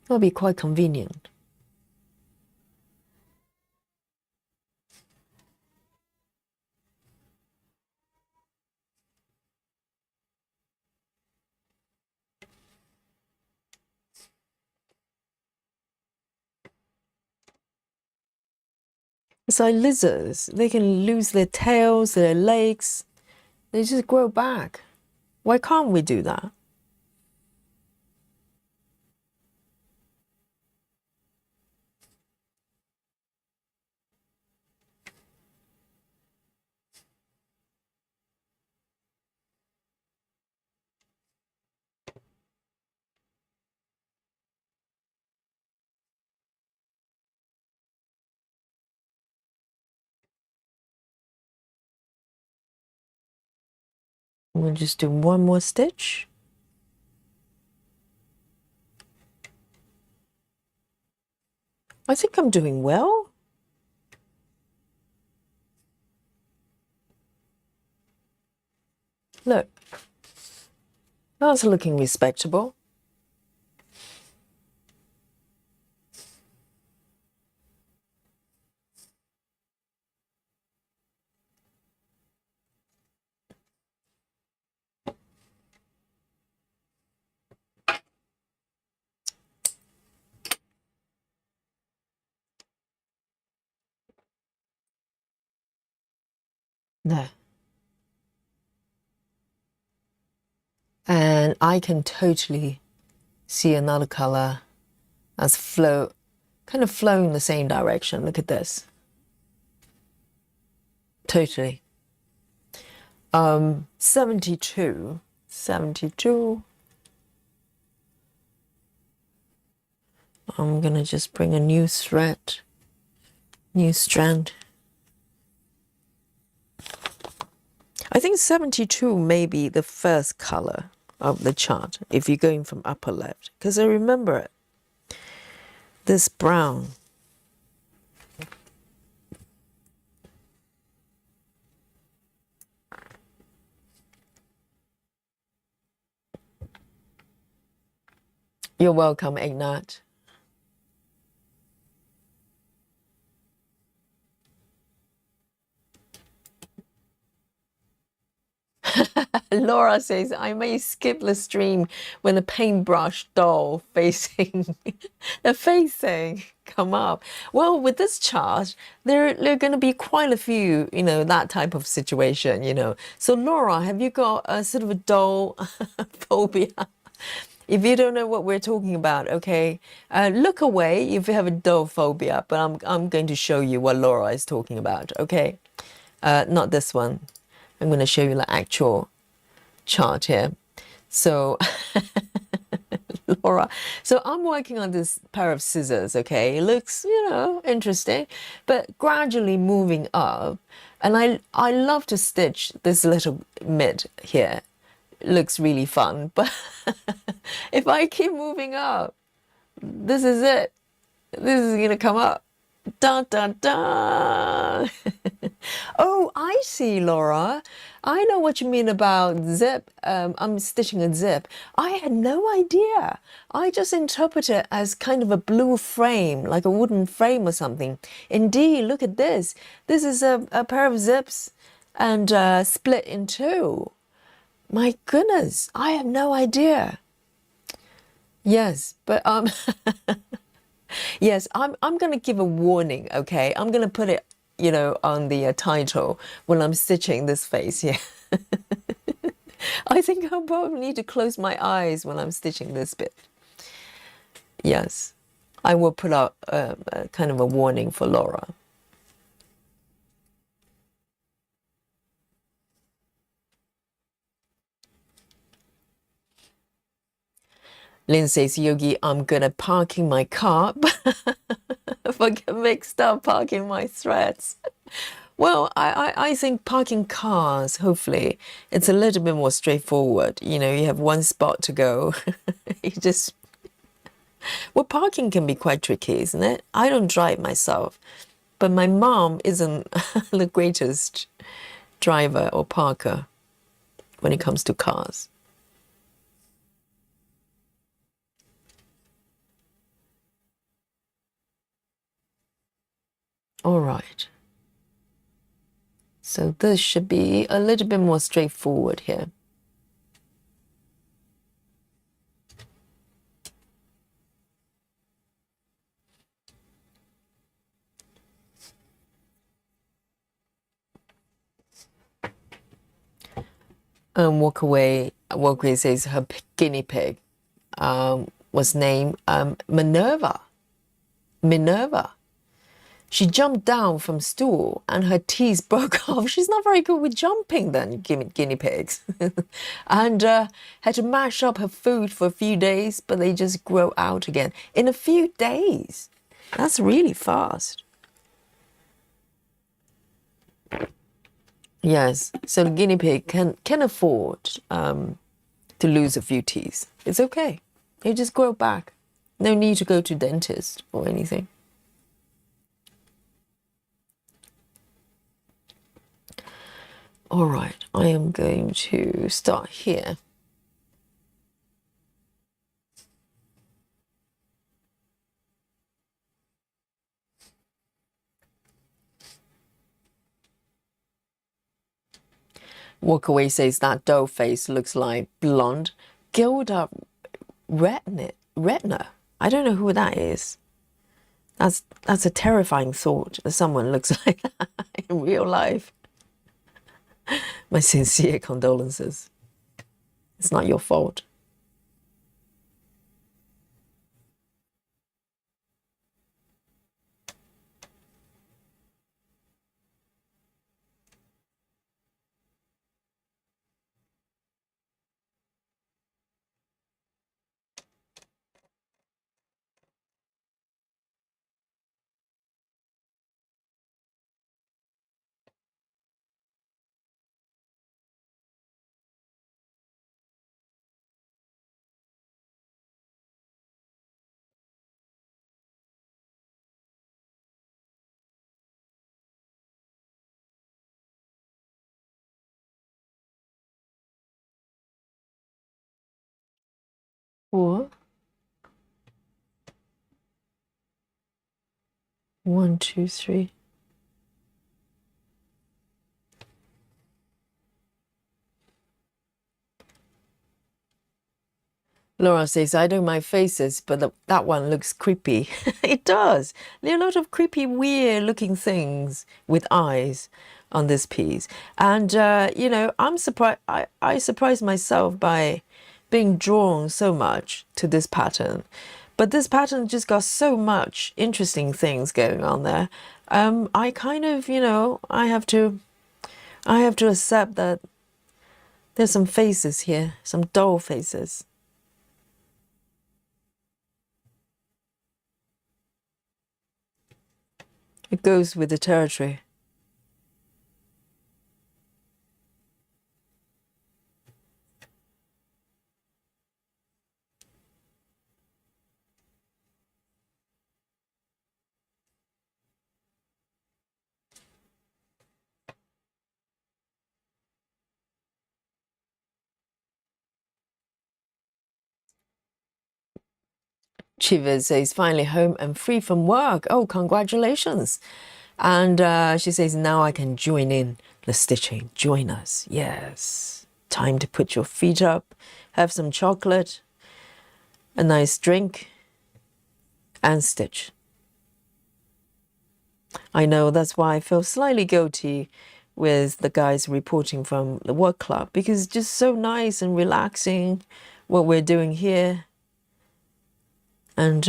That'll be quite convenient. It's like lizards. They can lose their tails, their legs. They just grow back. Why can't we do that? We'll just do one more stitch. I think I'm doing well. Look, that's looking respectable. There. And I can totally see another color that's kind of flow in the same direction. Look at this. Totally. 72. I'm gonna just bring a new thread, new strand. I think 72 may be the first color of the chart if you're going from upper left, because I remember it. This brown. You're welcome, Ignat. Laura says, I may skip the stream when the paintbrush doll facing the facing come up. Well, with this chart, there are going to be quite a few, that type of situation. So Laura, have you got a sort of a doll phobia? If you don't know what we're talking about, okay, look away if you have a doll phobia, but I'm going to show you what Laura is talking about, okay? Not this one. I'm going to show you the actual chart here. So, Laura, so I'm working on this pair of scissors, okay? It looks, interesting, but gradually moving up. And I love to stitch this little mid here. It looks really fun, but if I keep moving up, this is it. This is going to come up. Dun, dun, dun. Oh, I see, Laura. I know what you mean about zip. I'm stitching a zip. I had no idea. I just interpret it as kind of a blue frame, like a wooden frame or something. Indeed, look at this. This is a pair of zips and split in two. My goodness, I have no idea. Yes, but yes, I'm going to give a warning, okay? I'm going to put it, on the title when I'm stitching this face here. I think I'll probably need to close my eyes when I'm stitching this bit. Yes, I will put out a kind of a warning for Laura. Lynn says, Yogi, I'm good at parking my car, but if I get mixed up parking my threads. Well, I think parking cars, hopefully, it's a little bit more straightforward. You have one spot to go. Well, parking can be quite tricky, isn't it? I don't drive myself, but my mom isn't the greatest driver or parker when it comes to cars. All right. So this should be a little bit more straightforward here. Walkaway says her guinea pig was named Minerva. She jumped down from stool and her teeth broke off. She's not very good with jumping then, guinea pigs. And had to mash up her food for a few days, but they just grow out again. In a few days. That's really fast. Yes, so the guinea pig can afford to lose a few teeth. It's okay. They just grow back. No need to go to dentist or anything. All right, I am going to start here. Walkaway says that doll face looks like blonde Gilda Retner. I don't know who that is. That's a terrifying thought that someone looks like that in real life. My sincere condolences. It's not your fault. What? 1, 2, 3. Laura says, I don't mind faces, but that one looks creepy. It does. There are a lot of creepy, weird looking things with eyes on this piece. And, I'm surprised. I surprised myself by being drawn so much to this pattern. But this pattern just got so much interesting things going on there. I kind of, I have to accept that there's some faces here, some doll faces. It goes with the territory. Chiva says, finally home and free from work. Oh, congratulations. And she says, now I can join in the stitching. Join us. Yes. Time to put your feet up, have some chocolate, a nice drink, and stitch. I know that's why I feel slightly guilty with the guys reporting from the work club, because it's just so nice and relaxing what we're doing here. And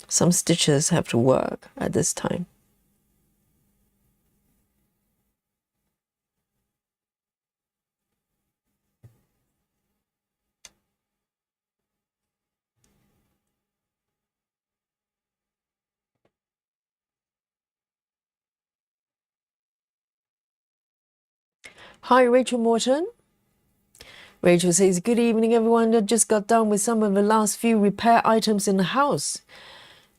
some stitches have to work at this time. Hi, Rachel Morton. Rachel says, good evening, everyone. I just got done with some of the last few repair items in the house.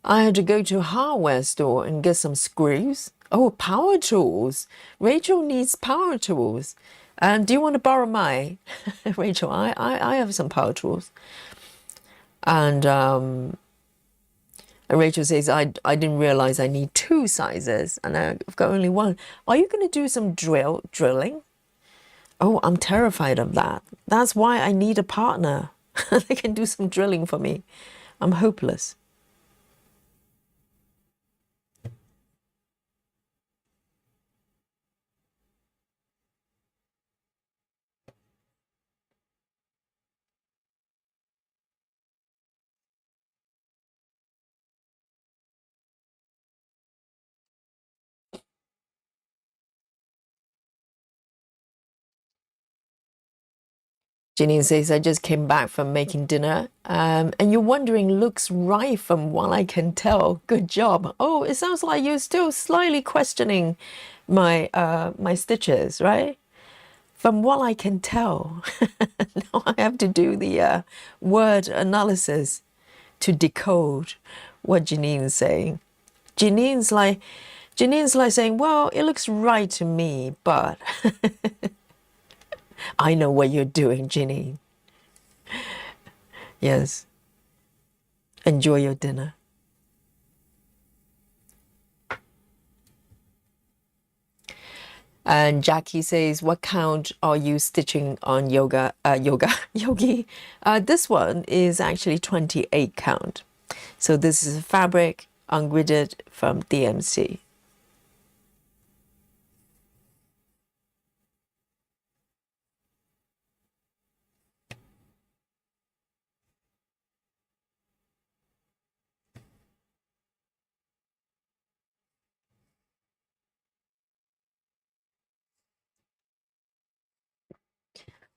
I had to go to a hardware store and get some screws. Oh, power tools. Rachel needs power tools. And do you want to borrow mine? Rachel, I have some power tools. And Rachel says, I didn't realize I need 2 sizes and I've got only 1. Are you going to do some drilling? Oh, I'm terrified of that. That's why I need a partner. They can do some drilling for me. I'm hopeless. Janine says, I just came back from making dinner, and you're wondering, looks right from what I can tell. Good job. Oh, it sounds like you're still slightly questioning my my stitches, right? From what I can tell. Now I have to do the word analysis to decode what Janine's saying. Janine's like saying, well, it looks right to me, but I know what you're doing, Janine. Yes. Enjoy your dinner. And Jackie says, what count are you stitching on Yogi? This one is actually 28 count. So this is a fabric ungridded from DMC.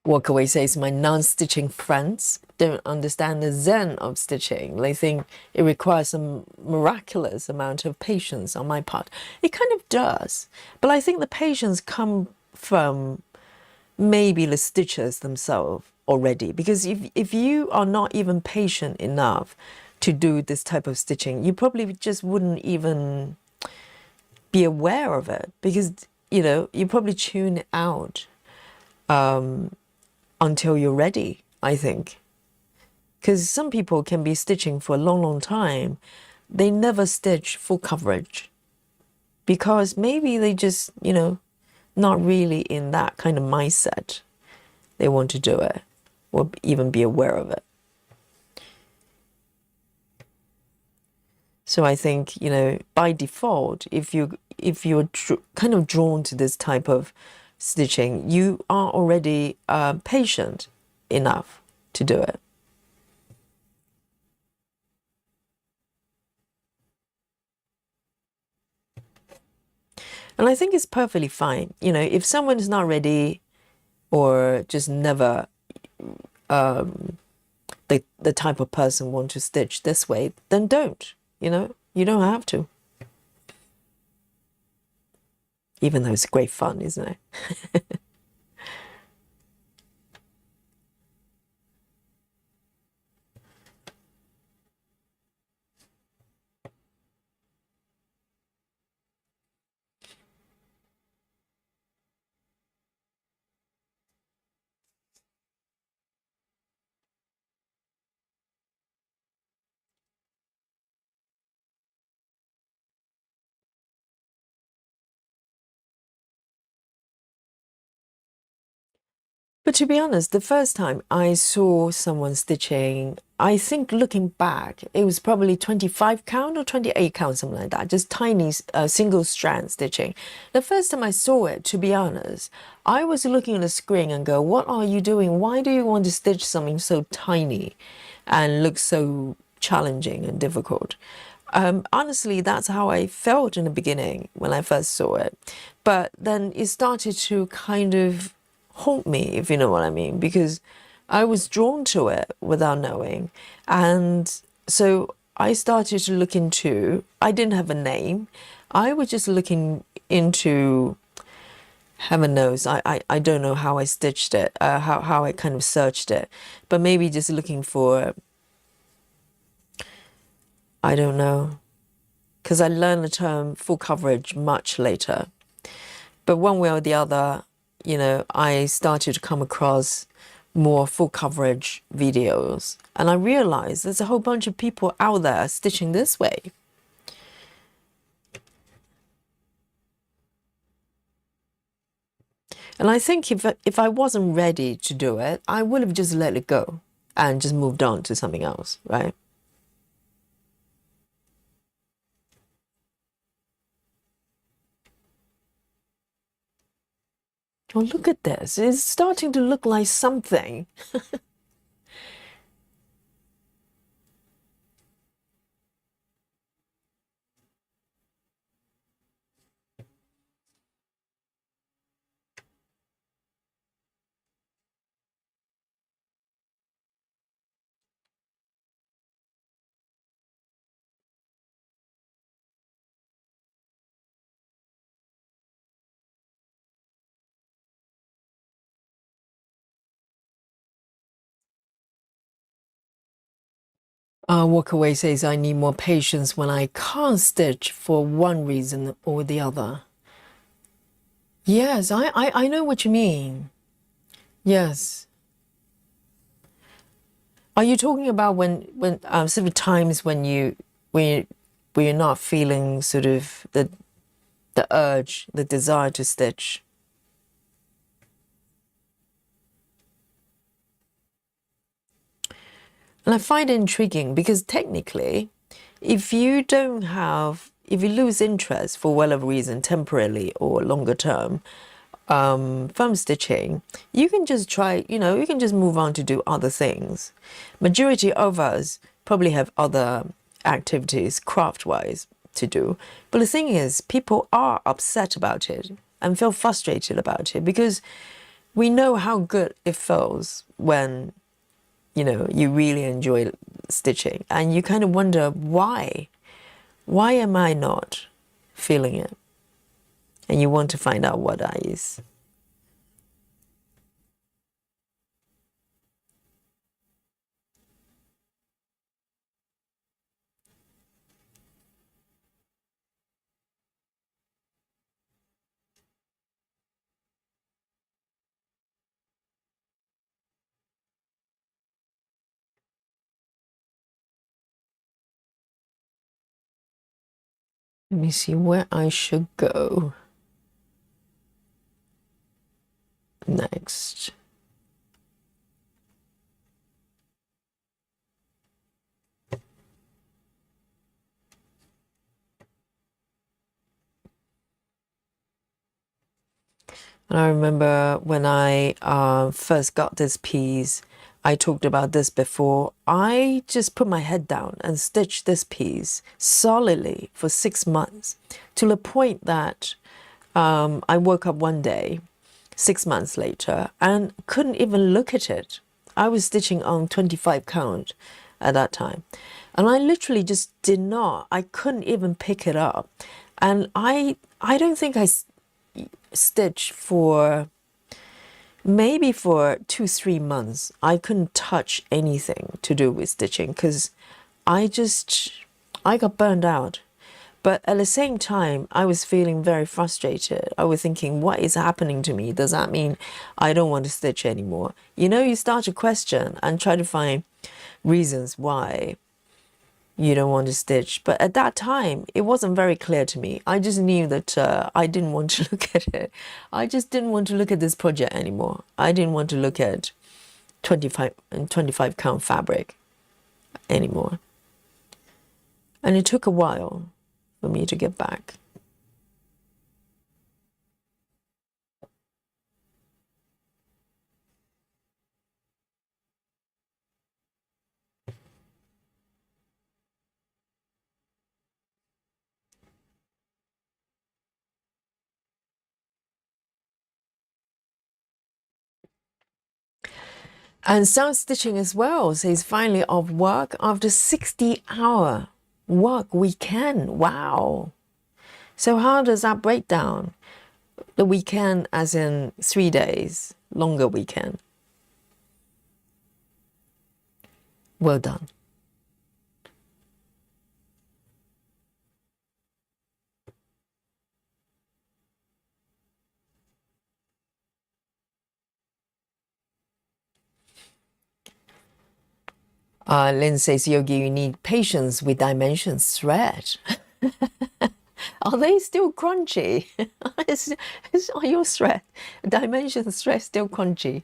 Walkaway says, my non-stitching friends don't understand the zen of stitching. They think it requires some miraculous amount of patience on my part. It kind of does. But I think the patience come from maybe the stitchers themselves already. Because if you are not even patient enough to do this type of stitching, you probably just wouldn't even be aware of it. Because, you probably tune it out until you're ready, I think. Because some people can be stitching for a long, long time. They never stitch full coverage because maybe they just, not really in that kind of mindset. They want to do it or even be aware of it. So I think, by default, if you're kind of drawn to this type of stitching, you are already patient enough to do it. And I think it's perfectly fine. If someone is not ready or just never the type of person want to stitch this way, then don't. You don't have to. Even though it's great fun, isn't it? But to be honest, the first time I saw someone stitching, I think looking back, it was probably 25 count or 28 count, something like that, just tiny single strand stitching. The first time I saw it, to be honest, I was looking at the screen and go, what are you doing? Why do you want to stitch something so tiny and look so challenging and difficult? Honestly, that's how I felt in the beginning when I first saw it. But then it started to kind of haunt me, if you know what I mean, because I was drawn to it without knowing. And so I started to look into, I didn't have a name. I was just looking into, heaven knows, I don't know how I stitched it, how I kind of searched it, but maybe just looking for, I don't know, because I learned the term full coverage much later. But one way or the other, I started to come across more full coverage videos. And I realized there's a whole bunch of people out there stitching this way. And I think if I wasn't ready to do it, I would have just let it go and just moved on to something else, right? Well, look at this. It's starting to look like something. Walkaway says, I need more patience when I can't stitch for one reason or the other. Yes, I know what you mean. Yes. Are you talking about when sort of times when you're not feeling sort of the urge, the desire to stitch? And I find it intriguing because technically, if you lose interest for whatever reason, temporarily or longer term, foam stitching, you can just try, you can just move on to do other things. Majority of us probably have other activities craft-wise to do. But the thing is, people are upset about it and feel frustrated about it because we know how good it feels when, you really enjoy stitching and you kind of wonder why. Why am I not feeling it? And you want to find out what that is. Let me see where I should go next. And I remember when I first got this piece, I talked about this before. I just put my head down and stitched this piece solidly for 6 months to the point that I woke up one day, 6 months later, and couldn't even look at it. I was stitching on 25 count at that time. And I literally just I couldn't even pick it up. And I don't think I stitched for maybe for 2-3 months. I couldn't touch anything to do with stitching because I got burned out. But at the same time, I was feeling very frustrated. I was thinking, what is happening to me? Does that mean I don't want to stitch anymore? You start to question and try to find reasons why you don't want to stitch. But at that time, it wasn't very clear to me. I just knew that I didn't want to look at it. I just didn't want to look at this project anymore. I didn't want to look at 25 count fabric anymore. And it took a while for me to get back. And sound stitching as well. So he's finally off work after 60-hour work weekend. Wow. So how does that break down? The weekend as in 3 days, longer weekend. Well done. Lynn says, Yogi, you need patience with dimensions thread. Are they still crunchy? Are your thread, dimensions thread still crunchy?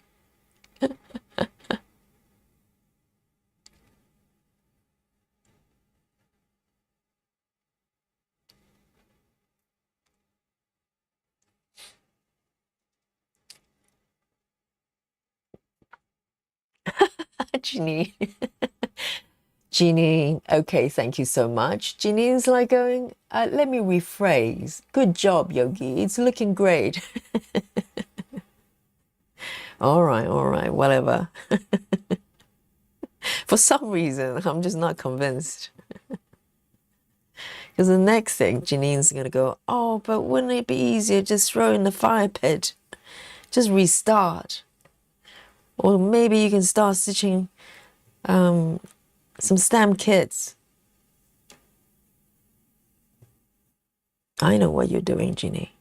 Jeannie. Jeannie, okay, thank you so much. Jeannie's like going, let me rephrase. Good job, Yogi. It's looking great. All right, whatever. For some reason, I'm just not convinced. Because the next thing, Janine's going to go, oh, but wouldn't it be easier just throw in the fire pit? Just restart. Or maybe you can start stitching some stamp kits. I know what you're doing, Jeannie.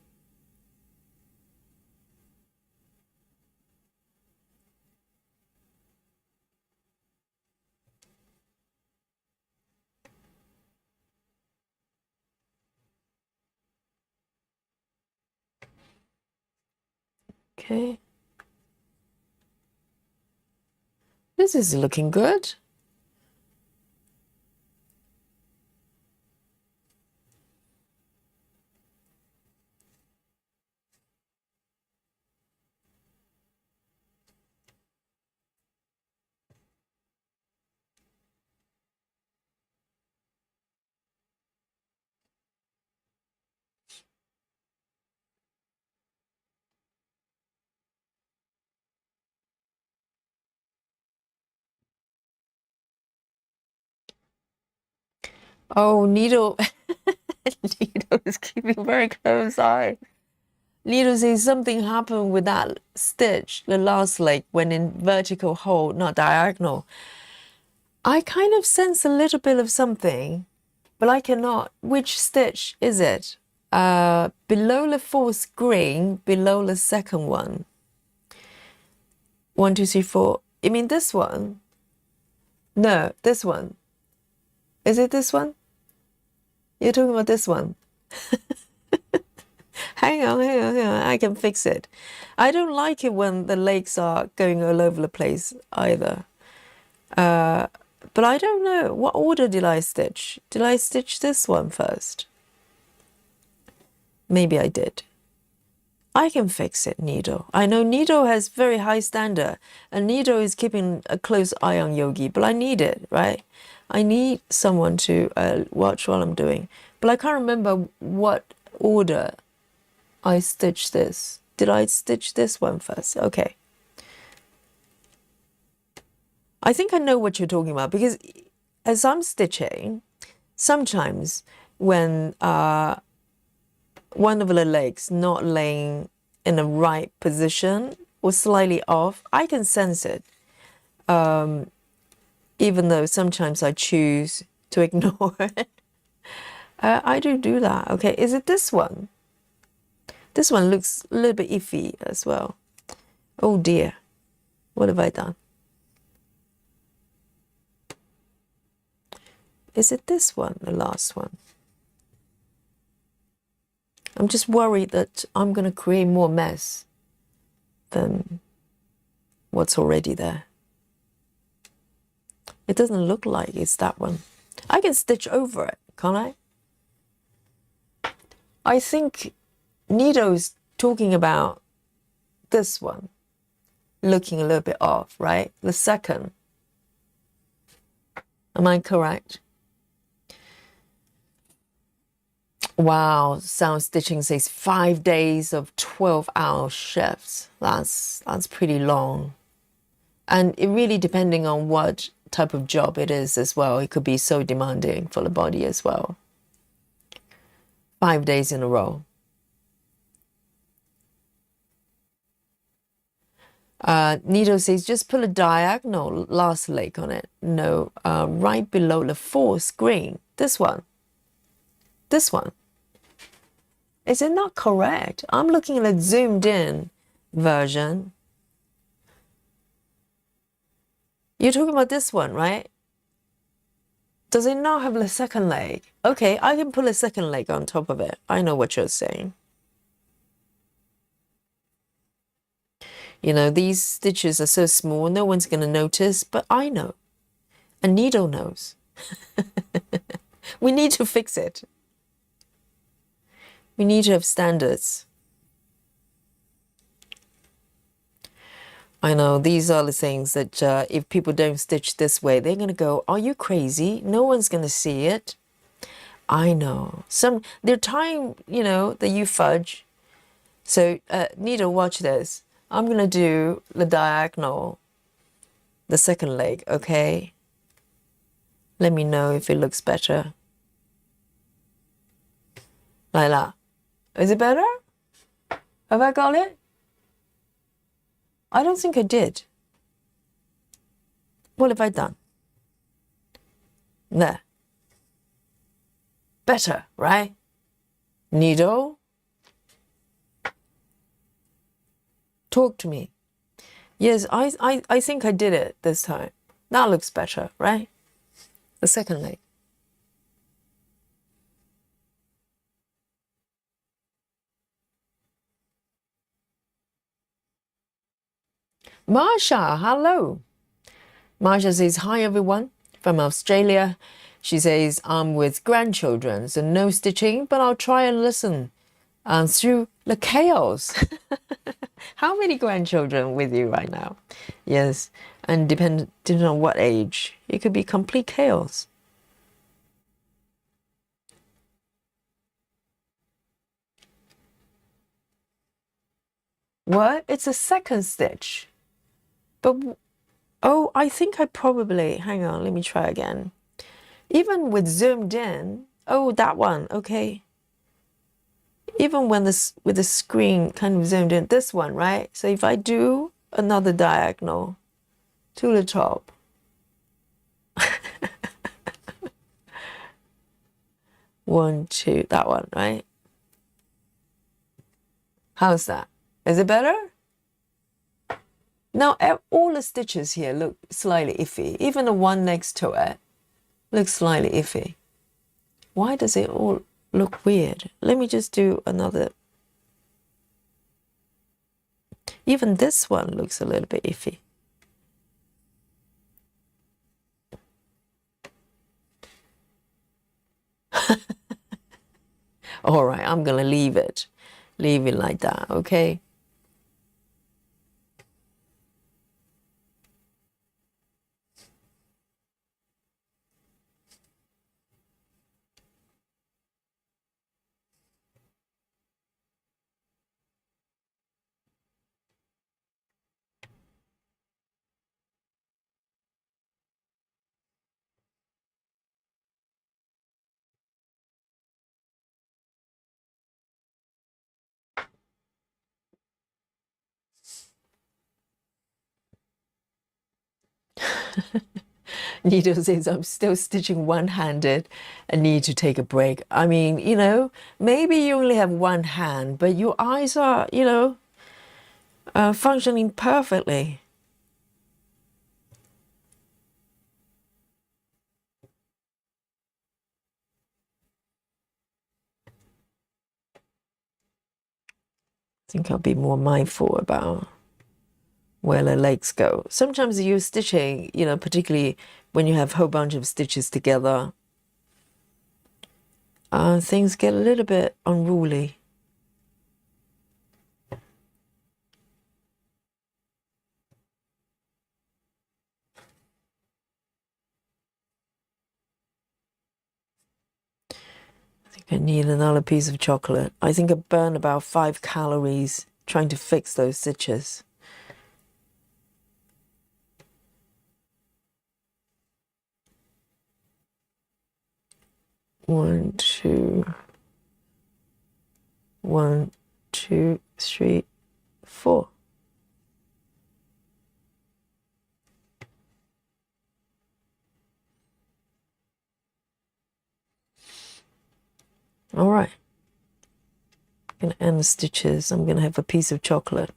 Okay. This is looking good. Oh, Needle. Needle is keeping very close eye. Needle says something happened with that stitch, the last leg, when in vertical hole, not diagonal. I kind of sense a little bit of something, but I cannot. Which stitch is it? Below the fourth green, below the second one. 1, 2, 3, 4. You mean this one? No, this one. Is it this one? You're talking about this one. Hang on. I can fix it. I don't like it when the legs are going all over the place either. But I don't know. What order did I stitch? Did I stitch this one first? Maybe I did. I can fix it, Needle. I know Needle has very high standard, and Needle is keeping a close eye on Yogi, but I need it, right? I need someone to watch what I'm doing. But I can't remember what order I stitched this. Did I stitch this one first? Okay. I think I know what you're talking about, because as I'm stitching, sometimes when one of the legs not laying in the right position or slightly off, I can sense it. Even though sometimes I choose to ignore it. I do that. Okay, is it this one? This one looks a little bit iffy as well. Oh dear, what have I done? Is it this one, the last one? I'm just worried that I'm going to create more mess than what's already there. It doesn't look like it's that one. I can stitch over it, can't I? I think Needle's talking about this one looking a little bit off, right? The second. Am I correct? Wow, Sound Stitching says 5 days of 12-hour shifts. That's pretty long. And it really depending on what type of job it is as well. It could be so demanding for the body as well. 5 days in a row. Needle says, just put a diagonal last leg on it. No, right below the fourth screen. This one. This one. Is it not correct? I'm looking at a zoomed in version. You're talking about this one, right? Does it not have the second leg? Okay, I can put a second leg on top of it. I know what you're saying. You know, these stitches are so small, no one's going to notice, but I know. A Needle knows. We need to fix it. We need to have standards. I know, these are the things that if people don't stitch this way, they're going to go, are you crazy? No one's going to see it. I know. There are time, you know, that you fudge. So, Needle, watch this. I'm going to do the diagonal, the second leg, okay? Let me know if it looks better. Like that. Is it better? Have I got it? I don't think I did. What have I done? There. Better, right? Needle. Talk to me. Yes, I think I did it this time. That looks better, right? The second leg. Marsha, hello. Marsha says, hi everyone, from Australia. She says, I'm with grandchildren, so no stitching, but I'll try and listen through the chaos. How many grandchildren with you right now? Yes, and depending on what age, it could be complete chaos. What? It's a second stitch. But, oh, I think I probably, hang on, let me try again. Even with zoomed in, oh, that one, okay. Even when this, with the screen kind of zoomed in, this one, right? So if I do another diagonal to the top. One, two, that one, right? How's that? Is it better? Now, all the stitches here look slightly iffy. Even the one next to it looks slightly iffy. Why does it all look weird? Let me just do another. Even this one looks a little bit iffy. All right, I'm going to leave it. Leave it like that, okay? Nito says, I'm still stitching one-handed and need to take a break. I mean, you know, maybe you only have one hand, but your eyes are, you know, functioning perfectly. I think I'll be more mindful about where the legs go. Sometimes you're stitching, you know, particularly when you have a whole bunch of stitches together, things get a little bit unruly. I think I need another piece of chocolate. I think I burned about 5 calories trying to fix those stitches. One, two, three, 4. All right. I'm gonna end the stitches. I'm gonna have a piece of chocolate.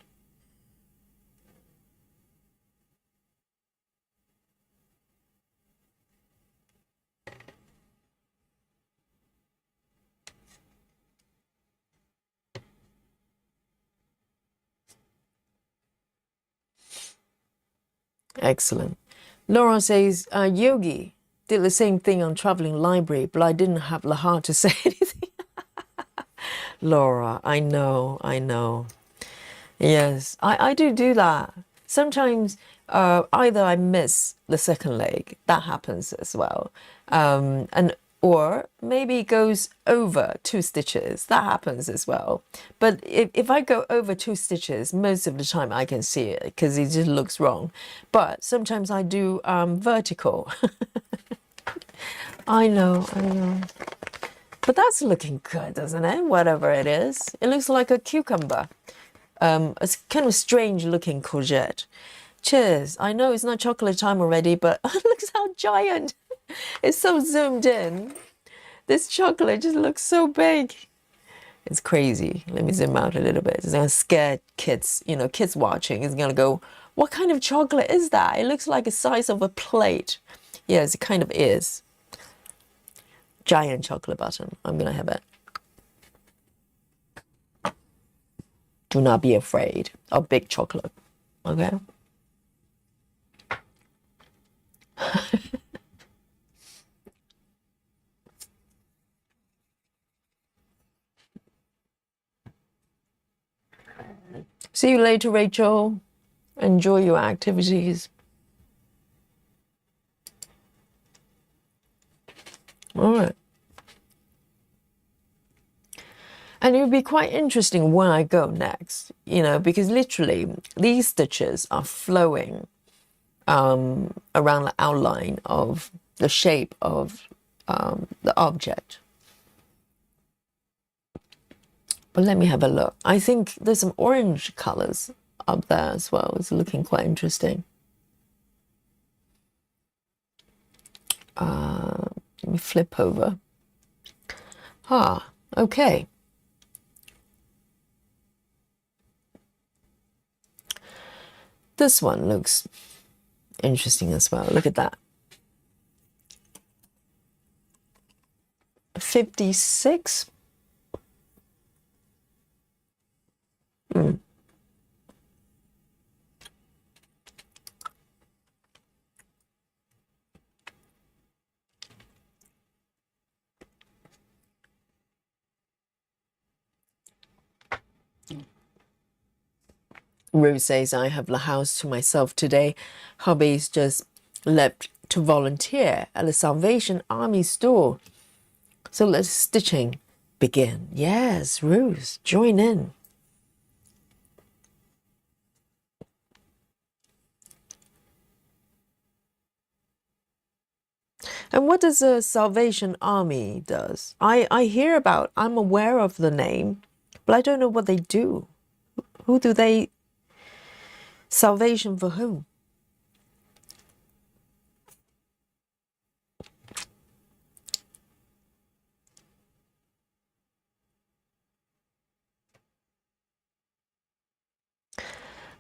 Excellent. Laura says, Yogi did the same thing on Traveling Library, but I didn't have the heart to say anything. Laura, I know. Yes, I do that. Sometimes either I miss the second leg, that happens as well. And or maybe it goes over 2 stitches, that happens as well. But if I go over 2 stitches, most of the time I can see it because it just looks wrong. But sometimes I do vertical. I know. But that's looking good, doesn't it? Whatever it is. It looks like a cucumber. It's kind of strange looking courgette. Cheers. I know it's not chocolate time already, but look how giant. It's so zoomed in. This chocolate just looks so big. It's crazy. Let me zoom out a little bit. It's gonna scare kids. You know, kids watching is gonna go, what kind of chocolate is that? It looks like the size of a plate. Yes, it kind of is. Giant chocolate button. I'm gonna have it. Do not be afraid of big chocolate. Okay? See you later, Rachel. Enjoy your activities. All right. And it would be quite interesting where I go next, you know, because literally these stitches are flowing around the outline of the shape of the object. But let me have a look. I think there's some orange colors up there as well. It's looking quite interesting. Let me flip over. Okay. This one looks interesting as well. Look at that. 56. Rose says, I have the house to myself today. Hubby's just left to volunteer at the Salvation Army store. So let stitching begin. Yes, Rose, join in. And what does the Salvation Army does? I hear about, I'm aware of the name, but I don't know what they do. Who do they, salvation for whom?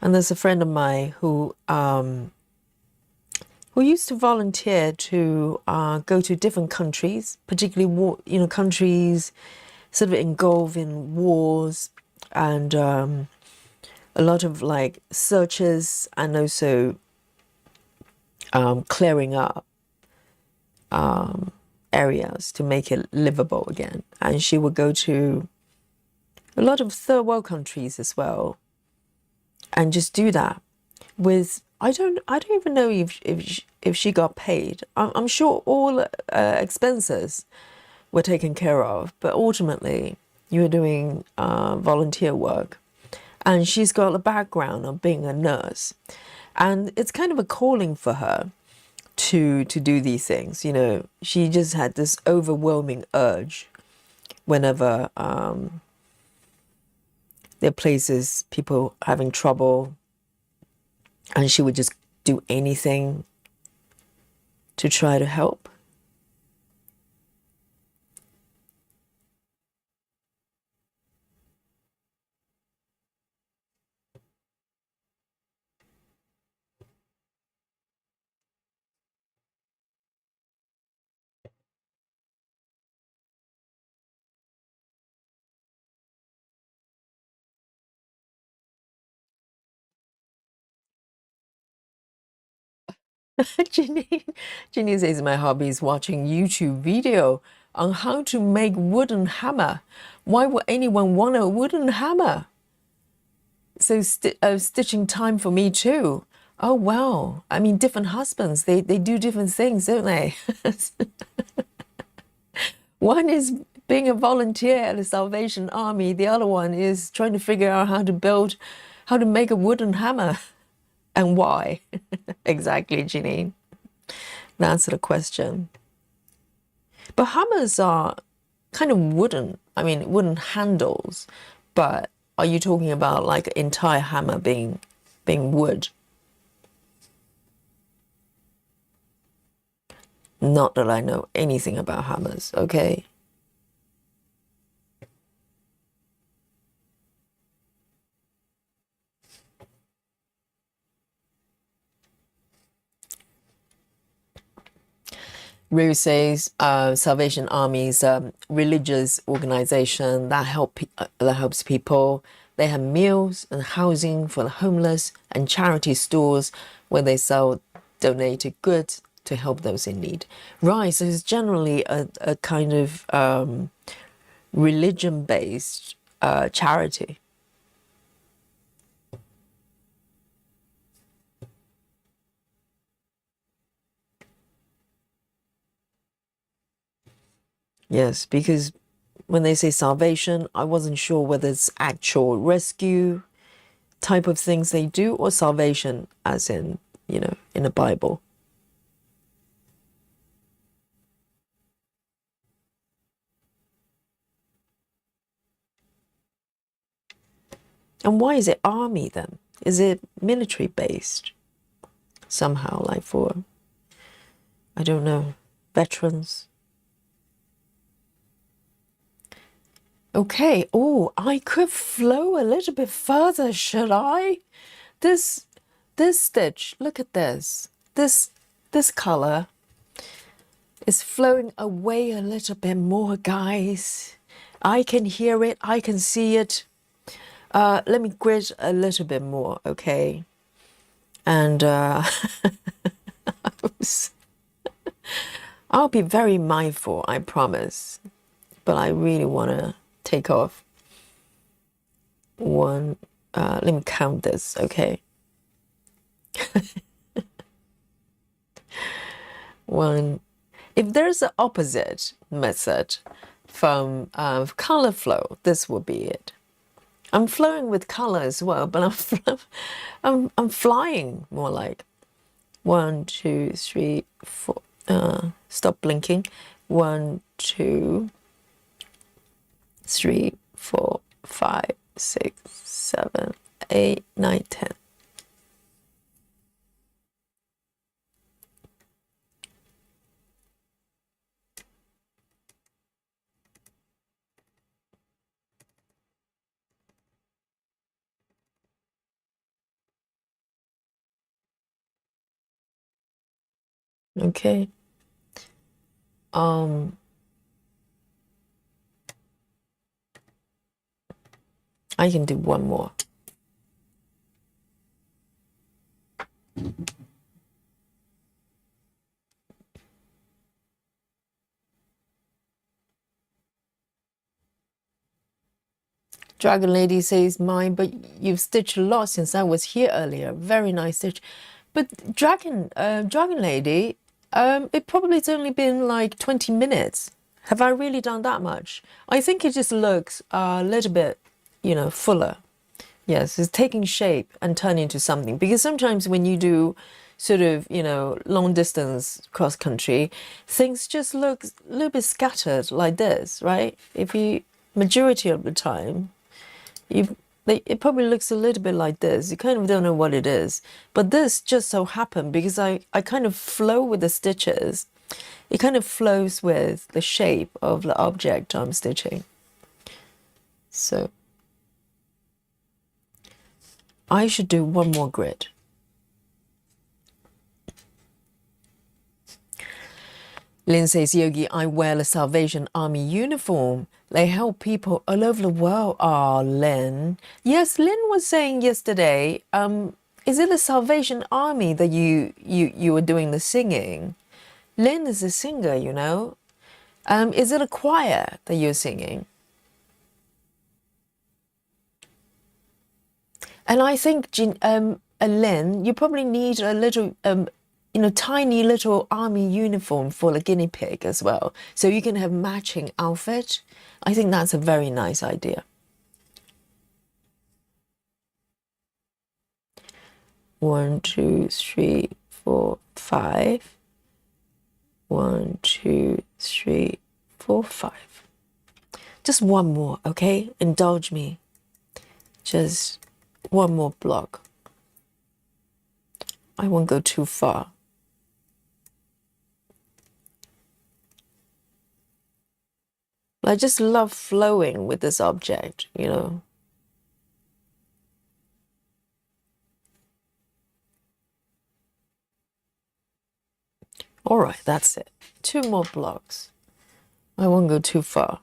And there's a friend of mine who used to volunteer to go to different countries, particularly countries sort of engulfed in wars, and a lot of like searches, and also clearing up areas to make it livable again. And she would go to a lot of third world countries as well, and just do that with, I don't even know if she got paid. I'm sure all expenses were taken care of, but ultimately you were doing volunteer work. And she's got a background of being a nurse, and it's kind of a calling for her to do these things. You know, she just had this overwhelming urge whenever there are places, people having trouble, and she would just do anything to try to help. Janine says my hobby is watching YouTube video on how to make wooden hammer. Why would anyone want a wooden hammer? So stitching time for me too. Oh wow! I mean, different husbands, they do different things, don't they? One is being a volunteer at the Salvation Army. The other one is trying to figure out how to make a wooden hammer, and why. Exactly, Janine. That's the question. But hammers are kind of wooden. I mean, wooden handles. But are you talking about like an entire hammer being wood? Not that I know anything about hammers, okay? Rue says Salvation Army is a religious organization that helps people. They have meals and housing for the homeless and charity stores where they sell donated goods to help those in need. Right, so it's generally a kind of religion-based charity. Yes, because when they say salvation, I wasn't sure whether it's actual rescue type of things they do, or salvation as in, in the Bible. And why is it army then? Is it military based somehow, like for, I don't know, veterans? Okay, oh, I could flow a little bit further, should I? This stitch, look at this. This color is flowing away a little bit more, guys. I can hear it, I can see it. Let me grit a little bit more, okay? And I'll be very mindful, I promise. But I really want to take off one let me count this, okay? One. If there's an opposite method from color flow, this will be it. I'm flowing with color as well, but I'm flying more like 1, 2, 3, 4. Stop blinking. 1, 2, 3, 4, 5, 6, 7, 8, 9, 10. Okay. I can do one more. Dragon Lady says mine, but you've stitched a lot since I was here earlier. Very nice stitch. But Dragon Lady, it probably's only been like 20 minutes. Have I really done that much? I think it just looks a little bit, fuller. Yes, it's taking shape and turning into something. Because sometimes when you do sort of, long distance cross country, things just look a little bit scattered like this, right? Majority of the time, it probably looks a little bit like this. You kind of don't know what it is. But this just so happened because I kind of flow with the stitches. It kind of flows with the shape of the object I'm stitching. So I should do one more grid. Lynn says, Yogi, I wear the Salvation Army uniform. They help people all over the world. Oh, Lynn. Yes, Lynn was saying yesterday, is it the Salvation Army that you were doing the singing? Lynn is a singer, Is it a choir that you're singing? And I think, Lynn, you probably need a little, tiny little army uniform for the guinea pig as well. So you can have matching outfit. I think that's a very nice idea. 1, 2, 3, 4, 5. 1, 2, 3, 4, 5. Just one more, okay? Indulge me. Just one more block. I won't go too far. I just love flowing with this object, All right, that's it. 2 more blocks. I won't go too far.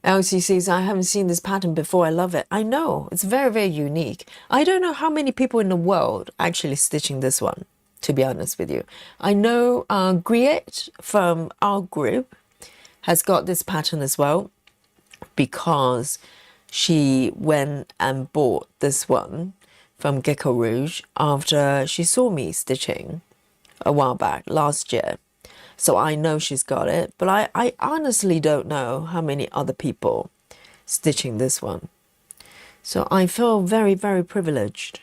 Elsie says, I haven't seen this pattern before. I love it. I know. It's very, very unique. I don't know how many people in the world actually stitching this one, to be honest with you. I know Griette from our group has got this pattern as well because she went and bought this one from GeckoRouge after she saw me stitching a while back, last year. So I know she's got it, but I honestly don't know how many other people stitching this one. So I feel very, very privileged.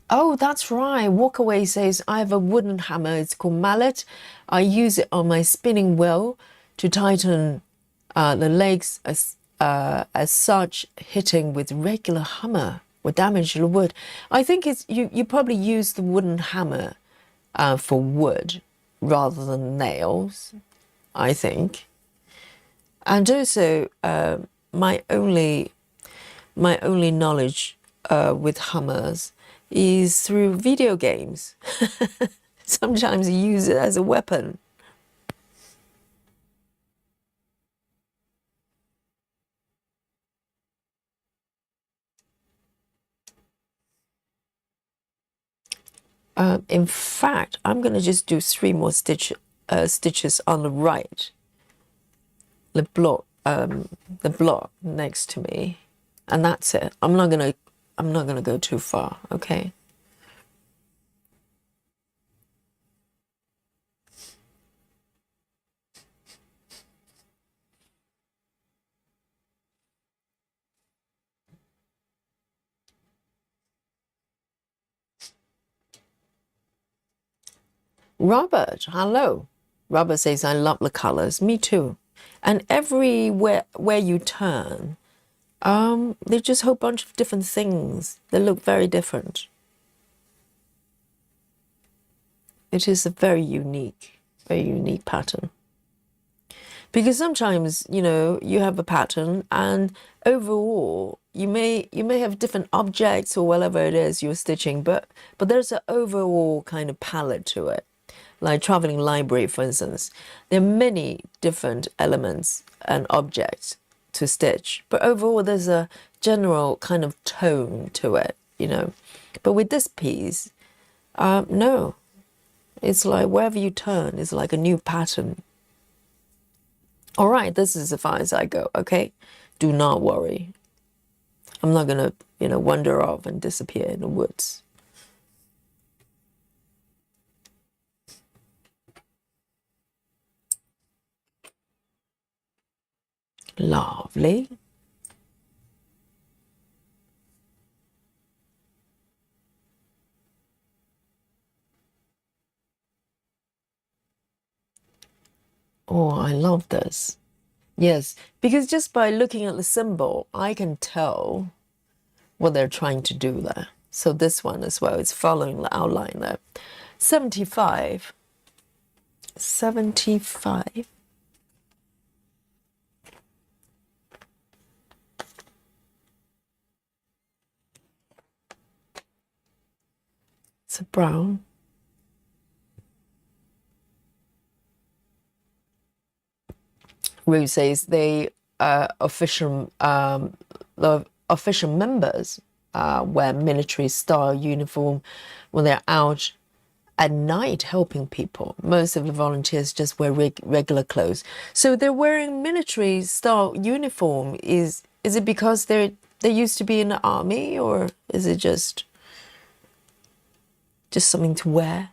Oh, that's right. Walkaway says, I have a wooden hammer. It's called mallet. I use it on my spinning wheel to tighten the legs as such. Hitting with regular hammer would damage the wood. I think it's you probably use the wooden hammer for wood rather than nails, I think. And also, my only knowledge with hammers is through video games. Sometimes you use it as a weapon. In fact, I'm going to just do 3 more stitches on the right, the block next to me, and that's it. I'm not gonna go too far, okay? Robert, hello. Robert says, I love the colors. Me too. And everywhere where you turn, there's just a whole bunch of different things. They look very different. It is a very unique pattern. Because sometimes, you know, you have a pattern and overall you may have different objects or whatever it is you're stitching, but there's an overall kind of palette to it. Like traveling library, for instance, there are many different elements and objects to stitch, but overall there's a general kind of tone to it, you know. But with this piece, no, it's like wherever you turn, it's like a new pattern. All right, this is as far as I go, okay? Do not worry. I'm not gonna, you know, wander off and disappear in the woods. Lovely. Oh, I love this. Yes, because just by looking at the symbol, I can tell what they're trying to do there. So this one as well is following the outline there. 75. 75. It's a brown. Rouge says the official members wear military style uniform when they're out at night helping people. Most of the volunteers just wear regular clothes. So they're wearing military style uniform. Is it because they used to be in the army, or is it just something to wear?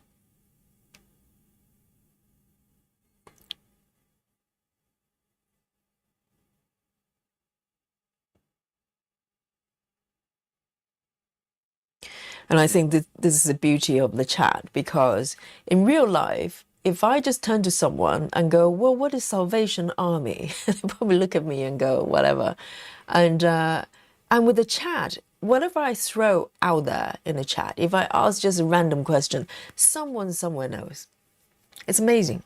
And I think that this is the beauty of the chat, because in real life, if I just turn to someone and go, well, what is Salvation Army? They probably look at me and go, whatever. And with the chat, whatever I throw out there in the chat, if I ask just a random question, someone somewhere knows. It's amazing.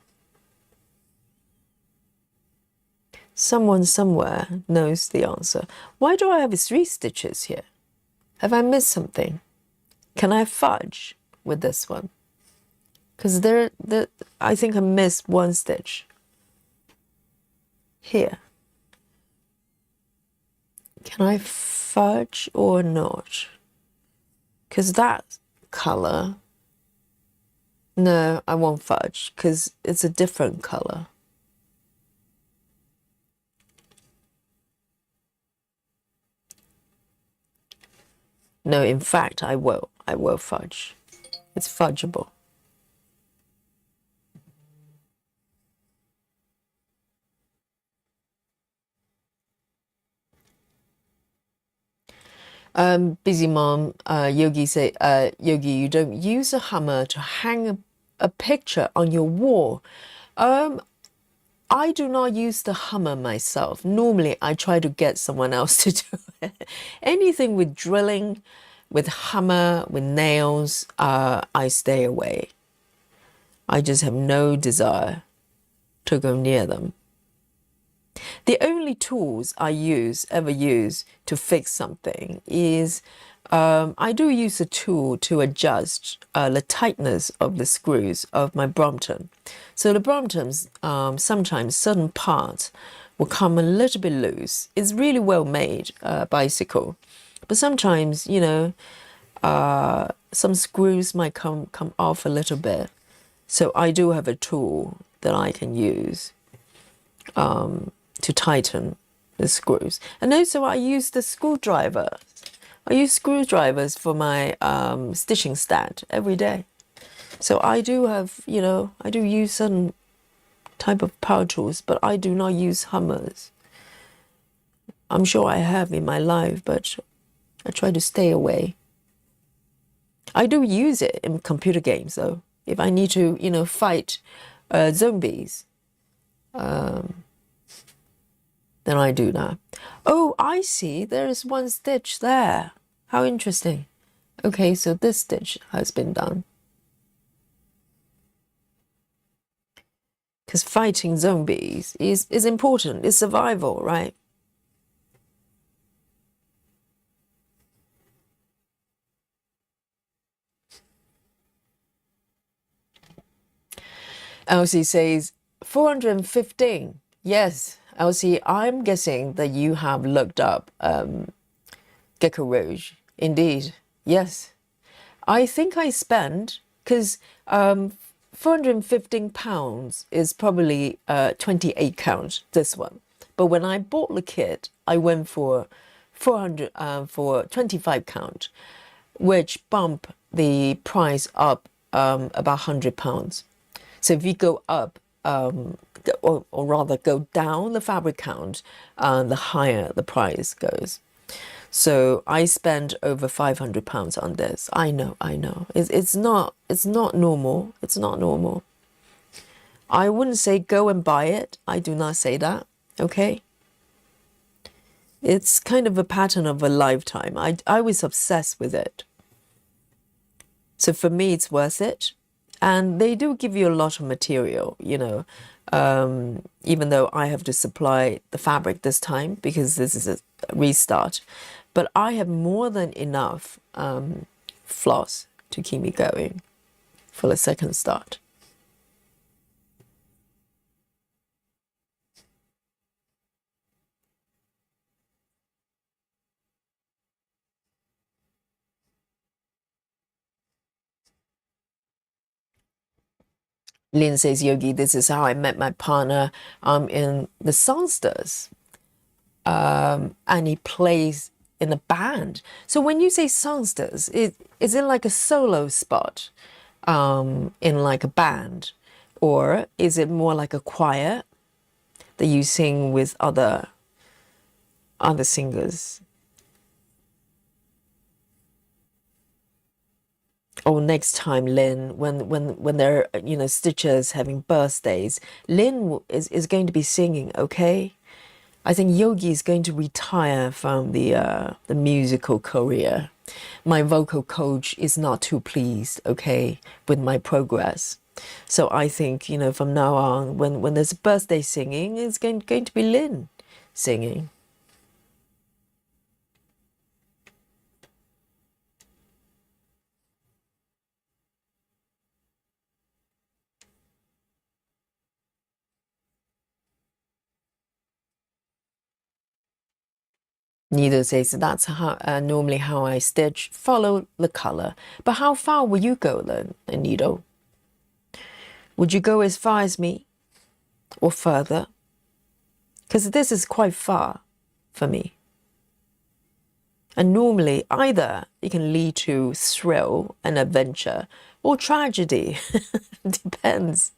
Someone somewhere knows the answer. Why do I have 3 stitches here? Have I missed something? Can I fudge with this one? Because I think I missed 1 stitch here. Can I fudge or not? Because that color, no, I won't fudge because it's a different color. No, in fact, I will fudge. It's fudgeable. Busy mom, Yogi say, Yogi, you don't use a hammer to hang a picture on your wall. I do not use the hammer myself. Normally, I try to get someone else to do it. Anything with drilling, with hammer, with nails, I stay away. I just have no desire to go near them. The only tools I ever use to fix something is I do use a tool to adjust the tightness of the screws of my Brompton. So the Bromptons, sometimes certain parts will come a little bit loose. It's really well made bicycle, but sometimes, you know, some screws might come off a little bit. So I do have a tool that I can use to tighten the screws. And also I use the screwdriver. I use screwdrivers for my stitching stand every day. So I do have, I do use some type of power tools, but I do not use hammers. I'm sure I have in my life, but I try to stay away. I do use it in computer games, though. If I need to, fight zombies, then I do that. Oh, I see. There is one stitch there. How interesting. Okay, so this stitch has been done. Because fighting zombies is important. It's survival, right? Elsie says 415. Yes, Elsie, I'm guessing that you have looked up GeckoRouge. Indeed, yes. I think I spent, because £415 is probably 28 count, this one. But when I bought the kit, I went for 25 count, which bumped the price up about £100. So if you go up, or rather go down the fabric count, the higher the price goes. So I spent over £500 on this. I know. It's not normal. It's not normal. I wouldn't say go and buy it. I do not say that. Okay. It's kind of a pattern of a lifetime. I was obsessed with it. So for me, it's worth it. And they do give you a lot of material, even though I have to supply the fabric this time because this is a restart. But I have more than enough floss to keep me going for the second start. Lynn says, Yogi, this is how I met my partner in the songsters. And he plays in a band. So when you say songsters, is it like a solo spot in like a band? Or is it more like a choir that you sing with other singers? Or next time, Lynn, when there are, stitchers having birthdays, Lynn is going to be singing, okay? I think Yogi is going to retire from the musical career. My vocal coach is not too pleased, okay, with my progress. So I think, from now on, when there's a birthday singing, it's going to be Lynn singing. Needle says that's how normally how I stitch, follow the color. But how far will you go then, Needle? Would you go as far as me or further? Because this is quite far for me. And normally either it can lead to thrill and adventure or tragedy. Depends.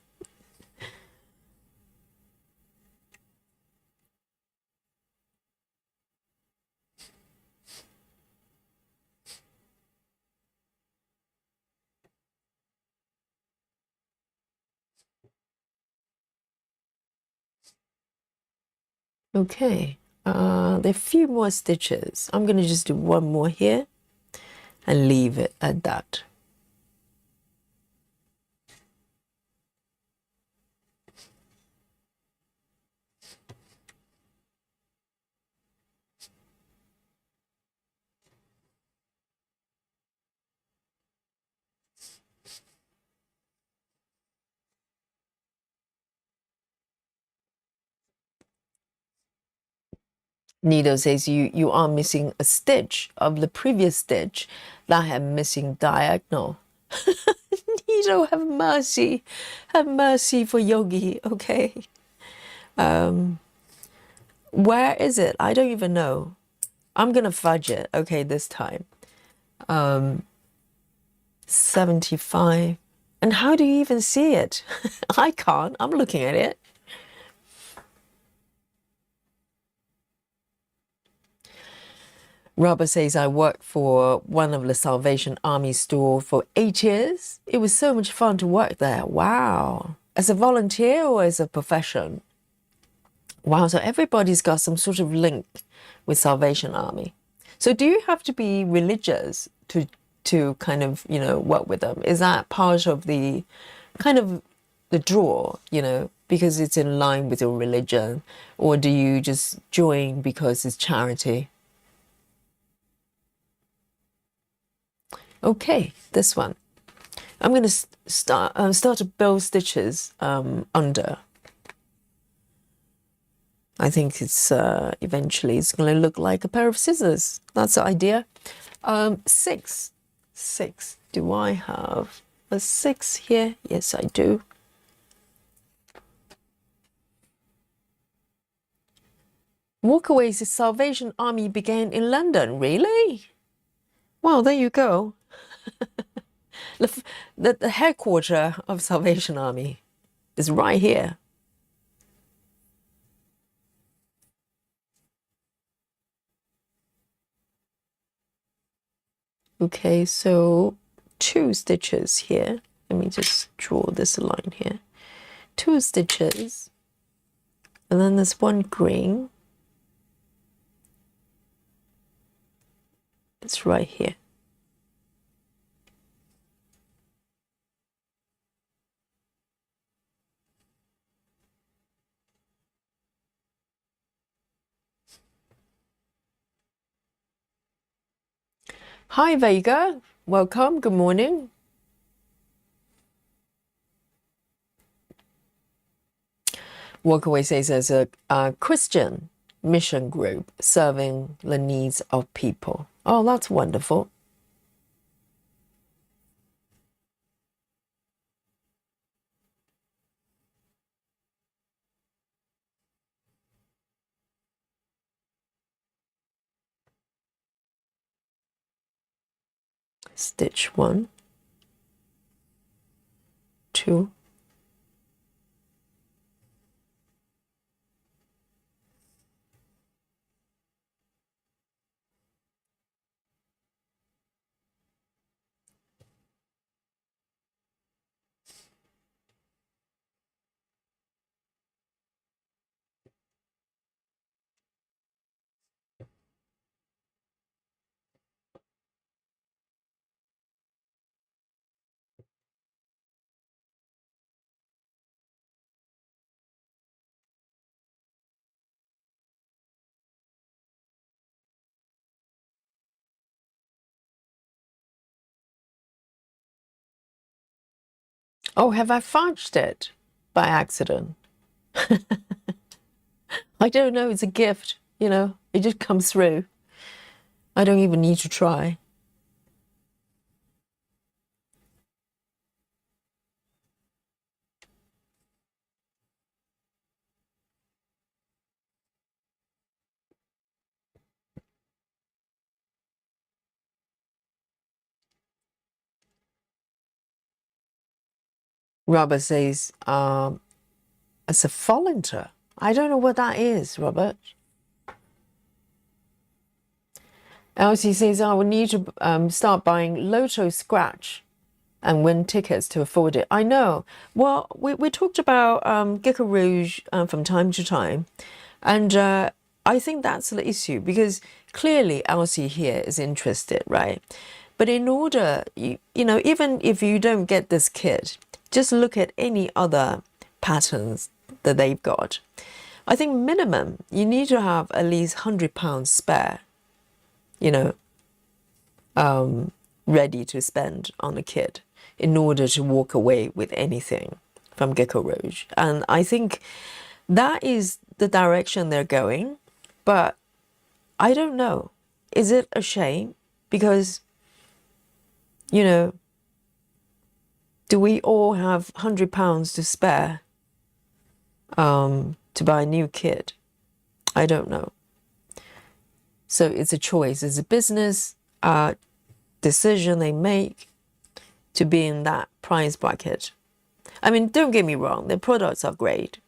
Okay, there are a few more stitches. I'm going to just do one more here and leave it at that. Nido says you are missing a stitch of the previous stitch that had missing diagonal. Nido, have mercy. Have mercy for Yogi, okay? Where is it? I don't even know. I'm gonna fudge it, okay, this time. 75. And how do you even see it? I can't. I'm looking at it. Robert says, I worked for one of the Salvation Army store for 8 years. It was so much fun to work there. Wow. As a volunteer or as a profession? Wow, so everybody's got some sort of link with Salvation Army. So do you have to be religious to kind of, work with them? Is that part of the kind of the draw, because it's in line with your religion? Or do you just join because it's charity? Okay, this one. I'm going to start to build stitches under. I think it's eventually it's going to look like a pair of scissors. That's the idea. 6. Do I have a 6 here? Yes, I do. Walkaways, the Salvation Army began in London. Really? Well, there you go. The headquarters of Salvation Army is right here. Okay, so 2 stitches here. Let me just draw this line here. 2 stitches. And then there's 1 green. It's right here. Hi, Vega. Welcome. Good morning. Walkaway says there's a Christian mission group serving the needs of people. Oh, that's wonderful. Stitch 1, 2, Oh, have I fudged it by accident? I don't know. It's a gift, It just comes through. I don't even need to try. Robert says, it's a volunteer. I don't know what that is, Robert. Elsie says, I will need to start buying Lotto Scratch and win tickets to afford it. I know. Well, we talked about GeckoRouge from time to time. And I think that's the issue, because clearly Elsie here is interested, right? But in order, even if you don't get this kit, just look at any other patterns that they've got. I think minimum, you need to have at least £100 spare, ready to spend on a kit in order to walk away with anything from GeckoRouge. And I think that is the direction they're going. But I don't know. Is it a shame? Because, you know, do we all have £100 to spare to buy a new kit? I don't know. So it's a choice. It's a business decision they make to be in that price bracket. I mean, don't get me wrong. Their products are great.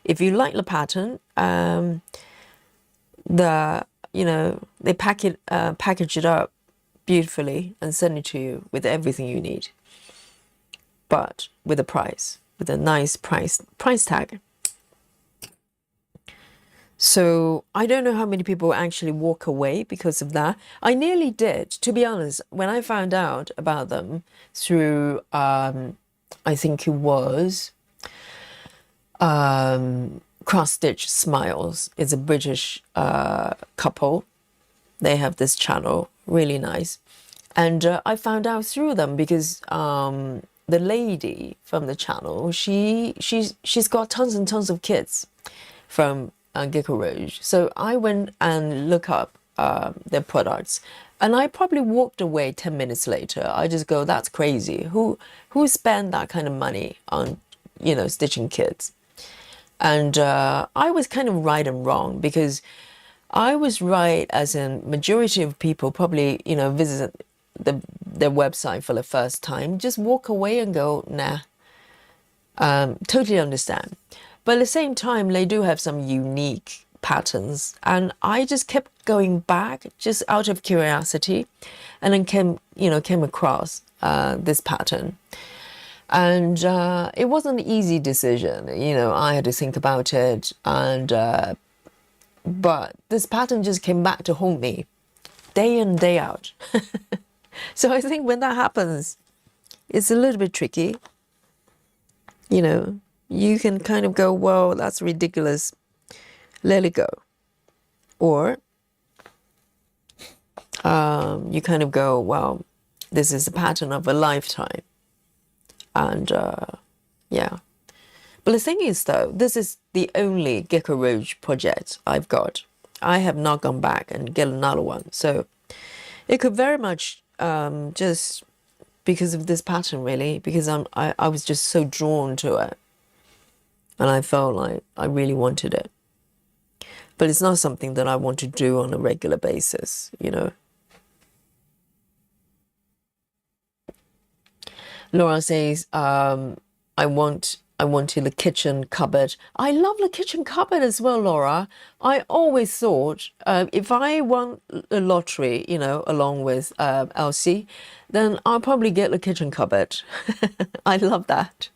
If you like the pattern, they package it up beautifully and send it to you with everything you need, but with a nice price tag. So I don't know how many people actually walk away because of that. I nearly did, to be honest. When I found out about them through, I think it was Cross Stitch Smiles. It's a British couple. They have this channel, really nice. And I found out through them because the lady from the channel, she's got tons and tons of kits from GeckoRouge. So I went and looked up their products, and I probably walked away 10 minutes later. I just go, that's crazy. Who spent that kind of money on, stitching kits? And I was kind of right and wrong, because I was right as in majority of people probably, visit their website for the first time, just walk away and go, nah. Totally understand. But at the same time, they do have some unique patterns. And I just kept going back just out of curiosity, and then came across this pattern. And it wasn't an easy decision. I had to think about it. But this pattern just came back to haunt me day in, day out. So I think when that happens, it's a little bit tricky. You can kind of go, well, that's ridiculous, let it go. Or you kind of go, well, this is the pattern of a lifetime. And yeah. But the thing is, though, this is the only GeckoRouge project I've got. I have not gone back and get another one. So it could very much just because of this pattern, really, because I was just so drawn to it. And I felt like I really wanted it. But it's not something that I want to do on a regular basis, Laura says, I wanted the kitchen cupboard. I love the kitchen cupboard as well, Laura. I always thought if I won the lottery, along with Elsie, then I'll probably get the kitchen cupboard. I love that.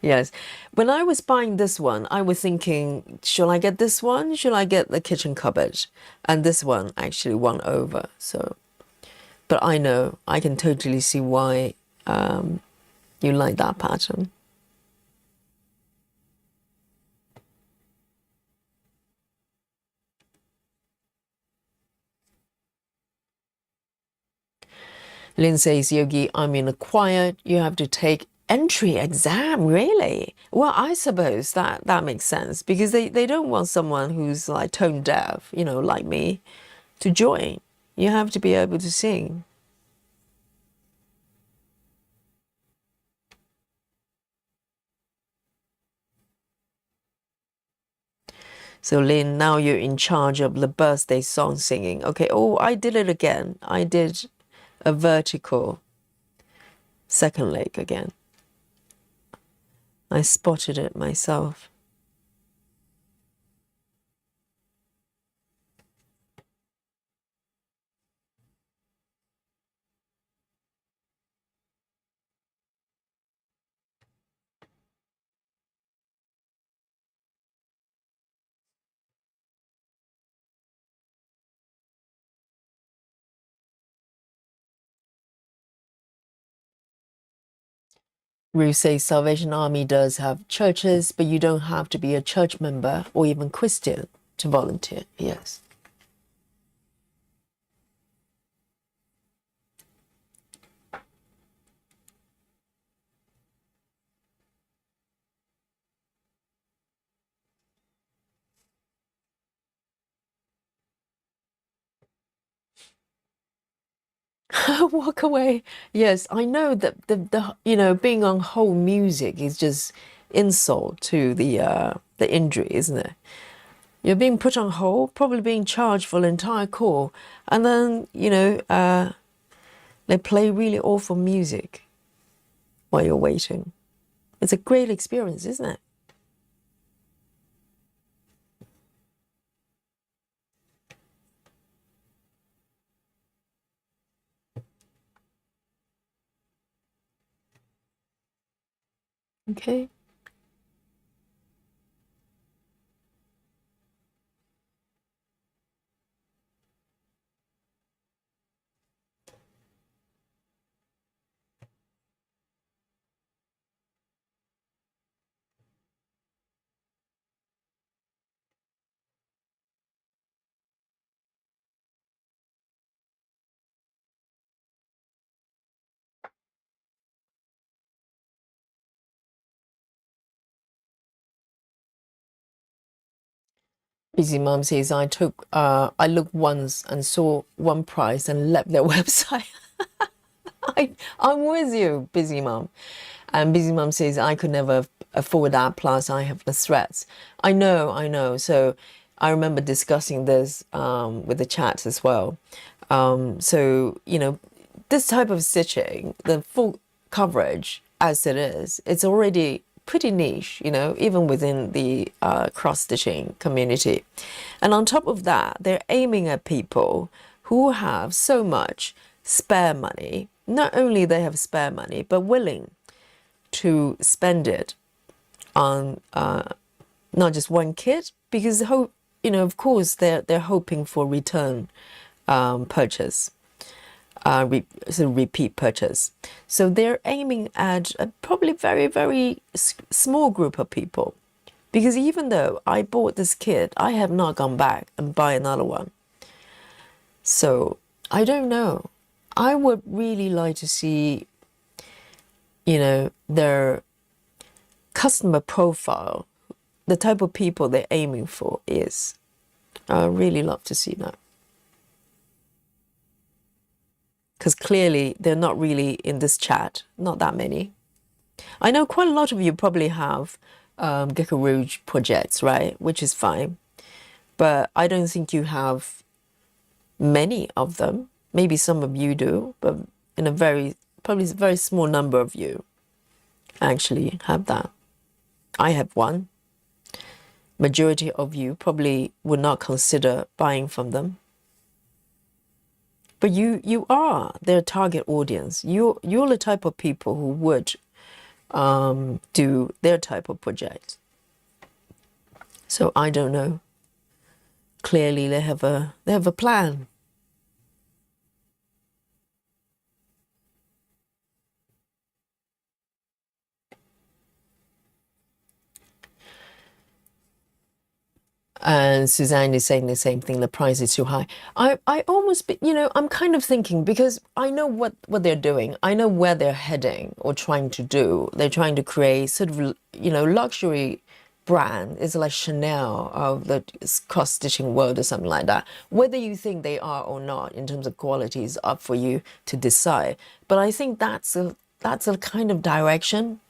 Yes. When I was buying this one, I was thinking, should I get this one? Should I get the kitchen cupboard? And this one actually won over. So, but I know, I can totally see why you like that pattern. Lynn says, Yogi, I'm in a choir. You have to take entry exam, really? Well, I suppose that makes sense, because they don't want someone who's like tone deaf, like me, to join. You have to be able to sing. So Lynn, now you're in charge of the birthday song singing. Okay, oh, I did it again. I did a vertical second leg again. I spotted it myself. Ruth says Salvation Army does have churches, but you don't have to be a church member or even Christian to volunteer. Yes. Walk away. Yes, I know that being on hold music is just insult to the injury, isn't it? You're being put on hold, probably being charged for the entire call, and then they play really awful music while you're waiting. It's a great experience, isn't it? Okay. Busy Mom says I looked once and saw one price and left their website. I'm with you, Busy Mom. And Busy Mom says I could never afford that. Plus, I have the threats. I know, I know. So I remember discussing this with the chat as well. So this type of stitching, the full coverage as it is, it's already pretty niche, even within the cross stitching community. And on top of that, they're aiming at people who have so much spare money. Not only they have spare money, but willing to spend it on not just one kit, because of course they're hoping for return purchase, repeat purchase. So they're aiming at a probably very, very small group of people. Because even though I bought this kit, I have not gone back and buy another one. So I don't know. I would really like to see, their customer profile, the type of people they're aiming for is. I really love to see that. Because clearly they're not really in this chat, not that many. I know quite a lot of you probably have GeckoRouge projects, right? Which is fine. But I don't think you have many of them. Maybe some of you do, but in probably a very small number of you actually have that. I have one. Majority of you probably would not consider buying from them. But you are their target audience. You're the type of people who would do their type of project. So I don't know. Clearly they have a plan. And Suzanne is saying the same thing. The price is too high. I almost, I'm kind of thinking, because I know what they're doing. I know where they're heading or trying to do. They're trying to create sort of, luxury brand. It's like Chanel of the cross-stitching world or something like that. Whether you think they are or not in terms of quality is up for you to decide. But I think that's a kind of direction,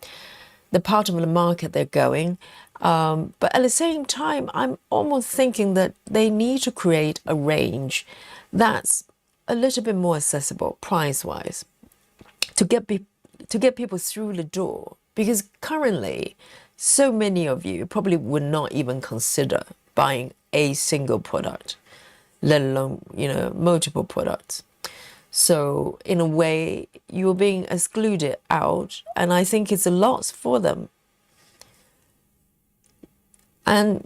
the part of the market they're going. But at the same time, I'm almost thinking that they need to create a range that's a little bit more accessible price-wise to get people through the door. Because currently, so many of you probably would not even consider buying a single product, let alone, multiple products. So in a way, you're being excluded out, and I think it's a loss for them. And,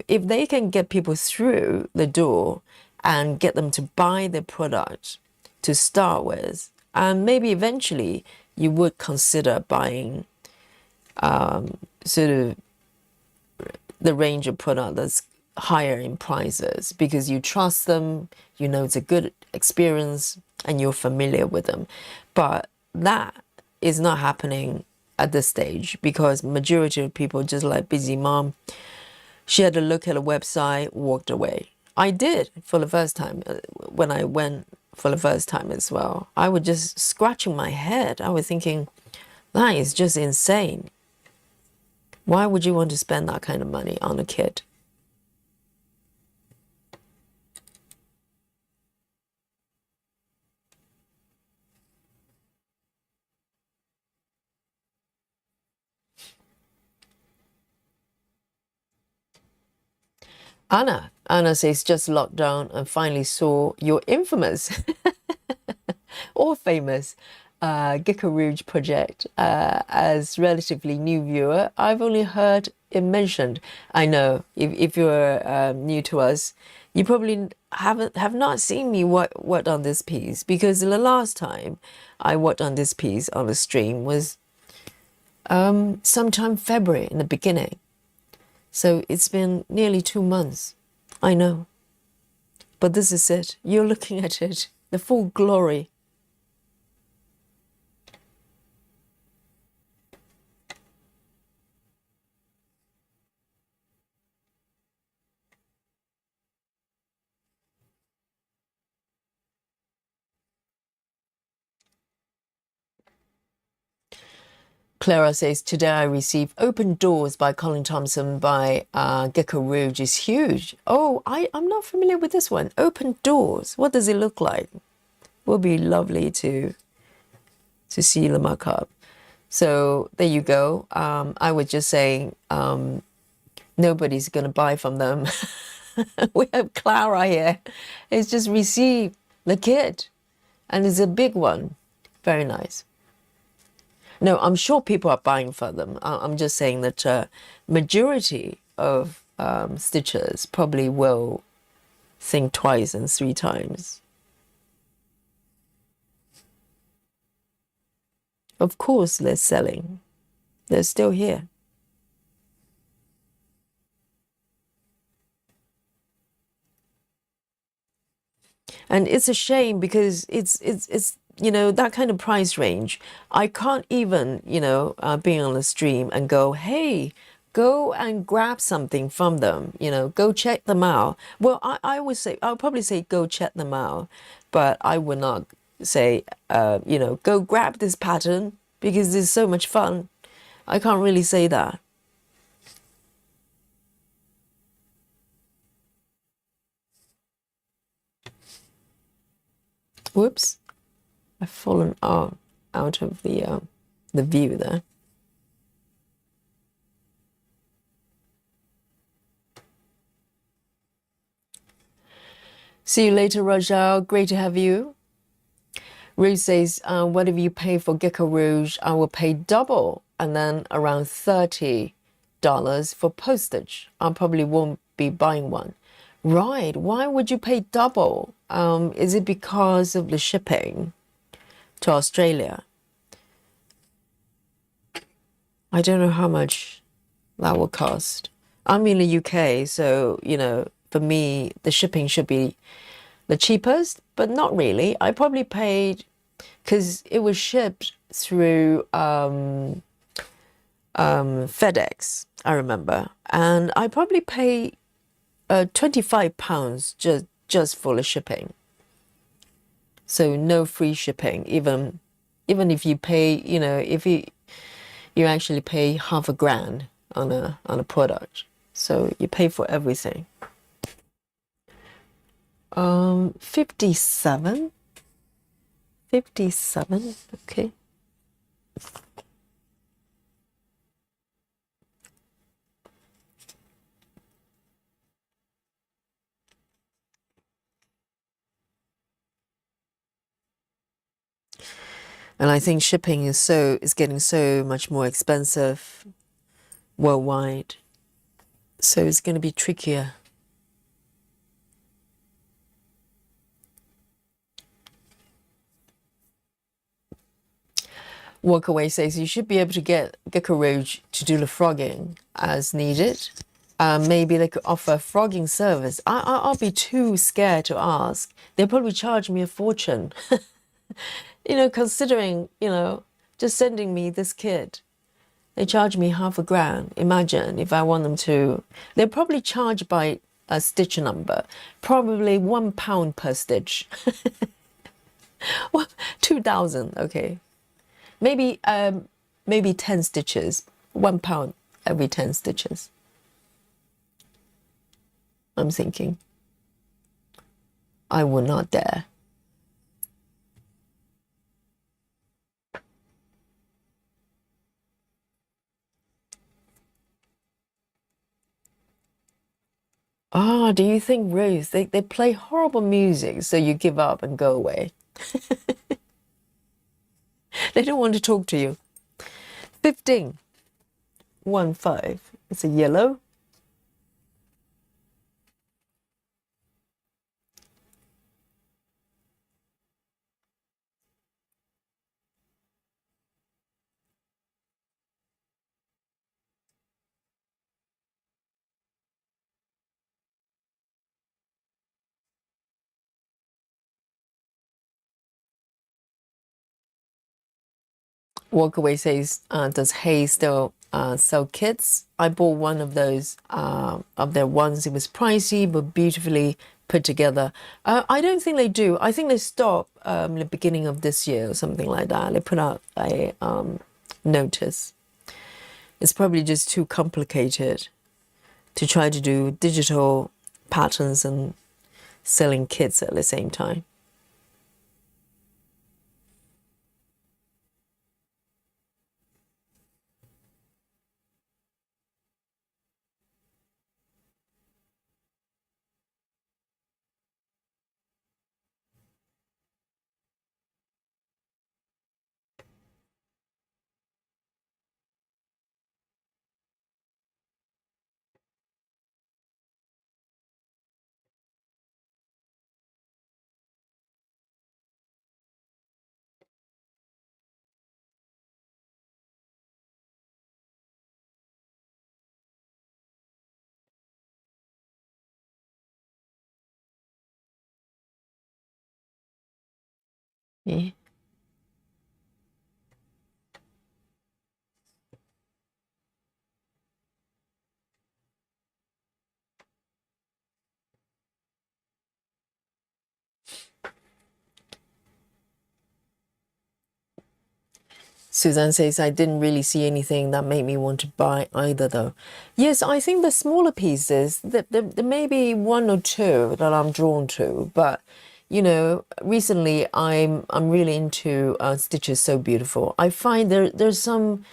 if they can get people through the door and get them to buy the product to start with, and maybe eventually you would consider buying sort of the range of product that's higher in prices because you trust them, it's a good experience and you're familiar with them. But that is not happening at this stage because majority of people, just like Busy Mom, she had a look at a website, walked away. I did for the first time when I went for the first time as well. I was just scratching my head. I was thinking, that is just insane. Why would you want to spend that kind of money on a kid? Anna says, just locked down and finally saw your infamous or famous GeckoRouge project. As relatively new viewer, I've only heard it mentioned. I know if you're new to us, you probably have not seen me work on this piece, because the last time I worked on this piece on the stream was sometime February in the beginning. So it's been nearly 2 months. I know. But this is it. You're looking at it, the full glory. Clara says, today I received Open Doors by Collin Thompson by GeckoRouge is huge. Oh, I'm not familiar with this one. Open Doors. What does it look like? Will be lovely to see the markup. So there you go. I was just saying, nobody's going to buy from them. We have Clara here. It's just received the kit, and it's a big one. Very nice. No, I'm sure people are buying for them. I'm just saying that majority of stitchers probably will think twice and 3 times. Of course they're selling. They're still here. And it's a shame, because it's you know, that kind of price range. I can't even, you know, being on the stream and go, hey, go and grab something from them, you know, go check them out. Well, I would say, I'll probably say go check them out, but I would not say, you know, go grab this pattern because it's so much fun. I can't really say that. Whoops. I've fallen out of the view there. See you later, Rajal. Great to have you. Ruth says, whatever you pay for GeckoRouge, I will pay double, and then around $30 for postage. I probably won't be buying one. Right. Why would you pay double? Is it because of the shipping to Australia? I don't know how much that will cost. I'm in the UK, so, you know, for me, the shipping should be the cheapest, but not really. I probably paid, because it was shipped through FedEx, I remember, and I probably paid £25 just for the shipping. So no free shipping, even if you pay, you know, if you actually pay $500 on a product, so you pay for everything. 57, okay. And I think shipping is getting so much more expensive worldwide, so it's going to be trickier. Walkaway says you should be able to get GeckoRouge to do the frogging as needed. Maybe they could offer a frogging service. I'll be too scared to ask. They'll probably charge me a fortune. You know, considering, you know, just sending me this kit, they charge me $500. Imagine if I want them to, they'll probably charge by a stitch number, probably £1 per stitch. Well, 2,000. Okay, maybe 10 stitches. £1 every 10 stitches. I'm thinking. I will not dare. Ah, do you think, Rose, they play horrible music, so you give up and go away? They don't want to talk to you. 15. 1-5. It's a yellow. Walkaway says, does Hay still sell kits? I bought one of those of their ones. It was pricey but beautifully put together. I don't think they do. I think they stopped the beginning of this year or something like that. They put out a notice. It's probably just too complicated to try to do digital patterns and selling kits at the same time. Yeah. Suzanne says, I didn't really see anything that made me want to buy either, though. Yes, I think the smaller pieces, there may be one or two that I'm drawn to, but you know, recently I'm really into Stitches So Beautiful. I find there's some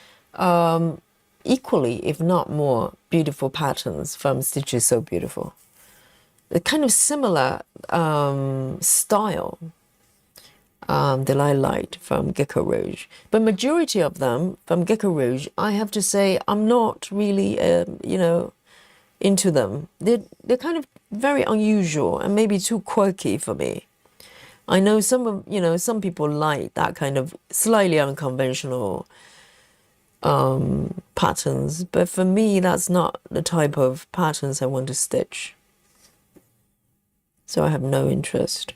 equally, if not more, beautiful patterns from Stitches So Beautiful. A kind of similar style that I liked from GeckoRouge. But majority of them from GeckoRouge, I have to say, I'm not really, into them. They're kind of very unusual and maybe too quirky for me. I know some people like that kind of slightly unconventional patterns, but for me, that's not the type of patterns I want to stitch. So I have no interest.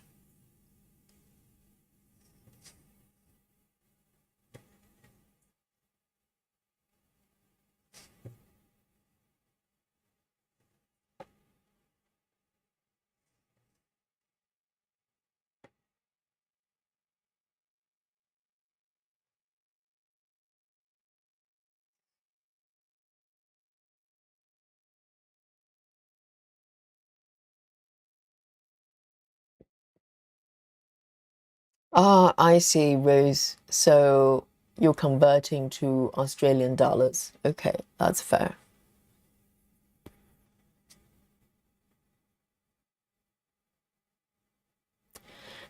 Ah, I see, Rose. So you're converting to Australian dollars. Okay, that's fair.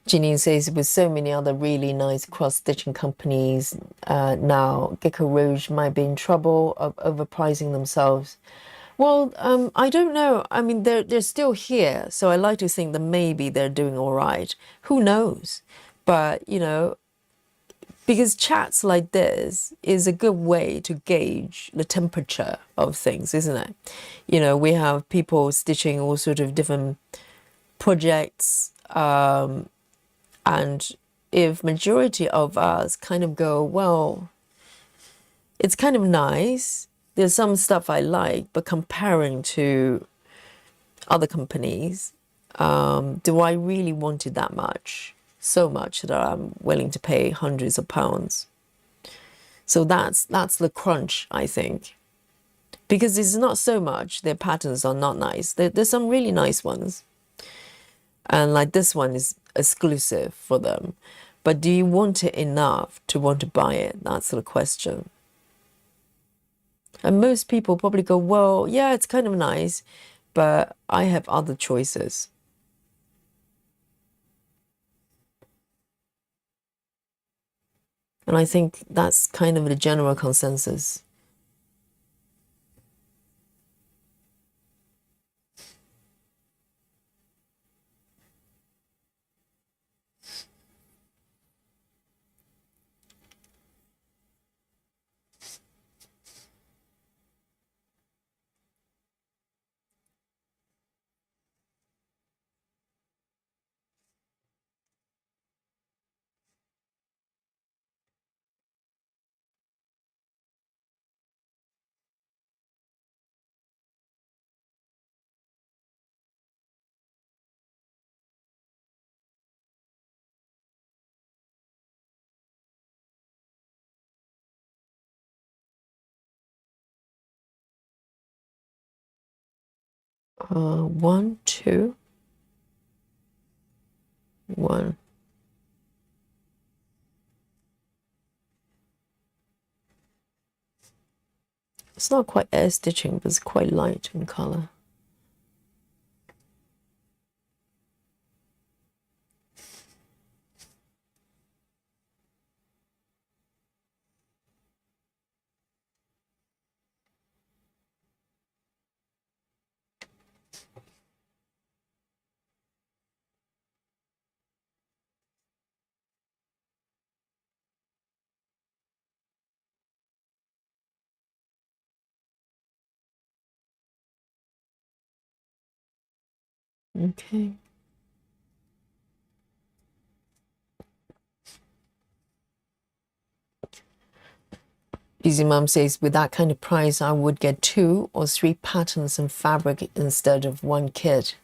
Janine says, with so many other really nice cross-stitching companies now, GeckoRouge might be in trouble of overpricing themselves. Well, I don't know. I mean, they're still here, so I like to think that maybe they're doing all right. Who knows? But because chats like this is a good way to gauge the temperature of things, isn't it? We have people stitching all sort of different projects, and if majority of us kind of go, well, it's kind of nice. There's some stuff I like, but comparing to other companies, do I really want it that much? so much that I'm willing to pay hundreds of pounds. So that's the crunch, I think. Because it's not so much their patterns are not nice. There's some really nice ones. And like this one is exclusive for them. But do you want it enough to want to buy it? That's the question. And most people probably go, well, yeah, it's kind of nice, but I have other choices. And I think that's kind of the general consensus. One, two, one. It's not quite air stitching, but it's quite light in color. Okay. Easy Mom says, with that kind of price, I would get 2 or 3 patterns and fabric instead of one kit.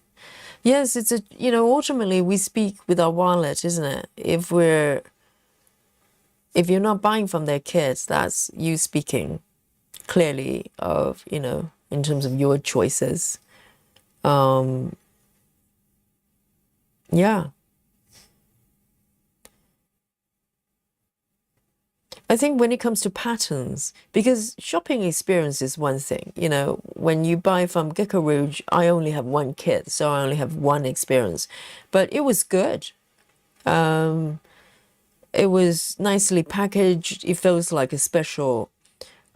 Yes, it's ultimately we speak with our wallet, isn't it? If you're not buying from their kits, that's you speaking clearly of, in terms of your choices. Yeah. I think when it comes to patterns, because shopping experience is one thing, when you buy from GeckoRouge, I only have one kit, so I only have one experience. But it was good. It was nicely packaged. It feels like a special,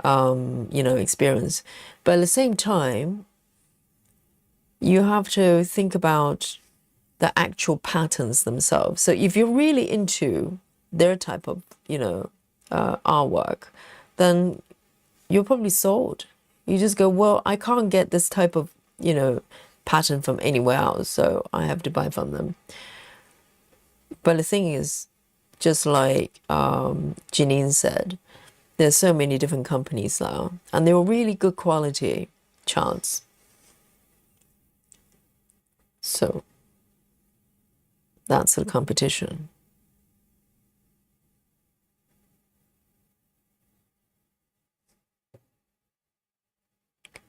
experience. But at the same time, you have to think about the actual patterns themselves. So if you're really into their type of, artwork, then you're probably sold. You just go, well, I can't get this type of, pattern from anywhere else, so I have to buy from them. But the thing is, just like Janine said, there's so many different companies now, and they were really good quality charts. So that's the competition.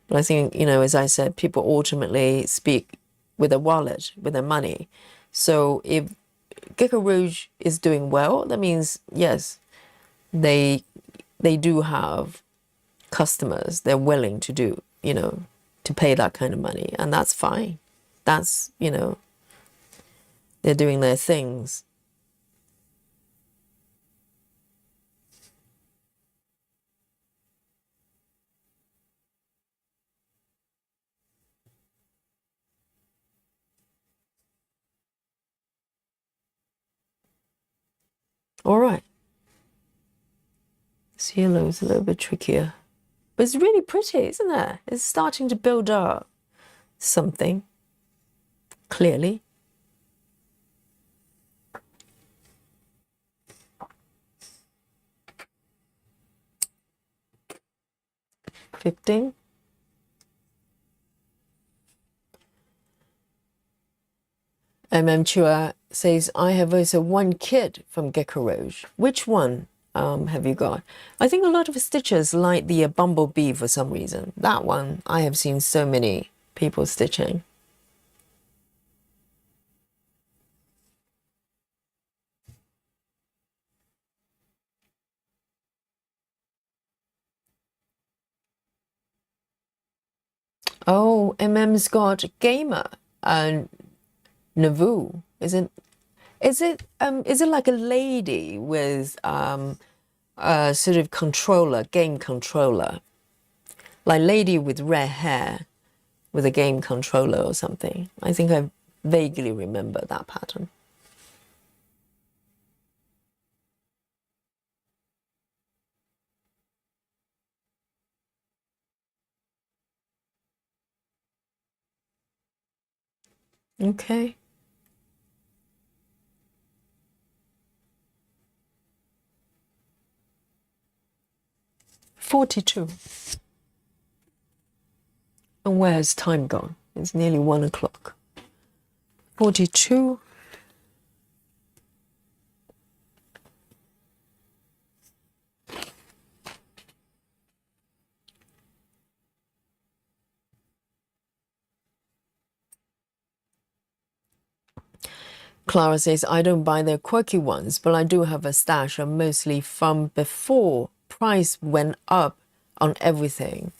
But I think, as I said, people ultimately speak with their wallet, with their money. So if GeckoRouge is doing well, that means, yes, they do have customers. They're willing to do, to pay that kind of money. And that's fine. That's, they're doing their things. All right. This yellow is a little bit trickier. But it's really pretty, isn't it? It's starting to build up something, clearly. 15. Chua says, I have also one kit from GeckoRouge. Which one have you got? I think a lot of stitchers like the bumblebee for some reason. That one I have seen so many people stitching. Oh, MM's got gamer and Navu. Is it like a lady with a sort of controller, game controller? Like lady with red hair with a game controller or something. I think I vaguely remember that pattern. Okay. 42. And where has time gone? It's nearly 1 o'clock. 42. Clara says, I don't buy their quirky ones, but I do have a stash of mostly from before price went up on everything,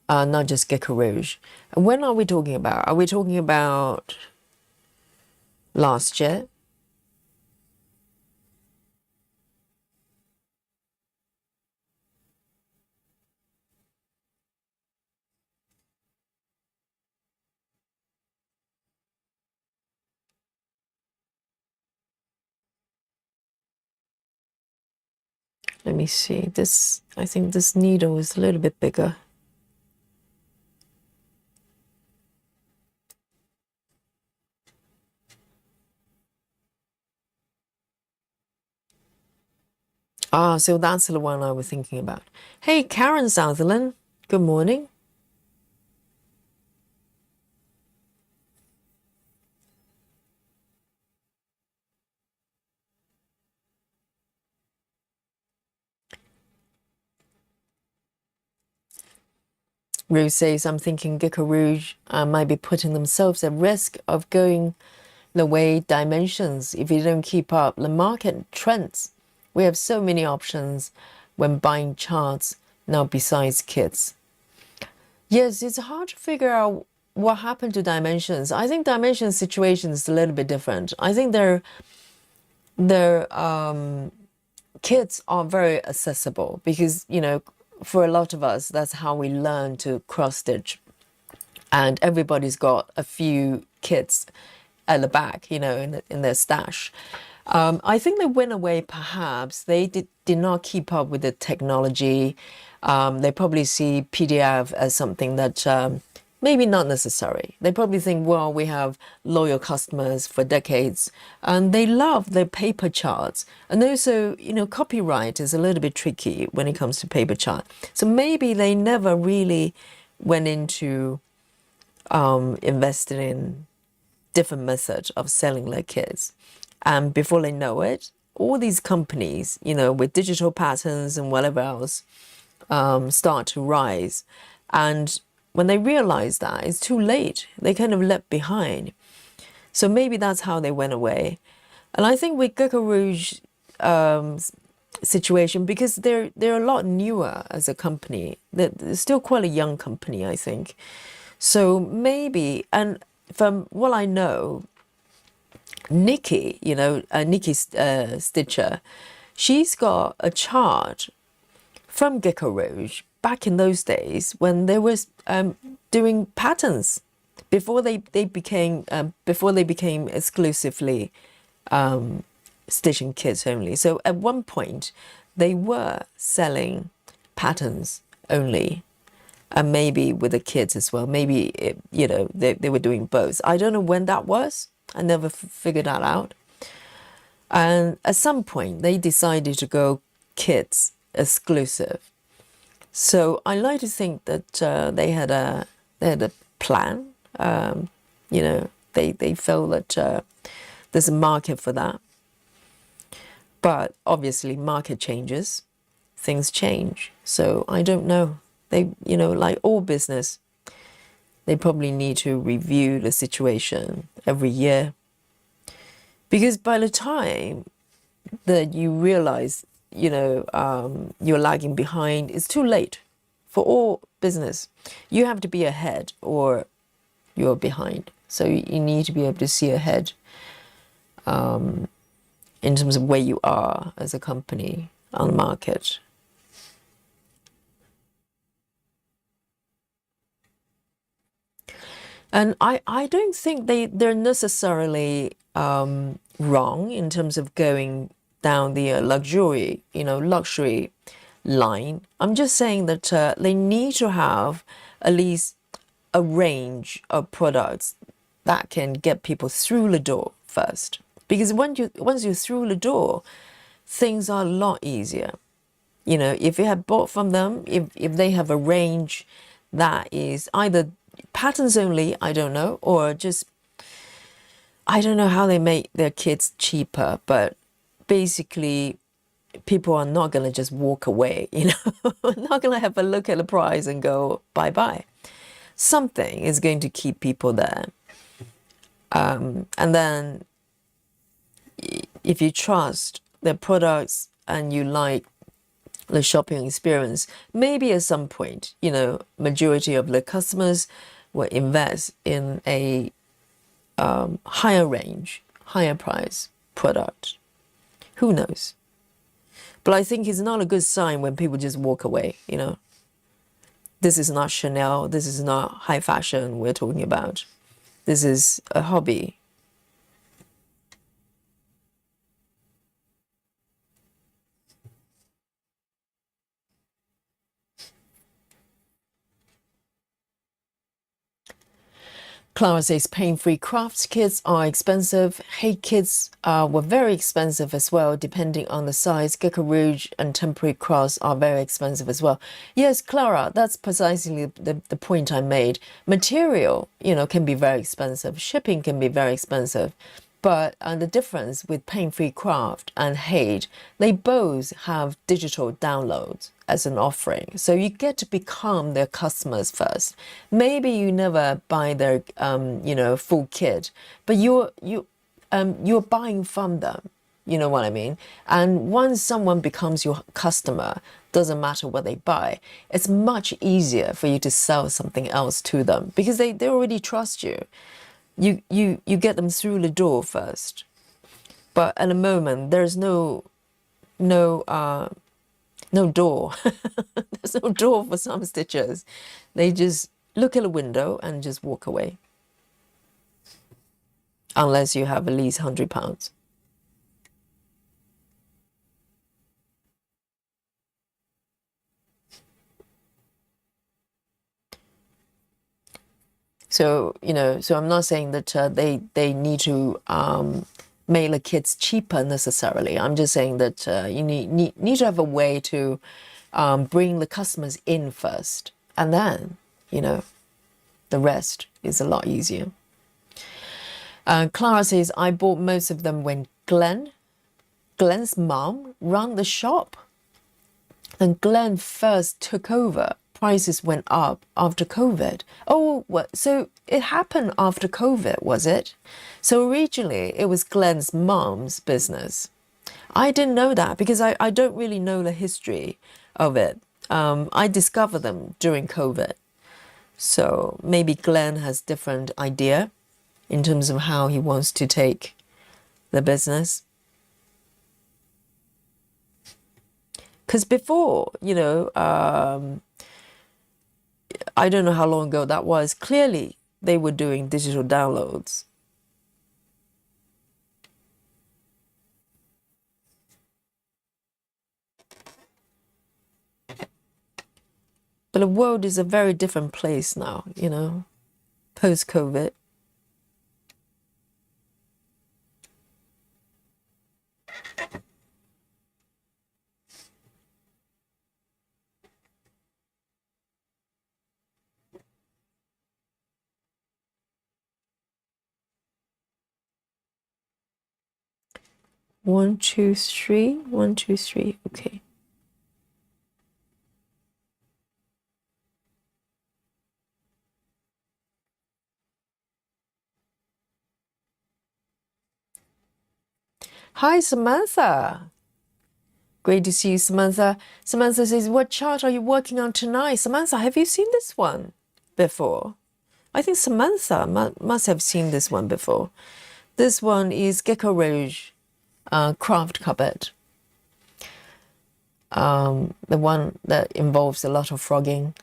not just GeckoRouge. And when are we talking about? Are we talking about last year? Let me see. This, I think this needle is a little bit bigger. Ah, so that's the one I was thinking about. Hey, Karen Sutherland. Good morning. Rose says, I'm thinking GeckoRouge might be putting themselves at risk of going the way dimensions if you don't keep up the market trends. We have so many options when buying charts now besides kits. Yes, it's hard to figure out what happened to dimensions. I think dimensions situation is a little bit different. I think their kits are very accessible because, you know, for a lot of us, that's how we learn to cross stitch. And everybody's got a few kits at the back, you know, in their stash. I think they went away, perhaps. They did not keep up with the technology. They probably see PDF as something that maybe not necessary. They probably think, well, we have loyal customers for decades, and they love their paper charts. And also, you know, copyright is a little bit tricky when it comes to paper chart. So maybe they never really went into invested in different methods of selling their kits. And before they know it, all these companies, you know, with digital patterns and whatever else, start to rise. And when they realize that, it's too late. They kind of left behind. So maybe that's how they went away. And I think with GeckoRouge situation, because they're a lot newer as a company, they're still quite a young company, I think. So maybe, and from what I know, Nikki, you know, Nikki Stitcher, she's got a chart from GeckoRouge back in those days when they was doing patterns before they became exclusively stitching kits only. So at one point they were selling patterns only. And maybe with the kids as well. Maybe, you know, they were doing both. I don't know when that was. I never figured that out. And at some point, they decided to go kids exclusive. So I like to think that they had a plan. You know, they felt that There's a market for that. But obviously market changes, things change. So I don't know. They, like all business, they probably need to review the situation every year. Because by the time that you realize, you're lagging behind, it's too late for all business. You have to be ahead or you're behind. So you need to be able to see ahead in terms of where you are as a company on the market. And I don't think they're necessarily wrong in terms of going down the luxury line. I'm just saying that they need to have at least a range of products that can get people through the door first. Because once you're through the door, things are a lot easier. If you have bought from them, if they have a range that is either patterns only, I don't know, or just, I don't know how they make their kits cheaper, but basically people are not going to just walk away, not going to have a look at the price and go bye-bye. Something is going to keep people there. And then if you trust their products and you like the shopping experience, maybe at some point, majority of the customers will invest in a higher range, higher price product. Who knows? But I think it's not a good sign when people just walk away, This is not Chanel. This is not high fashion we're talking about. This is a hobby. Clara says pain-free crafts kits are expensive. Hate kits were very expensive as well, depending on the size. GeckoRouge and temporary crafts are very expensive as well. Yes, Clara, that's precisely the point I made. Material, can be very expensive. Shipping can be very expensive. But the difference with Pain-Free Craft and Hate, they both have digital downloads as an offering. So you get to become their customers first. Maybe you never buy their, full kit, but you're buying from them. You know what I mean? And once someone becomes your customer, doesn't matter what they buy, it's much easier for you to sell something else to them because they already trust you. You get them through the door first. But at the moment, there's no door. There's no door for some stitchers. They just look at a window and just walk away. Unless you have at least £100. So, so I'm not saying that they need to make the kits cheaper necessarily. I'm just saying that you need to have a way to bring the customers in first. And then, the rest is a lot easier. Clara says, I bought most of them when Glenn's mom ran the shop. And Glenn first took over. Prices went up after COVID. Oh, what? So it happened after COVID, was it? So originally it was Glenn's mom's business. I didn't know that because I don't really know the history of it. I discovered them during COVID. So maybe Glenn has different idea in terms of how he wants to take the business. Because before, I don't know how long ago that was. Clearly, they were doing digital downloads. But the world is a very different place now, post-COVID. 1, 2, 3, 1, 2, 3. Okay. Hi, Samantha. Great to see you, Samantha. Samantha says, what chart are you working on tonight? Samantha, have you seen this one before? I think Samantha must have seen this one before. This one is GeckoRouge craft cupboard. The one that involves a lot of frogging.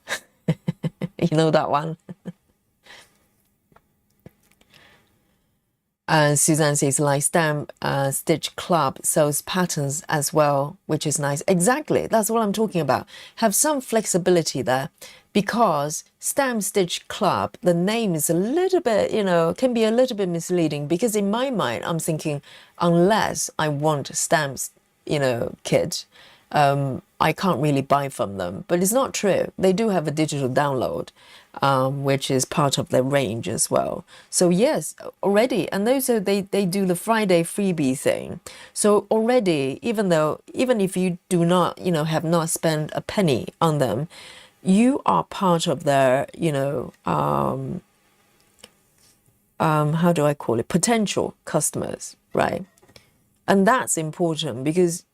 You know that one? Suzanne says, like stamp stitch club sells patterns as well, which is nice. Exactly, that's what I'm talking about. Have some flexibility there, because stamp stitch club, the name is a little bit, can be a little bit misleading, because in my mind, I'm thinking, unless I want stamps, kit, I can't really buy from them. But it's not true. They do have a digital download, which is part of their range as well. So yes, already, and also they do the Friday freebie thing. So already, even if you do not, have not spent a penny on them, you are part of their, how do I call it? Potential customers, right? And that's important, because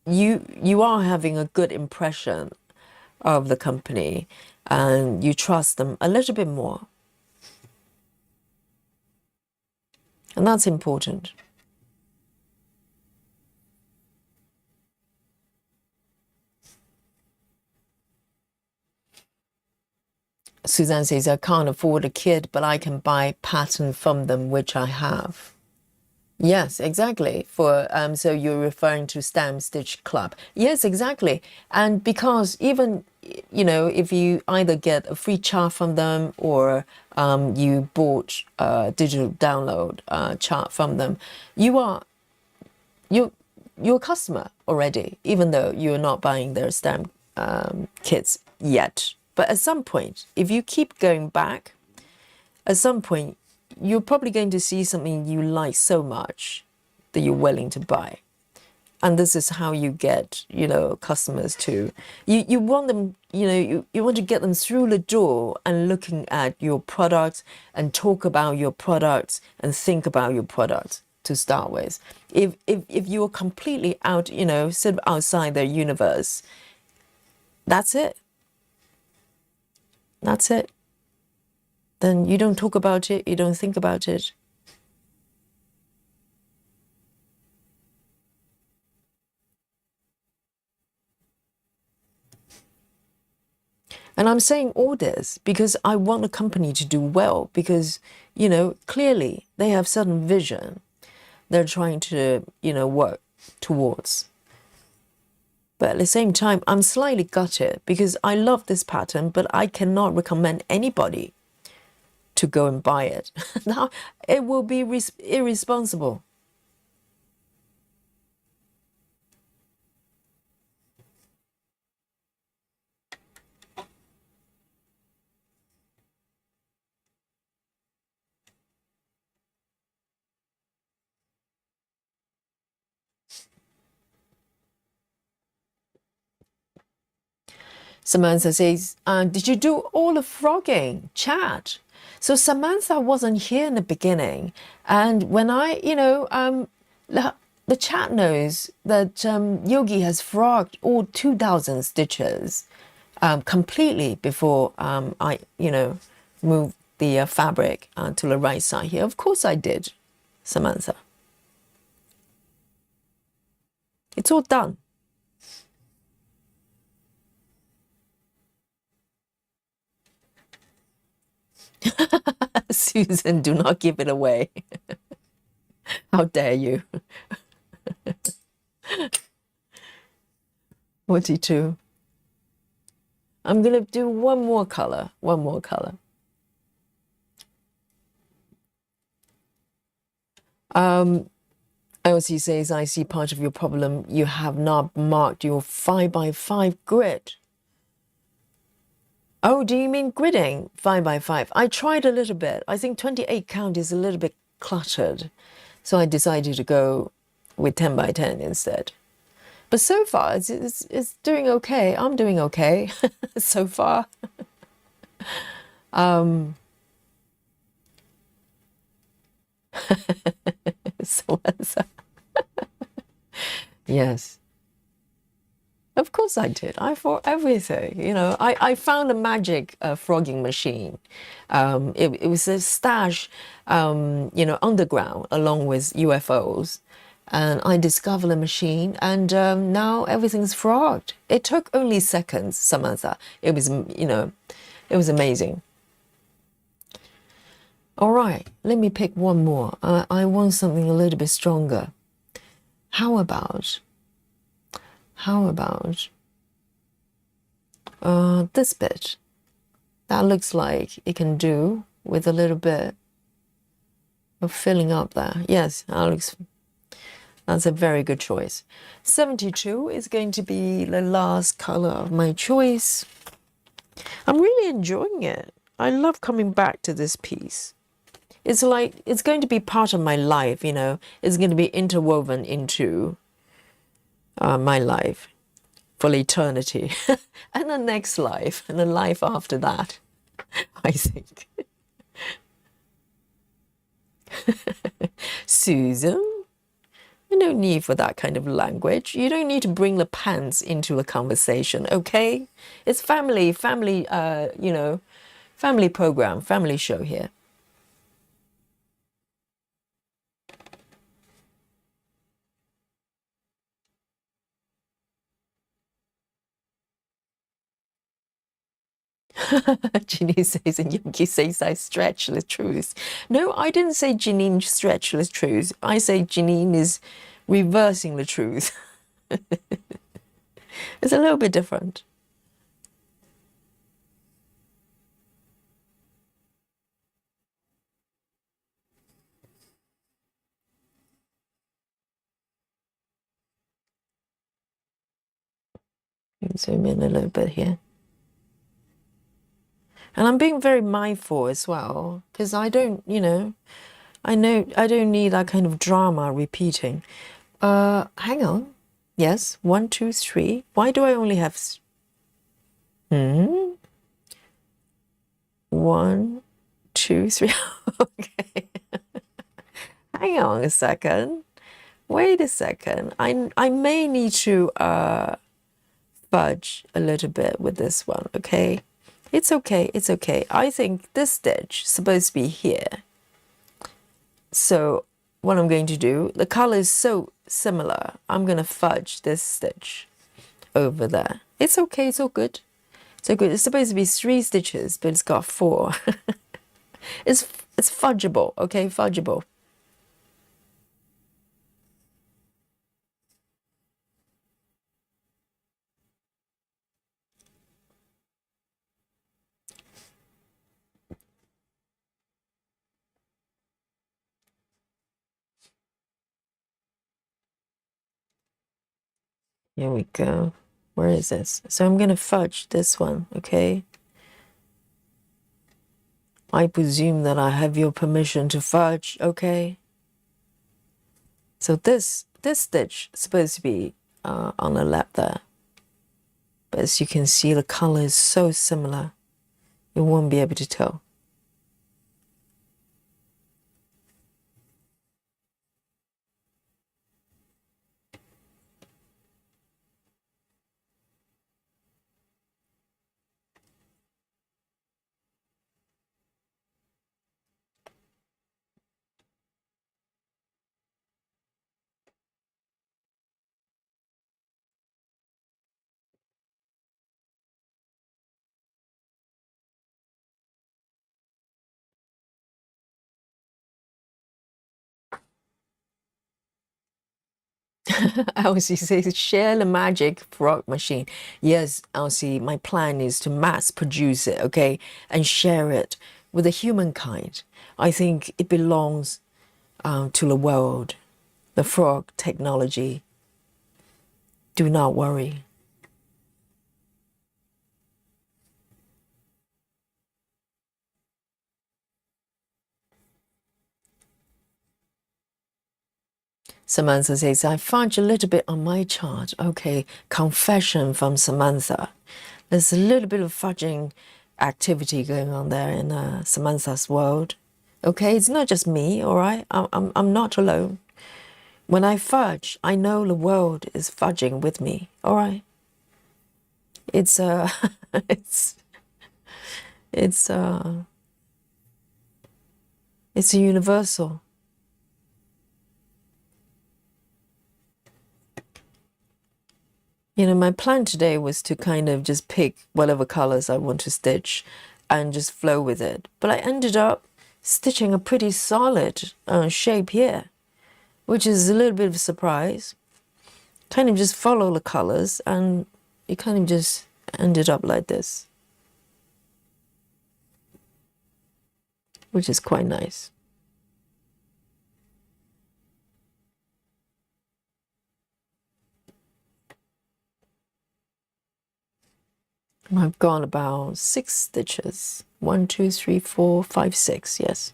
you are having a good impression of the company, and you trust them a little bit more. And that's important. Suzanne says, I can't afford a kit, but I can buy pattern from them, which I have. Yes, exactly. For so you're referring to Stamp Stitch Club. Yes, exactly. And because even, if you either get a free chart from them, or you bought a digital download chart from them, you're a customer already, even though you're not buying their stamp kits yet. But at some point, if you keep going back, at some point, you're probably going to see something you like so much that you're willing to buy. And this is how you get, customers to, you want them, you want to get them through the door and looking at your product and talk about your product and think about your product to start with. If you're completely out, sort of outside their universe, that's it. That's it. Then you don't talk about it, you don't think about it. And I'm saying all this because I want the company to do well, because, clearly they have certain vision they're trying to, work towards. But at the same time, I'm slightly gutted because I love this pattern, but I cannot recommend anybody to go and buy it. Now, it will be irresponsible. Samantha says, did you do all the frogging? Chat. So Samantha wasn't here in the beginning. And when I, the chat knows that Yogi has frogged all 2,000 stitches completely before I, moved the fabric to the right side here. Of course I did, Samantha. It's all done. Susan, do not give it away. How dare you? 42. I'm going to do one more color. Elsie says, I see part of your problem. You have not marked your 5x5 grid. Oh, do you mean gridding 5x5? I tried a little bit. I think 28 count is a little bit cluttered. So I decided to go with 10 by 10 instead. But so far, it's doing okay. I'm doing okay so far. So, yes. Of course I did. I thought everything. You know, I found a magic frogging machine. It was a stash, you know, underground along with UFOs. And I discovered a machine, and now everything's frogged. It took only seconds, Samantha. It was, you know, it was amazing. All right, let me pick one more. I want something a little bit stronger. How about, how about this bit? That looks like it can do with a little bit of filling up there. Yes, that's a very good choice. 72 is going to be the last color of my choice. I'm really enjoying it. I love coming back to this piece. It's like, it's going to be part of my life, you know. It's going to be interwoven into my life for eternity. And the next life, and the life after that, I think. Susan, no need for that kind of language. You don't need to bring the pants into a conversation, okay? It's family, you know, family program, family show here. Ginny says, and Yogi says, I stretch the truth. No, I didn't say Janine stretch the truth. I say Janine is reversing the truth. It's a little bit different. Zoom in a little bit here. And I'm being very mindful as well, because I don't, you know, I don't need that kind of drama repeating. Hang on. Yes, 1, 2, 3. Why do I only have 1, 2, 3? Okay. Hang on a second. Wait a second. I may need to fudge a little bit with this one, okay? It's okay, it's okay. I think this stitch is supposed to be here. So what I'm going to do, the color is so similar, I'm going to fudge this stitch over there. It's okay, it's all good. It's all good. It's supposed to be 3 stitches, but it's got 4. It's fudgeable, okay, fudgeable. Here we go. Where is this? So I'm going to fudge this one, okay? I presume that I have your permission to fudge, okay? So this stitch is supposed to be on the lap there. But as you can see, the color is so similar, you won't be able to tell. Elsie says, share the magic frog machine. Yes, Elsie, my plan is to mass produce it, okay, and share it with the humankind. I think it belongs to the world, the frog technology. Do not worry. Samantha says, I fudge a little bit on my chart. Okay, confession from Samantha. There's a little bit of fudging activity going on there in Samantha's world. Okay, it's not just me, all right? I'm not alone. When I fudge, I know the world is fudging with me, all right? It's it's it's it's a universal. You know, my plan today was to kind of just pick whatever colors I want to stitch and just flow with it. But I ended up stitching a pretty solid shape here, which is a little bit of a surprise. Kind of just follow the colors and it kind of just ended up like this, which is quite nice. I've gone about 6 stitches. 1, 2, 3, 4, 5, 6, yes.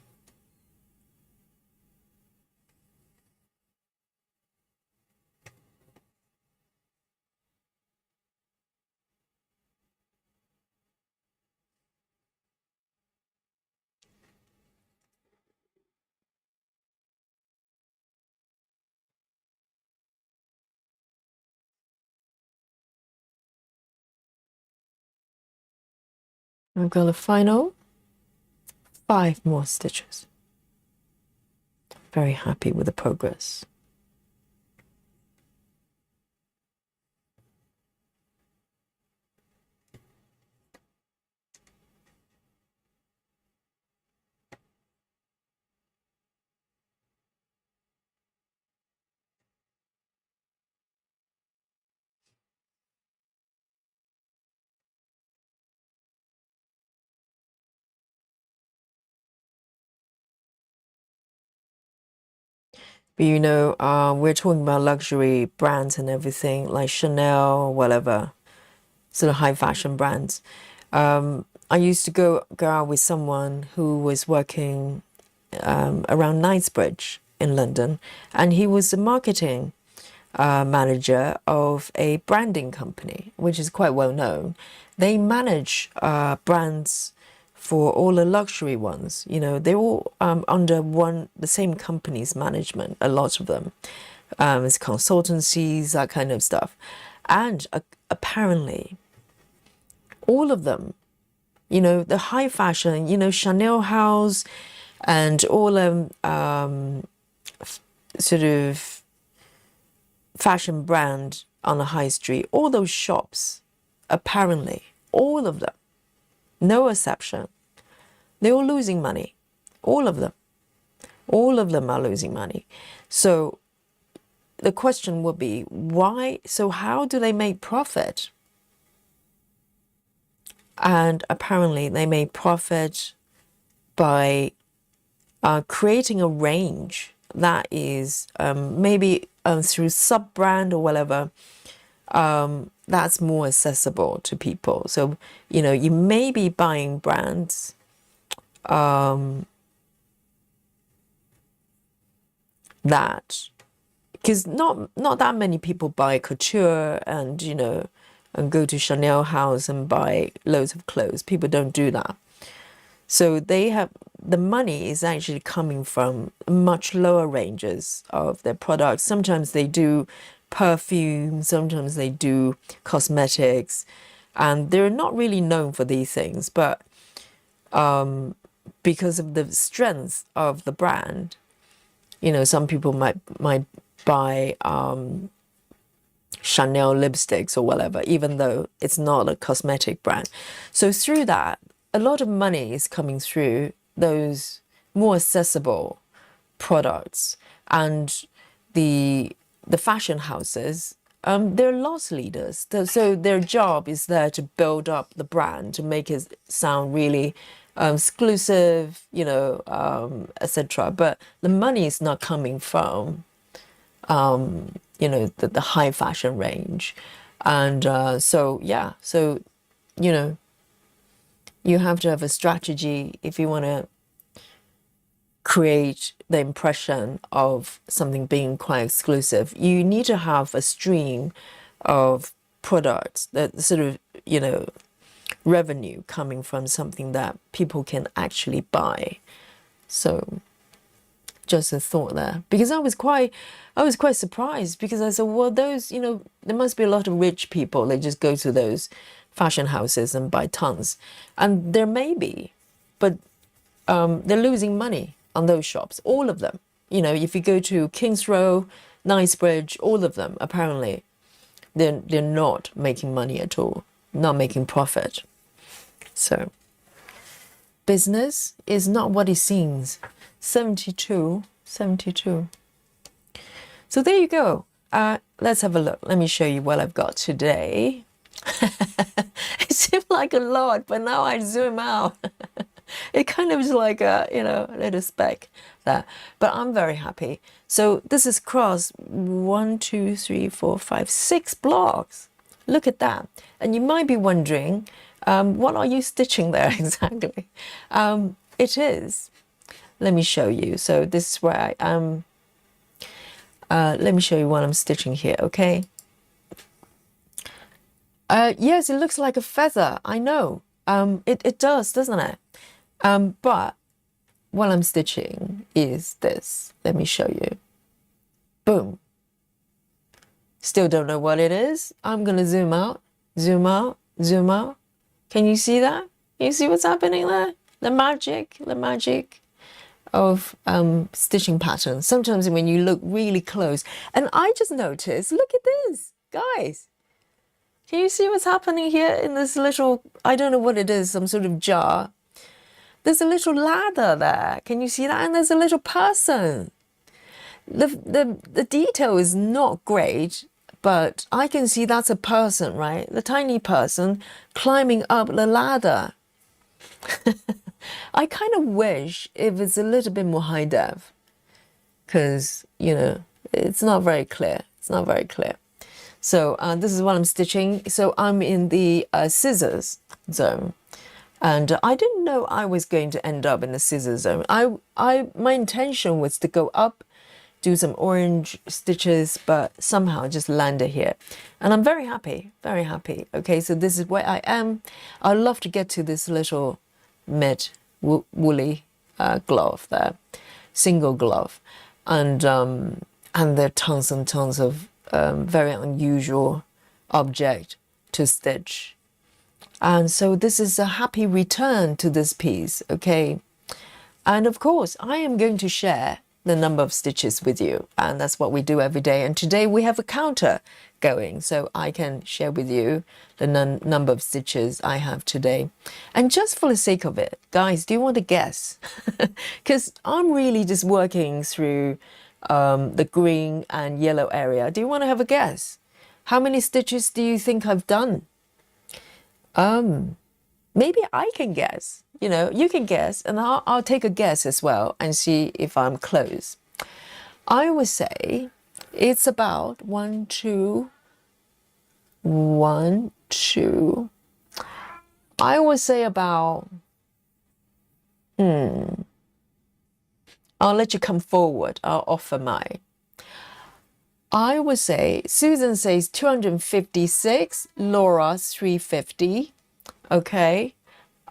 I've got a final 5 more stitches. Very happy with the progress. But you know, we're talking about luxury brands and everything, like Chanel, whatever, sort of high fashion brands. I used to go out with someone who was working around Knightsbridge in London, and he was the marketing manager of a branding company, which is quite well known. They manage brands for all the luxury ones. You know, they're all under the same company's management, a lot of them. It's consultancies, that kind of stuff. And apparently, all of them, you know, the high fashion, you know, Chanel House and all sort of fashion brand on the high street, all those shops, apparently, all of them, no exception, they're all losing money. All of them. All of them are losing money. So the question would be, why? So how do they make profit? And apparently they make profit by creating a range that is maybe through sub-brand or whatever, that's more accessible to people. So, you know, you may be buying brands that, because not that many people buy couture and, you know, and go to Chanel House and buy loads of clothes. People don't do that. So they have, the money is actually coming from much lower ranges of their products. Sometimes they do perfume, sometimes they do cosmetics, and they're not really known for these things, but because of the strength of the brand, you know, some people might buy Chanel lipsticks or whatever, even though it's not a cosmetic brand. So through that, a lot of money is coming through those more accessible products, and the fashion houses, they're loss leaders. So their job is there to build up the brand, to make it sound really exclusive, you know, etc. But the money is not coming from, you know, the high fashion range. And so, yeah, so, you know, you have to have a strategy if you want to create the impression of something being quite exclusive, you need to have a stream of products that sort of, revenue coming from something that people can actually buy. So just a thought there, because I was quite surprised, because I said, well, those, there must be a lot of rich people. They just go to those fashion houses and buy tons, and there may be, but they're losing money on those shops, all of them. If you go to King's Row, Knightsbridge, all of them, apparently they're not making money at all, not making profit. So business is not what it seems. 72. So there you go. Let's have a look. Let me show you what I've got today. It seemed like a lot, but now I zoom out. It kind of is like a, little speck there. But I'm very happy. So this is across 1, 2, 3, 4, 5, 6 blocks. Look at that. And you might be wondering, what are you stitching there exactly? It is, let me show you. So this is where I am. Let me show you what I'm stitching here, okay? Yes, it looks like a feather. I know. It does, doesn't it? But what I'm stitching is this. Let me show you. Boom. Still don't know what it is. I'm going to zoom out, zoom out, zoom out. Can you see that? You see what's happening there? The magic of stitching patterns. Sometimes when you look really close. And I just noticed, look at this, guys. Can you see what's happening here in this little, I don't know what it is, some sort of jar. There's a little ladder there. Can you see that? And there's a little person. The detail is not great, but I can see that's a person, right? The tiny person climbing up the ladder. I kind of wish if it's a little bit more high def, because, it's not very clear. It's not very clear. So this is what I'm stitching. So I'm in the scissors zone. And I didn't know I was going to end up in the scissors zone. My intention was to go up, do some orange stitches, but somehow just landed here. And I'm very happy, very happy. Okay, so this is where I am. I'd love to get to this little mid woolly glove there, single glove. And there are tons and tons of very unusual object to stitch. And so this is a happy return to this piece, okay? And of course, I am going to share the number of stitches with you, and that's what we do every day. And today we have a counter going, so I can share with you the number of stitches I have today. And just for the sake of it, guys, do you want to guess? Because I'm really just working through the green and yellow area. Do you want to have a guess? How many stitches do you think I've done? Maybe I can guess. You can guess, and I'll take a guess as well and see if I'm close. I would say it's about 1, 2. I would say about, I'll let you come forward. I'll offer mine. I would say, Susan says 256, Laura 350, okay.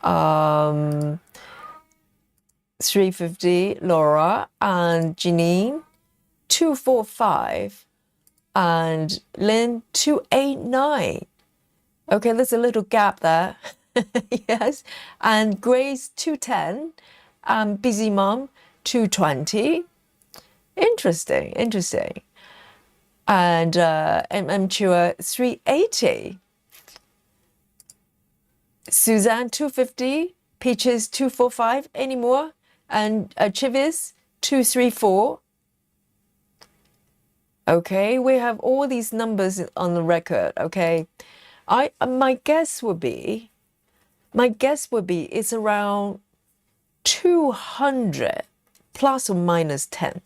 350, Laura, and Janine 245, and Lynn 289. Okay, there's a little gap there. Yes, and Grace 210, Busy Mom 220. Interesting. And I'm sure 380. Suzanne 250, Peaches 245, any more? And Chivis 234. Okay, we have all these numbers on the record. Okay, my guess would be it's around 200 plus or minus 10.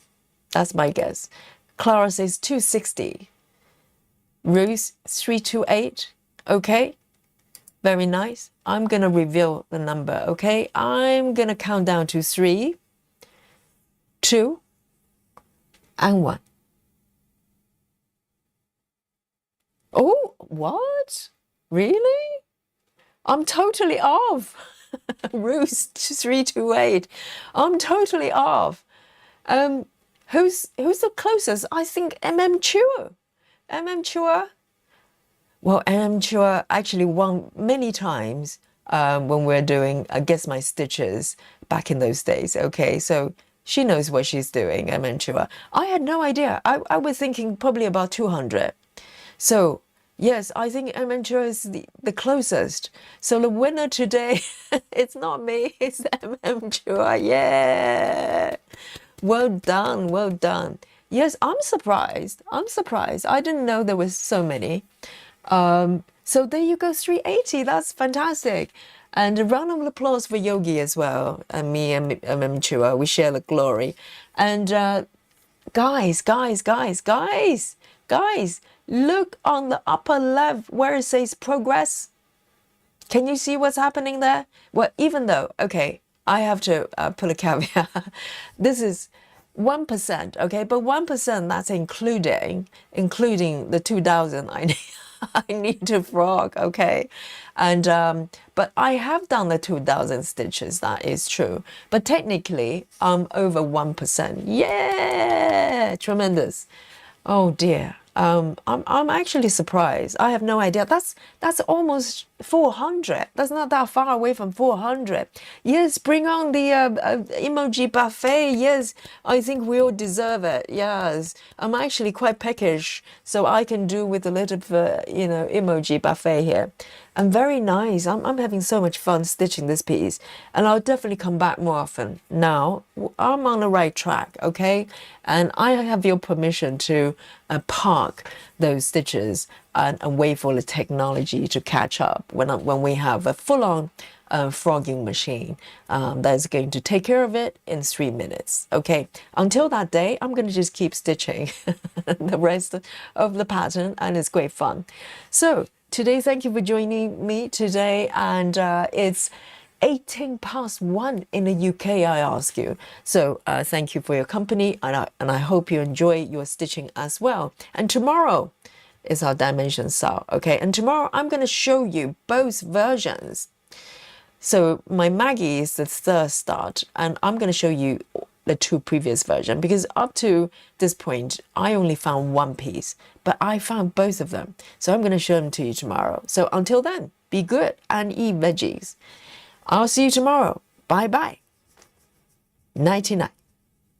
That's my guess. Clara says 260. Ruth 328. Okay. Very nice. I'm going to reveal the number, okay? I'm going to count down to 3. 2, and 1. Oh, what? Really? I'm totally off. Roost 328. I'm totally off. Who's the closest? I think Chua. Chua. Well, Chua actually won many times when we're doing Guess My Stitches back in those days. Okay, so she knows what she's doing, Chua. I had no idea. I was thinking probably about 200. So yes, I think Chua is the closest. So the winner today, it's not me, it's Chua. Yeah. Well done, well done. Yes, I'm surprised. I didn't know there was so many. So there you go, 380. That's fantastic. And a round of applause for Yogi as well. And me and Chua, we share the glory. And guys, look on the upper left where it says progress. Can you see what's happening there? Well, even though, okay, I have to put a caveat. This is 1%, okay? But 1%, that's including the 2,000 I need to frog, okay? And but I have done the 2,000 stitches, that is true. But technically, I'm over 1%. Yeah, tremendous. Oh dear. I'm actually surprised. I have no idea. That's almost 400. That's not that far away from 400. Yes, bring on the emoji buffet. Yes, I think we all deserve it. Yes, I'm actually quite peckish, so I can do with a little emoji buffet here. And very nice. I'm having so much fun stitching this piece, and I'll definitely come back more often. Now I'm on the right track, okay? And I have your permission to park those stitches and wait for the technology to catch up when we have a full-on frogging machine that's going to take care of it in 3 minutes. Okay, until that day, I'm going to just keep stitching the rest of the pattern, and it's great fun. So today, thank you for joining me today, and it's 1:18 in the UK, I ask you. So thank you for your company, and I hope you enjoy your stitching as well. And tomorrow is our dimension style, okay? And tomorrow I'm going to show you both versions. So my Maggie is the third start, and I'm going to show you the 2 previous versions, because up to this point I only found one piece, but I found both of them. So I'm going to show them to you tomorrow. So until then, be good and eat veggies. I'll see you tomorrow. Bye bye. Nighty night.